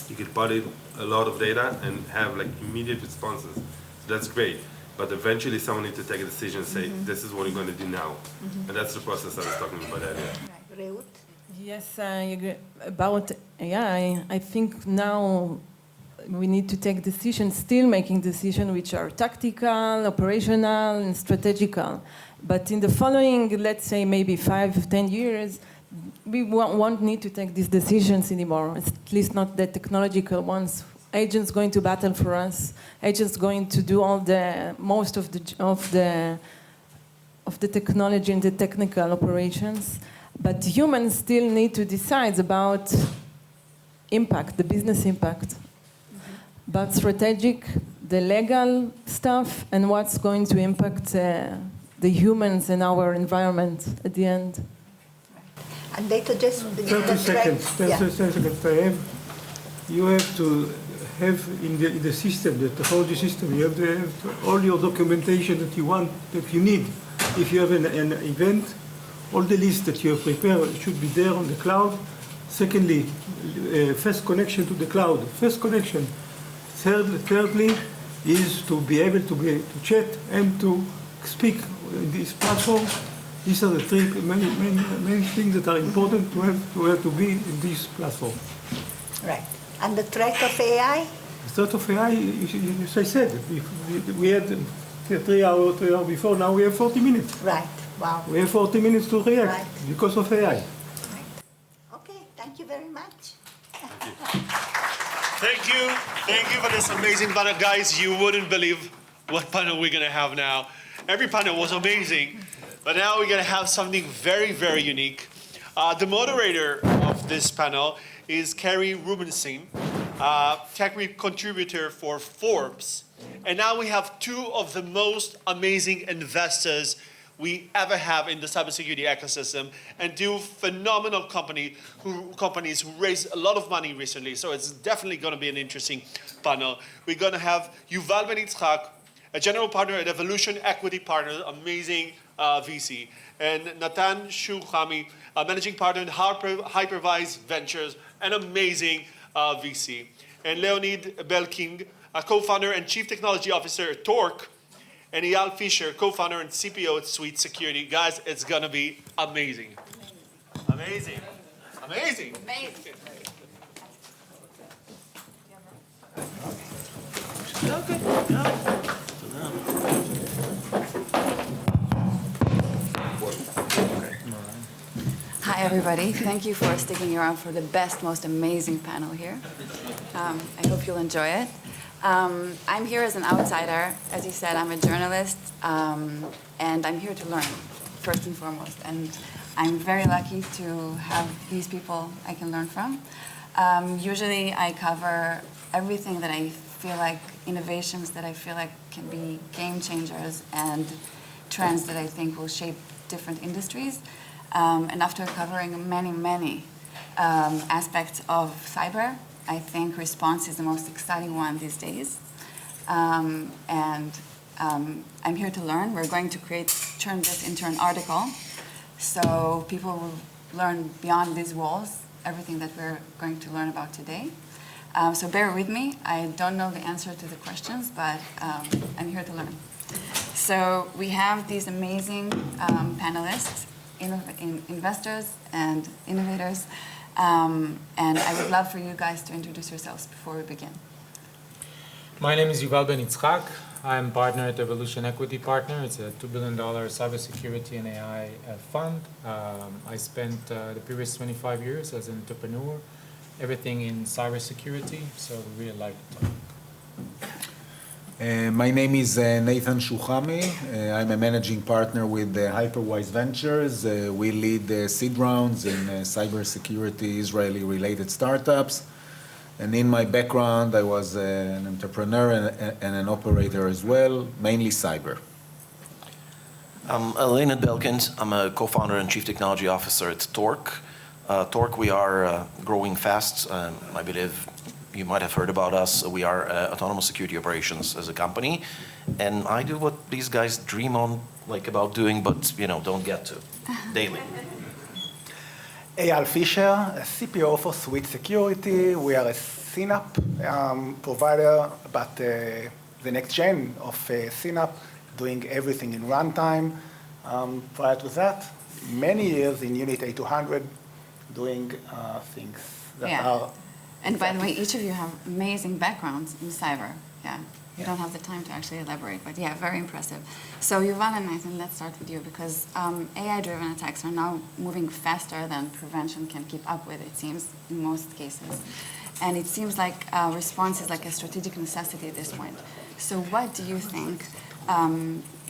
You can put in a lot of data and have like immediate responses. So that's great. But eventually someone needs to take a decision and say, this is what we're going to do now. And that's the process I was talking about earlier. Reut? Yes, I agree. About AI, I think now we need to take decisions, still making decisions which are tactical, operational, and strategical. But in the following, let's say maybe 5, 10 years, we won't need to take these decisions anymore, at least not the technological ones. Agents going to battle for us. Agents going to do most of the technology and the technical operations. But humans still need to decide about impact, the business impact, about strategic, the legal stuff, and what's going to impact the humans and our environment at the end. And they suggest 30 seconds. You have to have in the system, the technology system, you have to have all your documentation that you need. If you have an event, all the lists that you have prepared should be there on the cloud. Secondly, fast connection to the cloud. Fast connection. Thirdly, is to be able to chat and to speak in this platform. These are the three main things that are important to have to be in this platform. Right. And the threat of AI? The threat of AI, as I said, we had 3 hours before, now we have 40 minutes. Right, wow. We have 40 minutes to react because of AI. Right. Okay, thank you very much. Thank you for this amazing panel. Guys, you wouldn't believe what panel we're gonna have now. Every panel was amazing, but now we're gonna have something very, very unique. The moderator of this panel is Carrie Rubenstein, tech contributor for Forbes. And now we have 2 of the most amazing investors we ever have in the cybersecurity ecosystem, and 2 phenomenal companies who raised a lot of money recently. So it's definitely going to be an interesting panel. We're going to have Yuval Ben-Yitzhak, a general partner at Evolution Equity Partners, amazing VC, and Natan Shulchami, a managing partner in Hypervise Ventures, an amazing VC, and Leonid Belking, a co-founder and chief technology officer at Torque, and Eyal Fisher, co-founder and CPO at Suite Security. Guys, it's gonna be amazing. Amazing. Amazing. Amazing. Hi, everybody. Thank you for sticking around for the best, most amazing panel here. I hope you'll enjoy it. I'm here as an outsider. As you said, I'm a journalist, and I'm here to learn, first and foremost. And I'm very lucky to have these people I can learn from. Usually I cover everything that I feel like, innovations that I feel like can be game changers and trends that I think will shape different industries. And after covering many aspects of cyber, I think response is the most exciting one these days. I'm here to learn. We're going to turn this into an article, so people will learn beyond these walls everything that we're going to learn about today. So bear with me. I don't know the answer to the questions, but I'm here to learn. So we have these amazing panelists, investors and innovators, and I would love for you guys to introduce yourselves before we begin. My name is Yuval Ben Yitzchak. I'm partner at Evolution Equity Partner. It's a $2 billion cybersecurity and AI fund. I spent the previous 25 years as an entrepreneur, everything in cybersecurity, so we really like it. My name is Nathan Shuchami. I'm a managing partner with Hyperwise Ventures. We lead seed rounds in cybersecurity Israeli-related startups. And in my background, I was an entrepreneur and an operator as well, mainly cyber. I'm Elena Belkins. I'm a co-founder and chief technology officer at Torque. Torque, we are growing fast. I believe you might have heard about us. We are autonomous security operations as a company. And I do what these guys dream on, like about doing, but don't get to daily. Eyal Fisher, a CPO for Suite Security. We are a CNAP provider, but the next gen of CNAP, doing everything in runtime. Prior to that, many years in Unit A200, doing things that are... And by the way, each of you have amazing backgrounds in cyber. Yeah. You don't have the time to actually elaborate, but yeah, very impressive. So Yuval and Nathan, let's start with you, because AI-driven attacks are now moving faster than prevention can keep up with, it seems, in most cases. And it seems like response is like a strategic necessity at this point. So what do you think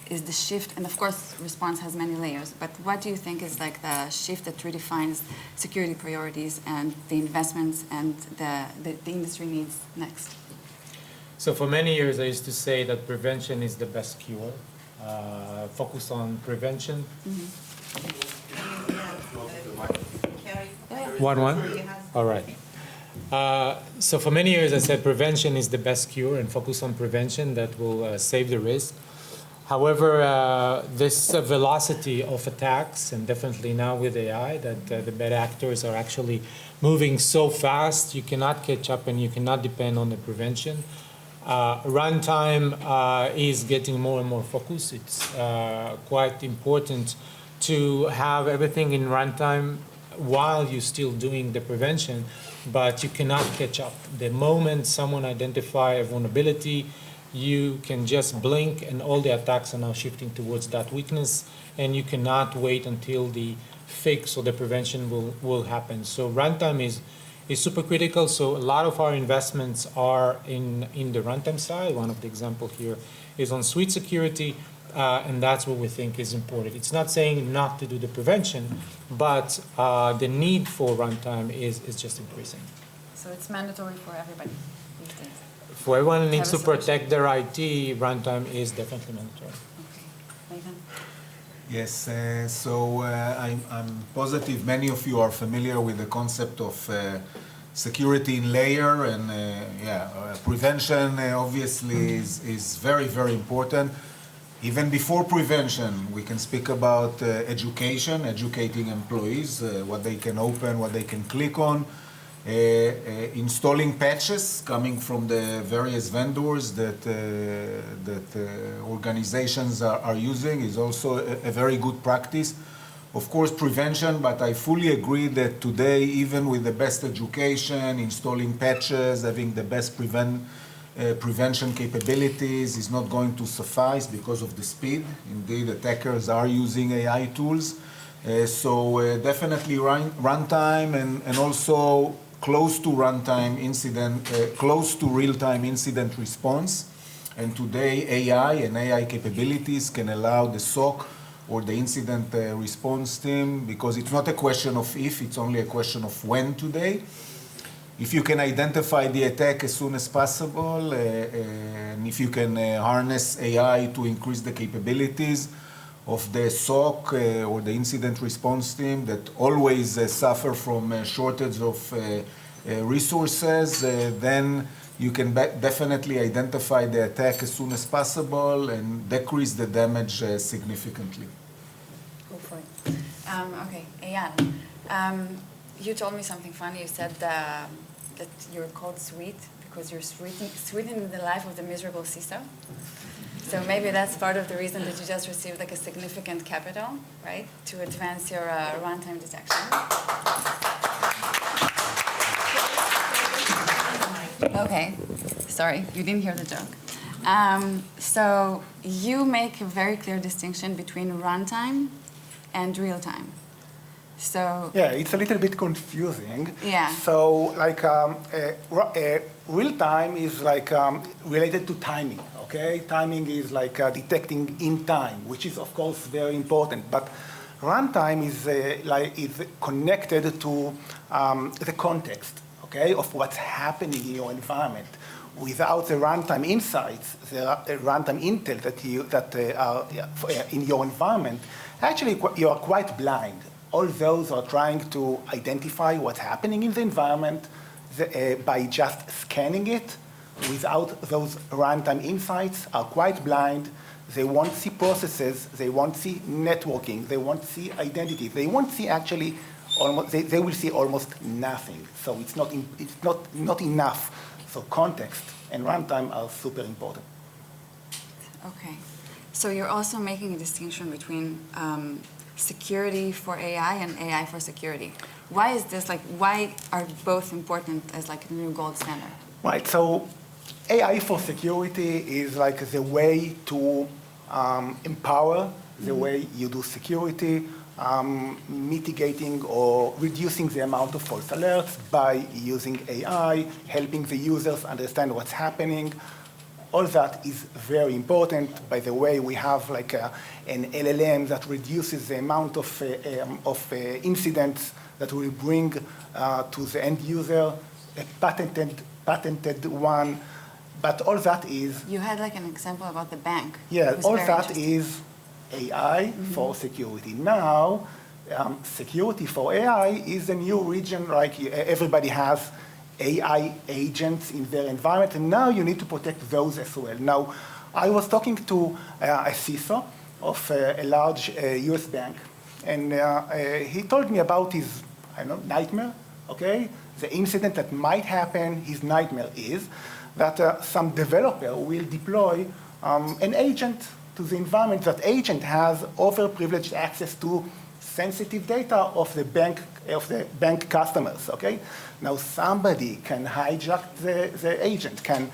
is the shift, and of course response has many layers, but what do you think is like the shift that redefines security priorities and the investments and the industry needs next? So for many years, I used to say that prevention is the best cure. Focus on prevention. One? All right. So for many years, I said prevention is the best cure and focus on prevention that will save the risk. However, this velocity of attacks, and definitely now with AI, that the bad actors are actually moving so fast, you cannot catch up and you cannot depend on the prevention. Runtime is getting more and more focused. It's quite important to have everything in runtime while you're still doing the prevention, but you cannot catch up. The moment someone identifies a vulnerability, you can just blink and all the attacks are now shifting towards that weakness, and you cannot wait until the fix or the prevention will happen. So runtime is super critical. So a lot of our investments are in the runtime side. One of the examples here is on Suite Security, and that's what we think is important. It's not saying not to do the prevention, but the need for runtime is just increasing. So it's mandatory for everybody these days? For everyone who needs to protect their IT, runtime is definitely mandatory. Okay. Nathan? Yes, so I'm positive many of you are familiar with the concept of security in layer, and prevention obviously is very, very important. Even before prevention, we can speak about educating employees, what they can open, what they can click on, installing patches coming from the various vendors that organizations are using is also a very good practice. Of course, prevention, but I fully agree that today, even with the best education, installing patches, having the best prevention capabilities is not going to suffice because of the speed. Indeed, attackers are using AI tools. So definitely runtime and also close to runtime incident, close to real-time incident response. And today, AI and AI capabilities can allow the SOC or the incident response team, because it's not a question of if, it's only a question of when today. If you can identify the attack as soon as possible, and if you can harness AI to increase the capabilities of the SOC or the incident response team that always suffer from a shortage of resources, then you can definitely identify the attack as soon as possible and decrease the damage significantly. Go for it. Okay, Eyal, you told me something funny. You said that you're called sweet because you're sweetening the life of the miserable CISO. So maybe that's part of the reason that you just received like a significant capital, right, to advance your runtime detection. Okay, sorry, you didn't hear the joke. So you make a very clear distinction between runtime and real time. So yeah, it's a little bit confusing. Yeah. So like real time is like related to timing. Okay, timing is like detecting in time, which is of course very important. But runtime is connected to the context. Okay, of what's happening in your environment. Without the runtime insights, the runtime intel that are in your environment, actually you are quite blind. All those are trying to identify what's happening in the environment by just scanning it. Without those runtime insights, are quite blind. They won't see processes. They won't see networking. They won't see identity. They won't see actually. They will see almost nothing. So it's not enough. So context and runtime are super important. Okay. So you're also making a distinction between security for AI and AI for security. Why is this like? Why are both important as like a new gold standard? Right. So AI for security is like the way to empower the way you do security. Mitigating or reducing the amount of false alerts by using AI, helping the users understand what's happening. All that is very important. By the way, we have like an LLM that reduces the amount of incidents that we bring to the end user, a patented one. But all that is... You had like an example about the bank. Yeah, all that is AI for security. Now, security for AI is a new region, like everybody has AI agents in their environment, and now you need to protect those as well. Now, I was talking to a CISO of a large US bank, and he told me about his, nightmare, okay? The incident that might happen, his nightmare is that some developer will deploy an agent to the environment. That agent has overprivileged access to sensitive data of the bank customers. Okay, now somebody can hijack the agent, can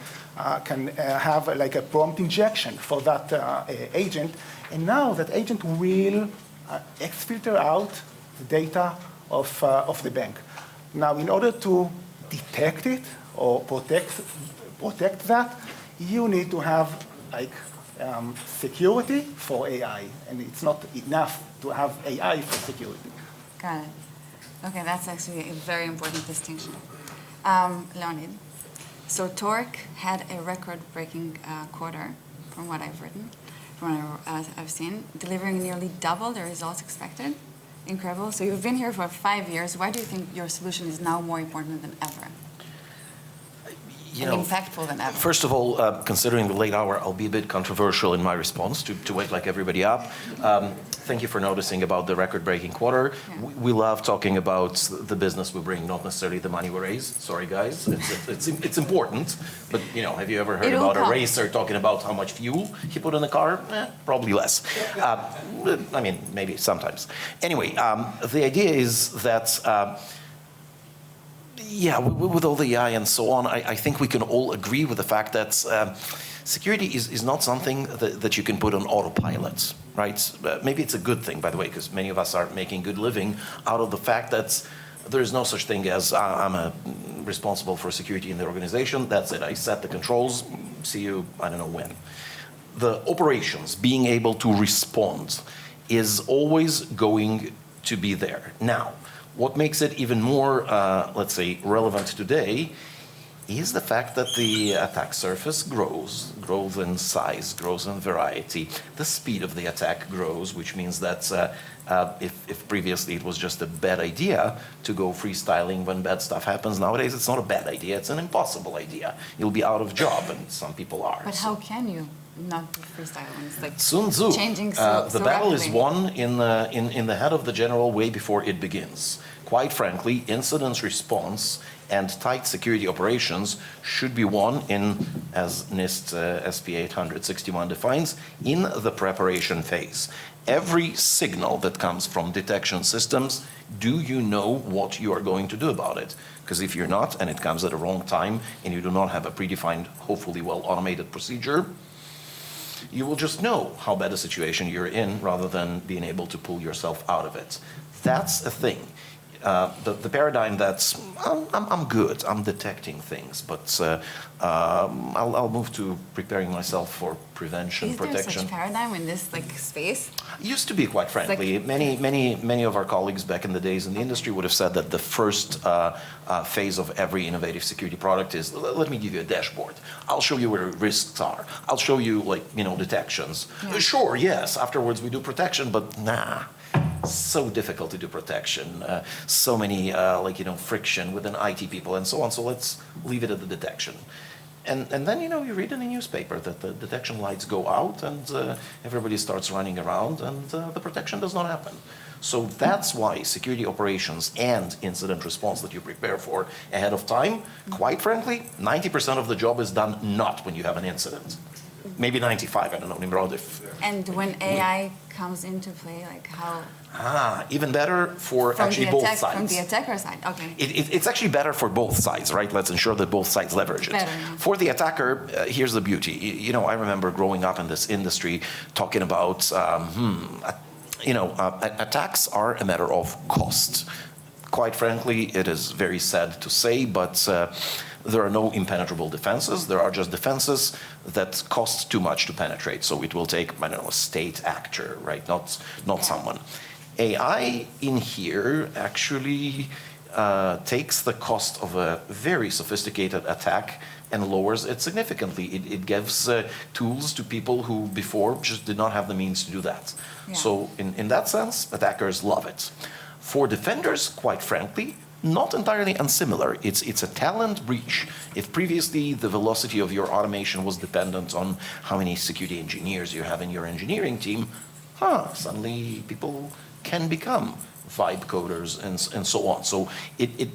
have like a prompt injection for that agent, and now that agent will exfilter out the data of the bank. Now, in order to detect it or protect that, you need to have like security for AI, and it's not enough to have AI for security. Got it. Okay, that's actually a very important distinction. Leonid, so Torque had a record-breaking quarter, from what I've written, from what I've seen, delivering nearly double the results expected. Incredible. So you've been here for 5 years. Why do you think your solution is now more important than ever? Impactful than ever. First of all, considering the late hour, I'll be a bit controversial in my response to wake like everybody up. Thank you for noticing about the record-breaking quarter. Yeah. We love talking about the business we bring, not necessarily the money we raise. Sorry, guys, it's important. But have you ever heard about a racer talking about how much fuel he put in the car? Probably less. I mean, maybe sometimes. Anyway, the idea is that. Yeah, with all the AI and so on, I think we can all agree with the fact that security is not something that you can put on autopilot, right? Maybe it's a good thing, by the way, because many of us are making good living out of the fact that There is no such thing as I'm responsible for security in the organization. That's it. I set the controls. See you, I don't know when. The operations, being able to respond, is always going to be there. Now, what makes it even more, let's say, relevant today is the fact that the attack surface grows in size, grows in variety. The speed of the attack grows, which means that if previously it was just a bad idea to go freestyling when bad stuff happens, nowadays it's not a bad idea, it's an impossible idea. You'll be out of job, and some people are. But how can you not do freestyling? It's like Sun Tzu, changing the battle is rapidly. won in the head of the general way before it begins. Quite frankly, incident response and tight security operations should be won in, as NIST SP 861 defines, in the preparation phase. Every signal that comes from detection systems, do you know what you are going to do about it? Because if you're not, and it comes at a wrong time, and you do not have a predefined, hopefully well-automated procedure, you will just know how bad a situation you're in rather than being able to pull yourself out of it. That's a thing. The paradigm that's, I'm good, I'm detecting things, but I'll move to preparing myself for prevention, protection. Is there such paradigm in this space? Used to be, quite frankly. Many of our colleagues back in the days in the industry would have said that the first phase of every innovative security product is, let me give you a dashboard. I'll show you where risks are. I'll show you, detections. Yeah. Sure, yes, afterwards we do protection, but nah. So difficult to do protection, so many friction within IT people and so on. So let's leave it at the detection. And then you read in the newspaper that the detection lights go out and everybody starts running around and the protection does not happen. So that's why security operations and incident response that you prepare for ahead of time, quite frankly, 90% of the job is done not when you have an incident. Maybe 95, I don't know, Nimrod, if... And when AI comes into play, how... even better for actually both sides. From the attacker side, okay. It's actually better for both sides, right? Let's ensure that both sides leverage it. Better, yeah. For the attacker, here's the beauty. I remember growing up in this industry talking about, attacks are a matter of cost. Quite frankly, it is very sad to say, but there are no impenetrable defenses. There are just defenses that cost too much to penetrate. So it will take, a state actor, right? Not someone. AI in here actually takes the cost of a very sophisticated attack and lowers it significantly. It gives tools to people who before just did not have the means to do that. Yeah. So in that sense, attackers love it. For defenders, quite frankly, not entirely unsimilar. It's a talent breach. If previously the velocity of your automation was dependent on how many security engineers you have in your engineering team, suddenly people can become vibe coders and so on. So it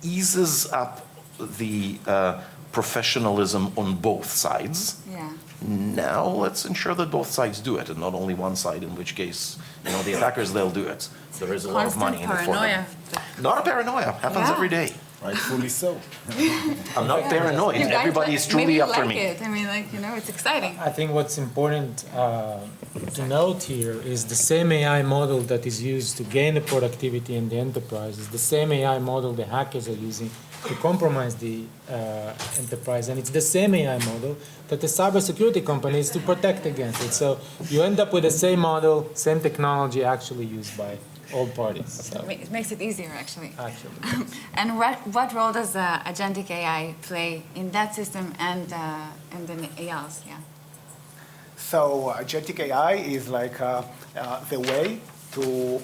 eases up the professionalism on both sides. Yeah. Now let's ensure that both sides do it, and not only one side, in which case, the attackers, they'll do it. There is a lot of money in it for them. Not a paranoia. Happens every day. Rightfully so. I'm not paranoid. Everybody is truly after me. It. I mean, it's exciting. I think what's important to note here is the same AI model that is used to gain the productivity in the enterprise is the same AI model the hackers are using to compromise the enterprise. And it's the same AI model that the cybersecurity company is to protect against it. So you end up with the same model, same technology actually used by all parties. So. It makes it easier, actually. Actually. And what role does agentic AI play in that system and the ALs? Yeah. So agentic AI is like the way to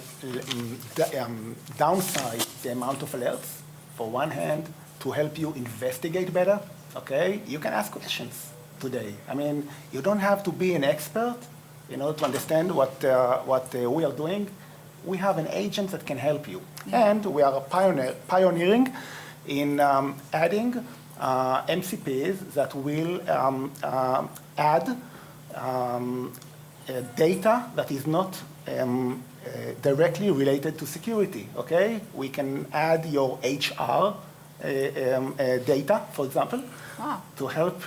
downsize the amount of alerts. For one hand, to help you investigate better, okay? You can ask questions today. I mean, you don't have to be an expert, to understand what we are doing. We have an agent that can help you. Yeah. And we are pioneering in adding MCPs that will add data that is not directly related to security, okay? We can add your HR data, for example, to help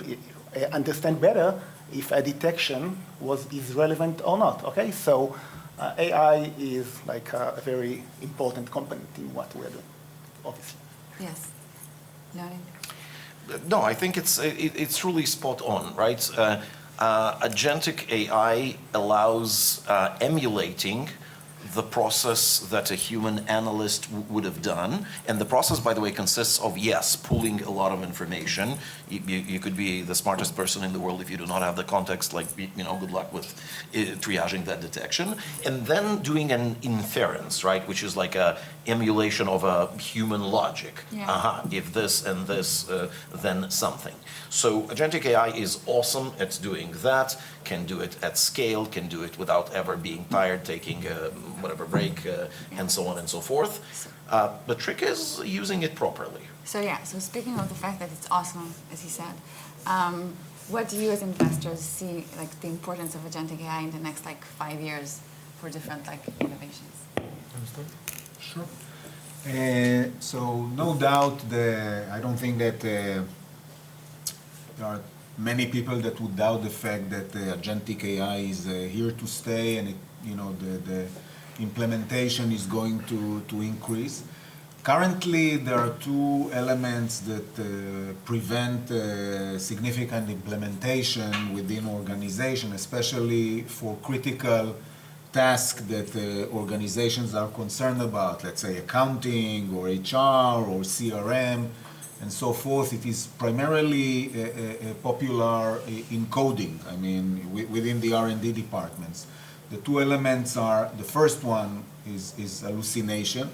understand better if a detection is relevant or not, okay? So AI is like a very important component in what we're doing, obviously. Yes. Learning. No, I think it's truly spot on, right? Agentic AI allows emulating the process that a human analyst would have done. And the process, by the way, consists of, yes, pulling a lot of information. You could be the smartest person in the world if you do not have the context, like, good luck with triaging that detection. And then doing an inference, right, which is like a emulation of a human logic. Yeah. If this and this, then something. So agentic AI is awesome at doing that, can do it at scale, can do it without ever being tired, taking whatever break, and so on and so forth. The trick is using it properly. So yeah, so speaking of the fact that it's awesome, as he said, what do you as investors see like the importance of agentic AI in the next 5 years for different innovations? Sure. So no doubt, I don't think that there are many people that would doubt the fact that agentic AI is here to stay, and the implementation is going to increase. Currently, there are two elements that prevent significant implementation within organization, especially for critical tasks that organizations are concerned about, let's say accounting or HR or CRM and so forth. It is primarily popular in coding, within the R&D departments. The two elements are, the first one is hallucination.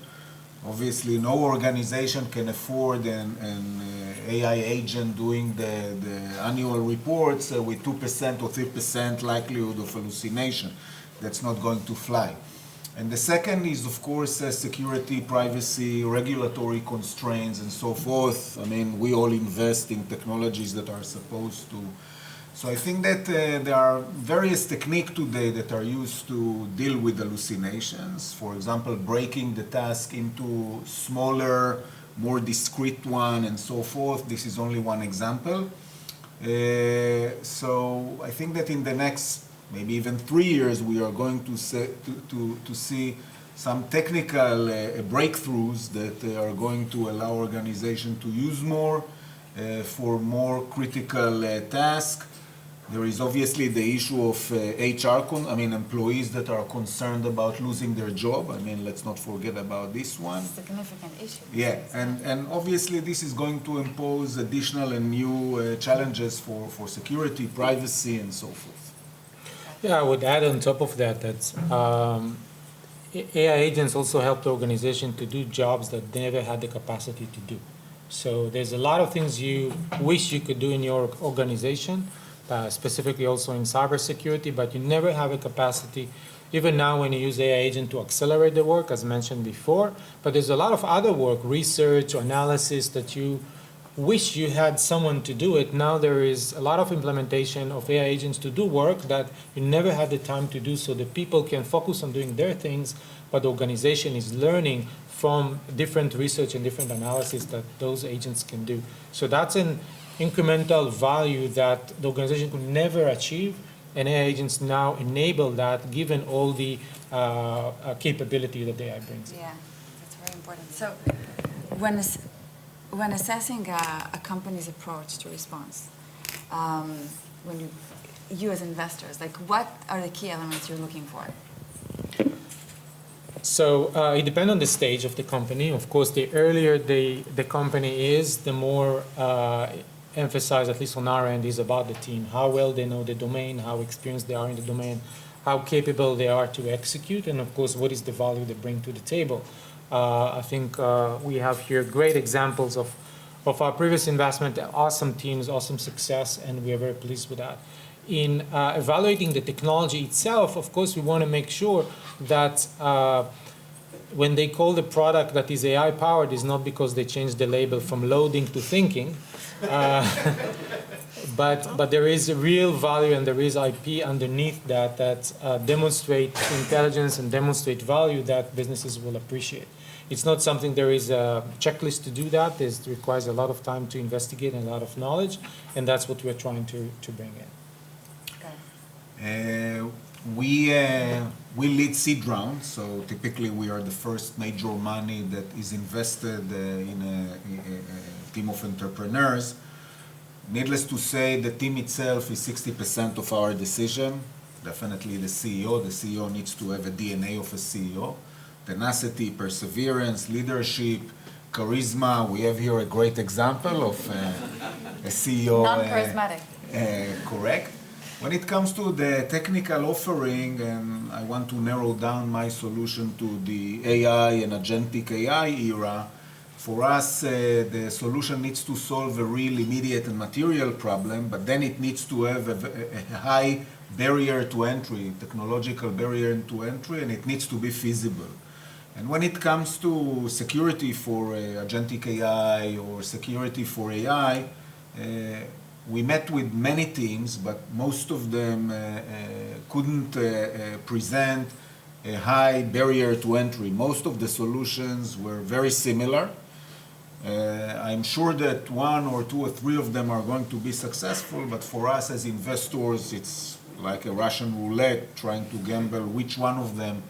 Obviously, no organization can afford an AI agent doing the annual reports with 2% or 3% likelihood of hallucination. That's not going to fly. And the second is, of course, security, privacy, regulatory constraints, and so forth. We all invest in technologies that are supposed to. So I think that there are various techniques today that are used to deal with hallucinations. For example, breaking the task into smaller, more discrete one, and so forth. This is only one example. So I think that in the next maybe even 3 years, we are going to see some technical breakthroughs that are going to allow organizations to use more for more critical tasks. There is obviously the issue of HR, employees that are concerned about losing their job. Let's not forget about this one. It's a significant issue. Yeah, and obviously this is going to impose additional and new challenges for security, privacy, and so forth. Yeah, I would add on top of that AI agents also help the organization to do jobs that they never had the capacity to do. So there's a lot of things you wish you could do in your organization, specifically also in cybersecurity, but you never have a capacity, even now when you use AI agent to accelerate the work, as mentioned before. But there's a lot of other work, research, analysis, that you wish you had someone to do it. Now there is a lot of implementation of AI agents to do work that you never had the time to do, so that people can focus on doing their things, but the organization is learning from different research and different analysis that those agents can do. So that's an incremental value that the organization could never achieve, and AI agents now enable that, given all the capability that AI brings. Yeah, that's very important. So when assessing a company's approach to response, when you as investors, what are the key elements you're looking for? So it depends on the stage of the company. Of course, the earlier the company is, the more emphasis, at least on our end, is about the team. How well they know the domain, how experienced they are in the domain, how capable they are to execute, and of course, what is the value they bring to the table. I think we have here great examples of our previous investment, awesome teams, awesome success, and we are very pleased with that. In evaluating the technology itself, of course, we want to make sure that when they call the product that is AI powered, is not because they changed the label from loading to thinking, but there is a real value and there is IP underneath that demonstrate intelligence and demonstrate value that businesses will appreciate. It's not something there is a checklist to do that. It requires a lot of time to investigate and a lot of knowledge, and that's what we're trying to bring in. We lead seed rounds, so typically we are the first major money that is invested in a team of entrepreneurs. Needless to say, the team itself is 60% of our decision. Definitely the CEO. The CEO needs to have a DNA of a CEO. Tenacity, perseverance, leadership, charisma. We have here a great example of a CEO. Non-charismatic. Correct. When it comes to the technical offering, and I want to narrow down my solution to the AI and agentic AI era, for us, the solution needs to solve a real immediate and material problem, but then it needs to have a high barrier to entry, technological barrier to entry, and it needs to be feasible. And when it comes to security for agentic AI or security for AI, we met with many teams, but most of them couldn't present a high barrier to entry. Most of the solutions were very similar. I'm sure that one or two or three of them are going to be successful, but for us as investors, it's like a Russian roulette trying to gamble which one of them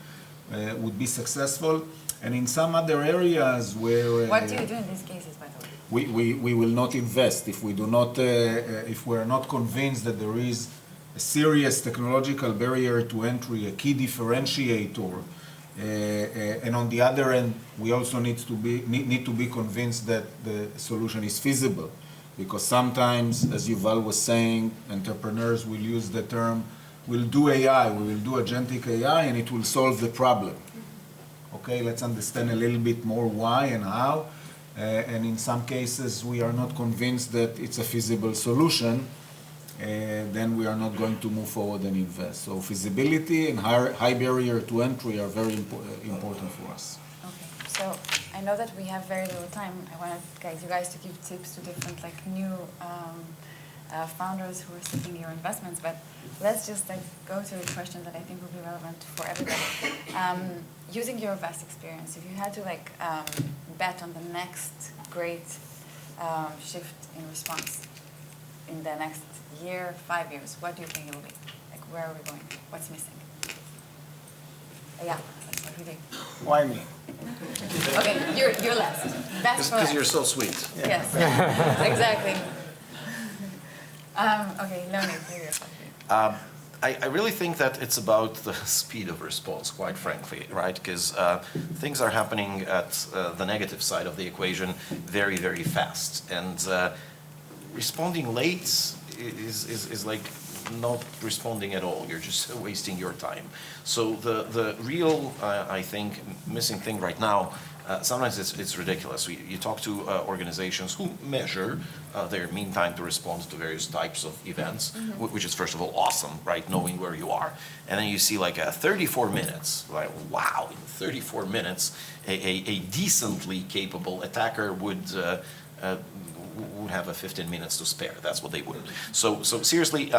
would be successful. And in some other areas where... What do you do in these cases, by the way? We will not invest if we do not, if we're not convinced that there is a serious technological barrier to entry, a key differentiator. And on the other end, we also need to be convinced that the solution is feasible. Because sometimes, as Yuval was saying, entrepreneurs will use the term, we'll do AI, we will do agentic AI, and it will solve the problem. Okay, let's understand a little bit more why and how. And in some cases, we are not convinced that it's a feasible solution, then we are not going to move forward and invest. So feasibility and high barrier to entry are very important for us. Okay, so I know that we have very little time. I wanted you guys to give tips to different new founders who are seeking your investments, but let's just go to a question that I think will be relevant for everybody. Using your vast experience, if you had to bet on the next great shift in response in the next year, 5 years, what do you think it will be? Where are we going? What's missing? Yeah, let's start with you. Why me? Okay, you're last. Best Because you're so sweet. Yes, exactly. Okay, Leonid, maybe you're talking. I really think that it's about the speed of response, quite frankly, right? Because things are happening at the negative side of the equation very, very fast. And responding late is like not responding at all. You're just wasting your time. So the real, I think, missing thing right now, sometimes it's ridiculous. You talk to organizations who measure their mean time to respond to various types of events, which is first of all awesome, right? Knowing where you are. And then you see 34 minutes, like wow, in 34 minutes, a decently capable attacker would have a 15 minutes to spare. That's what they would. So seriously,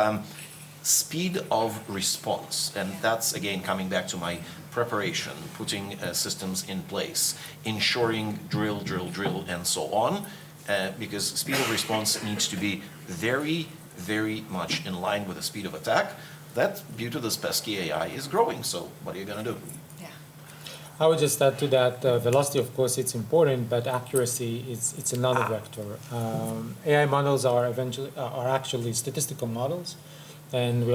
speed of response, and that's again coming back to my preparation, putting systems in place, ensuring drill, and so on, because speed of response needs to be very, very much in line with the speed of attack. That, due to this pesky AI, is growing. So what are you going to do? I would just add to that, velocity, of course, it's important, but accuracy, it's another vector. AI models are actually statistical models, and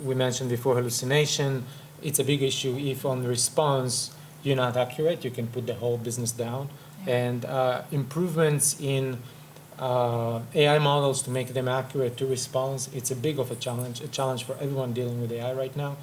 we mentioned before hallucination. It's a big issue if on the response you're not accurate, you can put the whole business down. And improvements in AI models to make them accurate to response, it's a big of a challenge for everyone dealing with AI right now.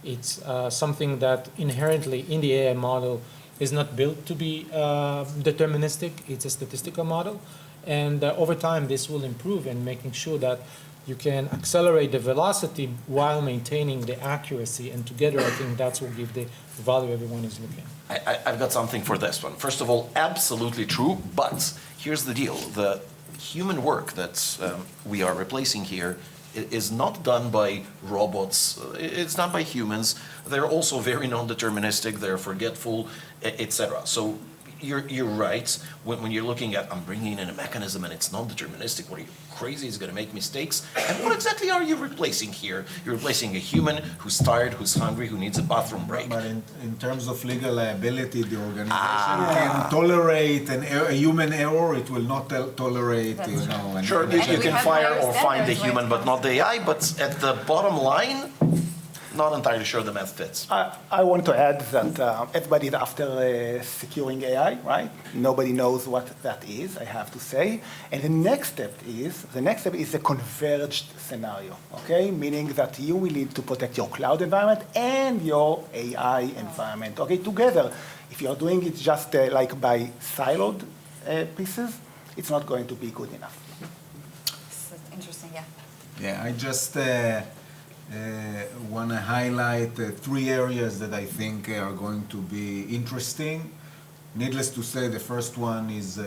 It's something that inherently in the AI model is not built to be deterministic. It's a statistical model. And over time, this will improve in making sure that you can accelerate the velocity while maintaining the accuracy. And together, I think that's what gives the value everyone is looking. I've got something for this one. First of all, absolutely true, but here's the deal. The human work that we are replacing here is not done by robots. It's done by humans. They're also very non-deterministic. They're forgetful, etc. So you're right. When you're looking at, I'm bringing in a mechanism and it's non-deterministic, what are you, crazy, is going to make mistakes? And what exactly are you replacing here? You're replacing a human who's tired, who's hungry, who needs a bathroom break. But in terms of legal liability, the organization can tolerate a human error. It will not tolerate, Sure, you can fire or find the human, but not the AI. But at the bottom line, not entirely sure the math fits. I want to add that everybody is after securing AI, right? Nobody knows what that is, I have to say. And the next step is a converged scenario, okay? Meaning that you will need to protect your cloud environment and your AI environment, okay, together. If you're doing it just like by siloed pieces, it's not going to be good enough. Interesting, yeah. Yeah, I just want to highlight 3 areas that I think are going to be interesting. Needless to say, the first one is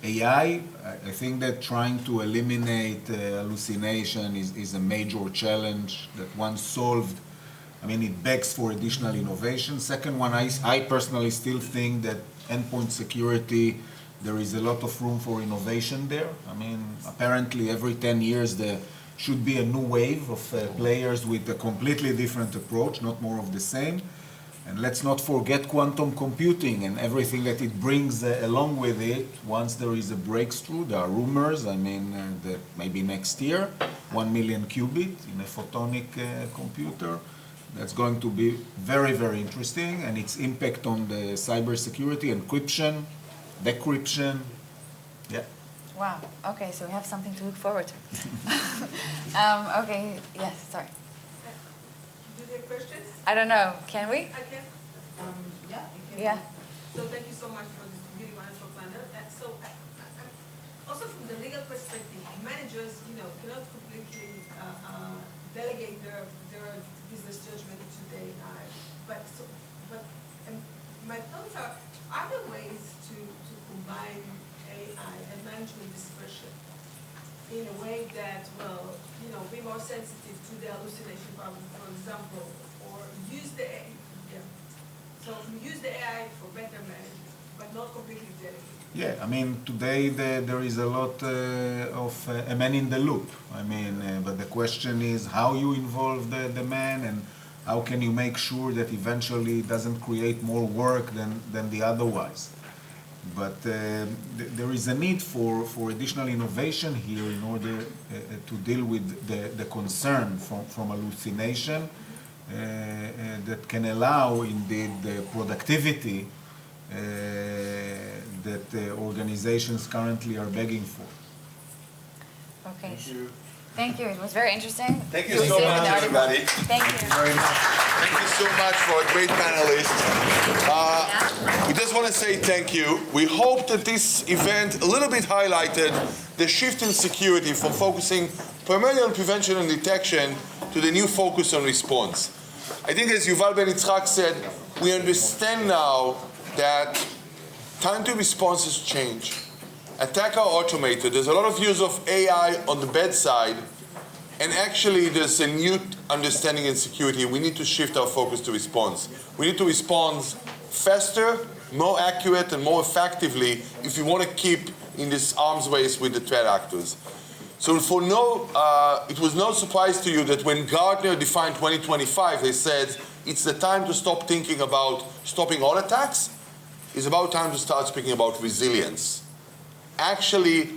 AI. I think that trying to eliminate hallucination is a major challenge that once solved, I mean, it begs for additional innovation. Second one, I personally still think that endpoint security, there is a lot of room for innovation there. I mean, apparently every 10 years there should be a new wave of players with a completely different approach, not more of the same. And let's not forget quantum computing and everything that it brings along with it. Once there is a breakthrough, there are rumors, I mean, that maybe next year, 1 million qubit in a photonic computer. That's going to be very, very interesting, and its impact on the cybersecurity, encryption, decryption, yeah. Wow, okay, so we have something to look forward to. Okay, yes, sorry. Do you have questions? I don't know, can we? I can. Yeah. Yeah. So thank you so much for this really wonderful panel. So also from the legal perspective, managers, cannot completely delegate their business judgment to the AI. But my thoughts are there ways to combine AI and management discretion in a way that will, be more sensitive to the hallucination problem, for example, or use the AI. So use the AI for better management, but not completely delegate. Yeah, I mean, today there is a lot of a man in the loop. I mean, but the question is how you involve the man and how can you make sure that eventually it doesn't create more work than the otherwise. But there is a need for additional innovation here in order to deal with the concern from hallucination that can allow indeed the productivity that organizations currently are begging for. Okay. Thank you. It was very interesting. Thank you so much, everybody. Thank you. Very much. Thank you so much for a great panelist. We just want to say thank you. We hope that this event a little bit highlighted the shift in security from focusing primarily on prevention and detection to the new focus on response. I think as Yuval Ben Yitzchak said, we understand now that time to response has changed. Attacks are automated. There's a lot of use of AI on the bedside, and actually there's a new understanding in security. We need to shift our focus to response. We need to respond faster, more accurate, and more effectively if we want to keep in this arms race with the threat actors. So it was no surprise to you that when Gartner defined 2025, they said it's the time to stop thinking about stopping all attacks. It's about time to start speaking about resilience. Actually,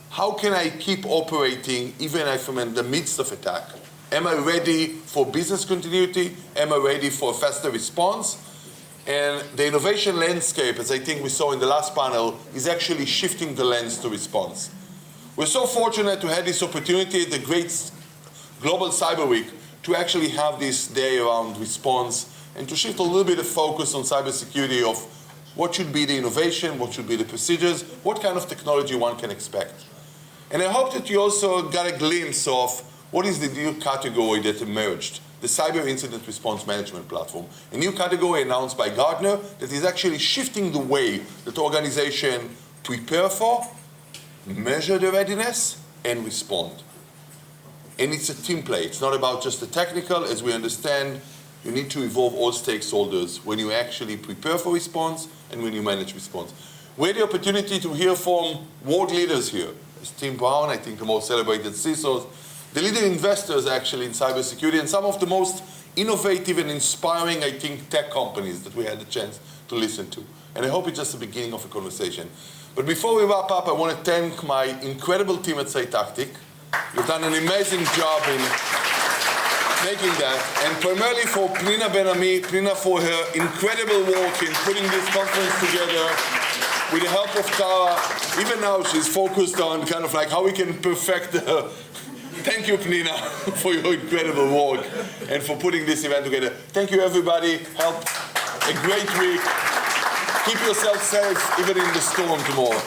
how can I keep operating even if I'm in the midst of attack? Am I ready for business continuity? Am I ready for a faster response? And the innovation landscape, as I think we saw in the last panel, is actually shifting the lens to response. We're so fortunate to have this opportunity at the great Global Cyber Week to actually have this day around response and to shift a little bit of focus on cybersecurity of what should be the innovation, what should be the procedures, what kind of technology one can expect. And I hope that you also got a glimpse of what is the new category that emerged, the Cyber Incident Response Management Platform, a new category announced by Gartner that is actually shifting the way that organizations prepare for, measure the readiness, and respond. And it's a team play. It's not about just the technical. As we understand, You need to involve all stakeholders when you actually prepare for response and when you manage response. We had the opportunity to hear from world leaders here. It's Tim Brown, I think the most celebrated CISOs, the leading investors actually in cybersecurity, and some of the most innovative and inspiring, I think, tech companies that we had the chance to listen to. And I hope it's just the beginning of a conversation. But before we wrap up, I want to thank my incredible team at Cytactic. You've done an amazing job in making that, and primarily for Pnina Ben-Ami, Pnina for her incredible work in putting this conference together with the help of Tara. Even now she's focused on kind of like how we can perfect the... Thank you, Pnina, for your incredible work and for putting this event together. Thank you, everybody. Have a great week. Keep yourself safe, even in the storm tomorrow.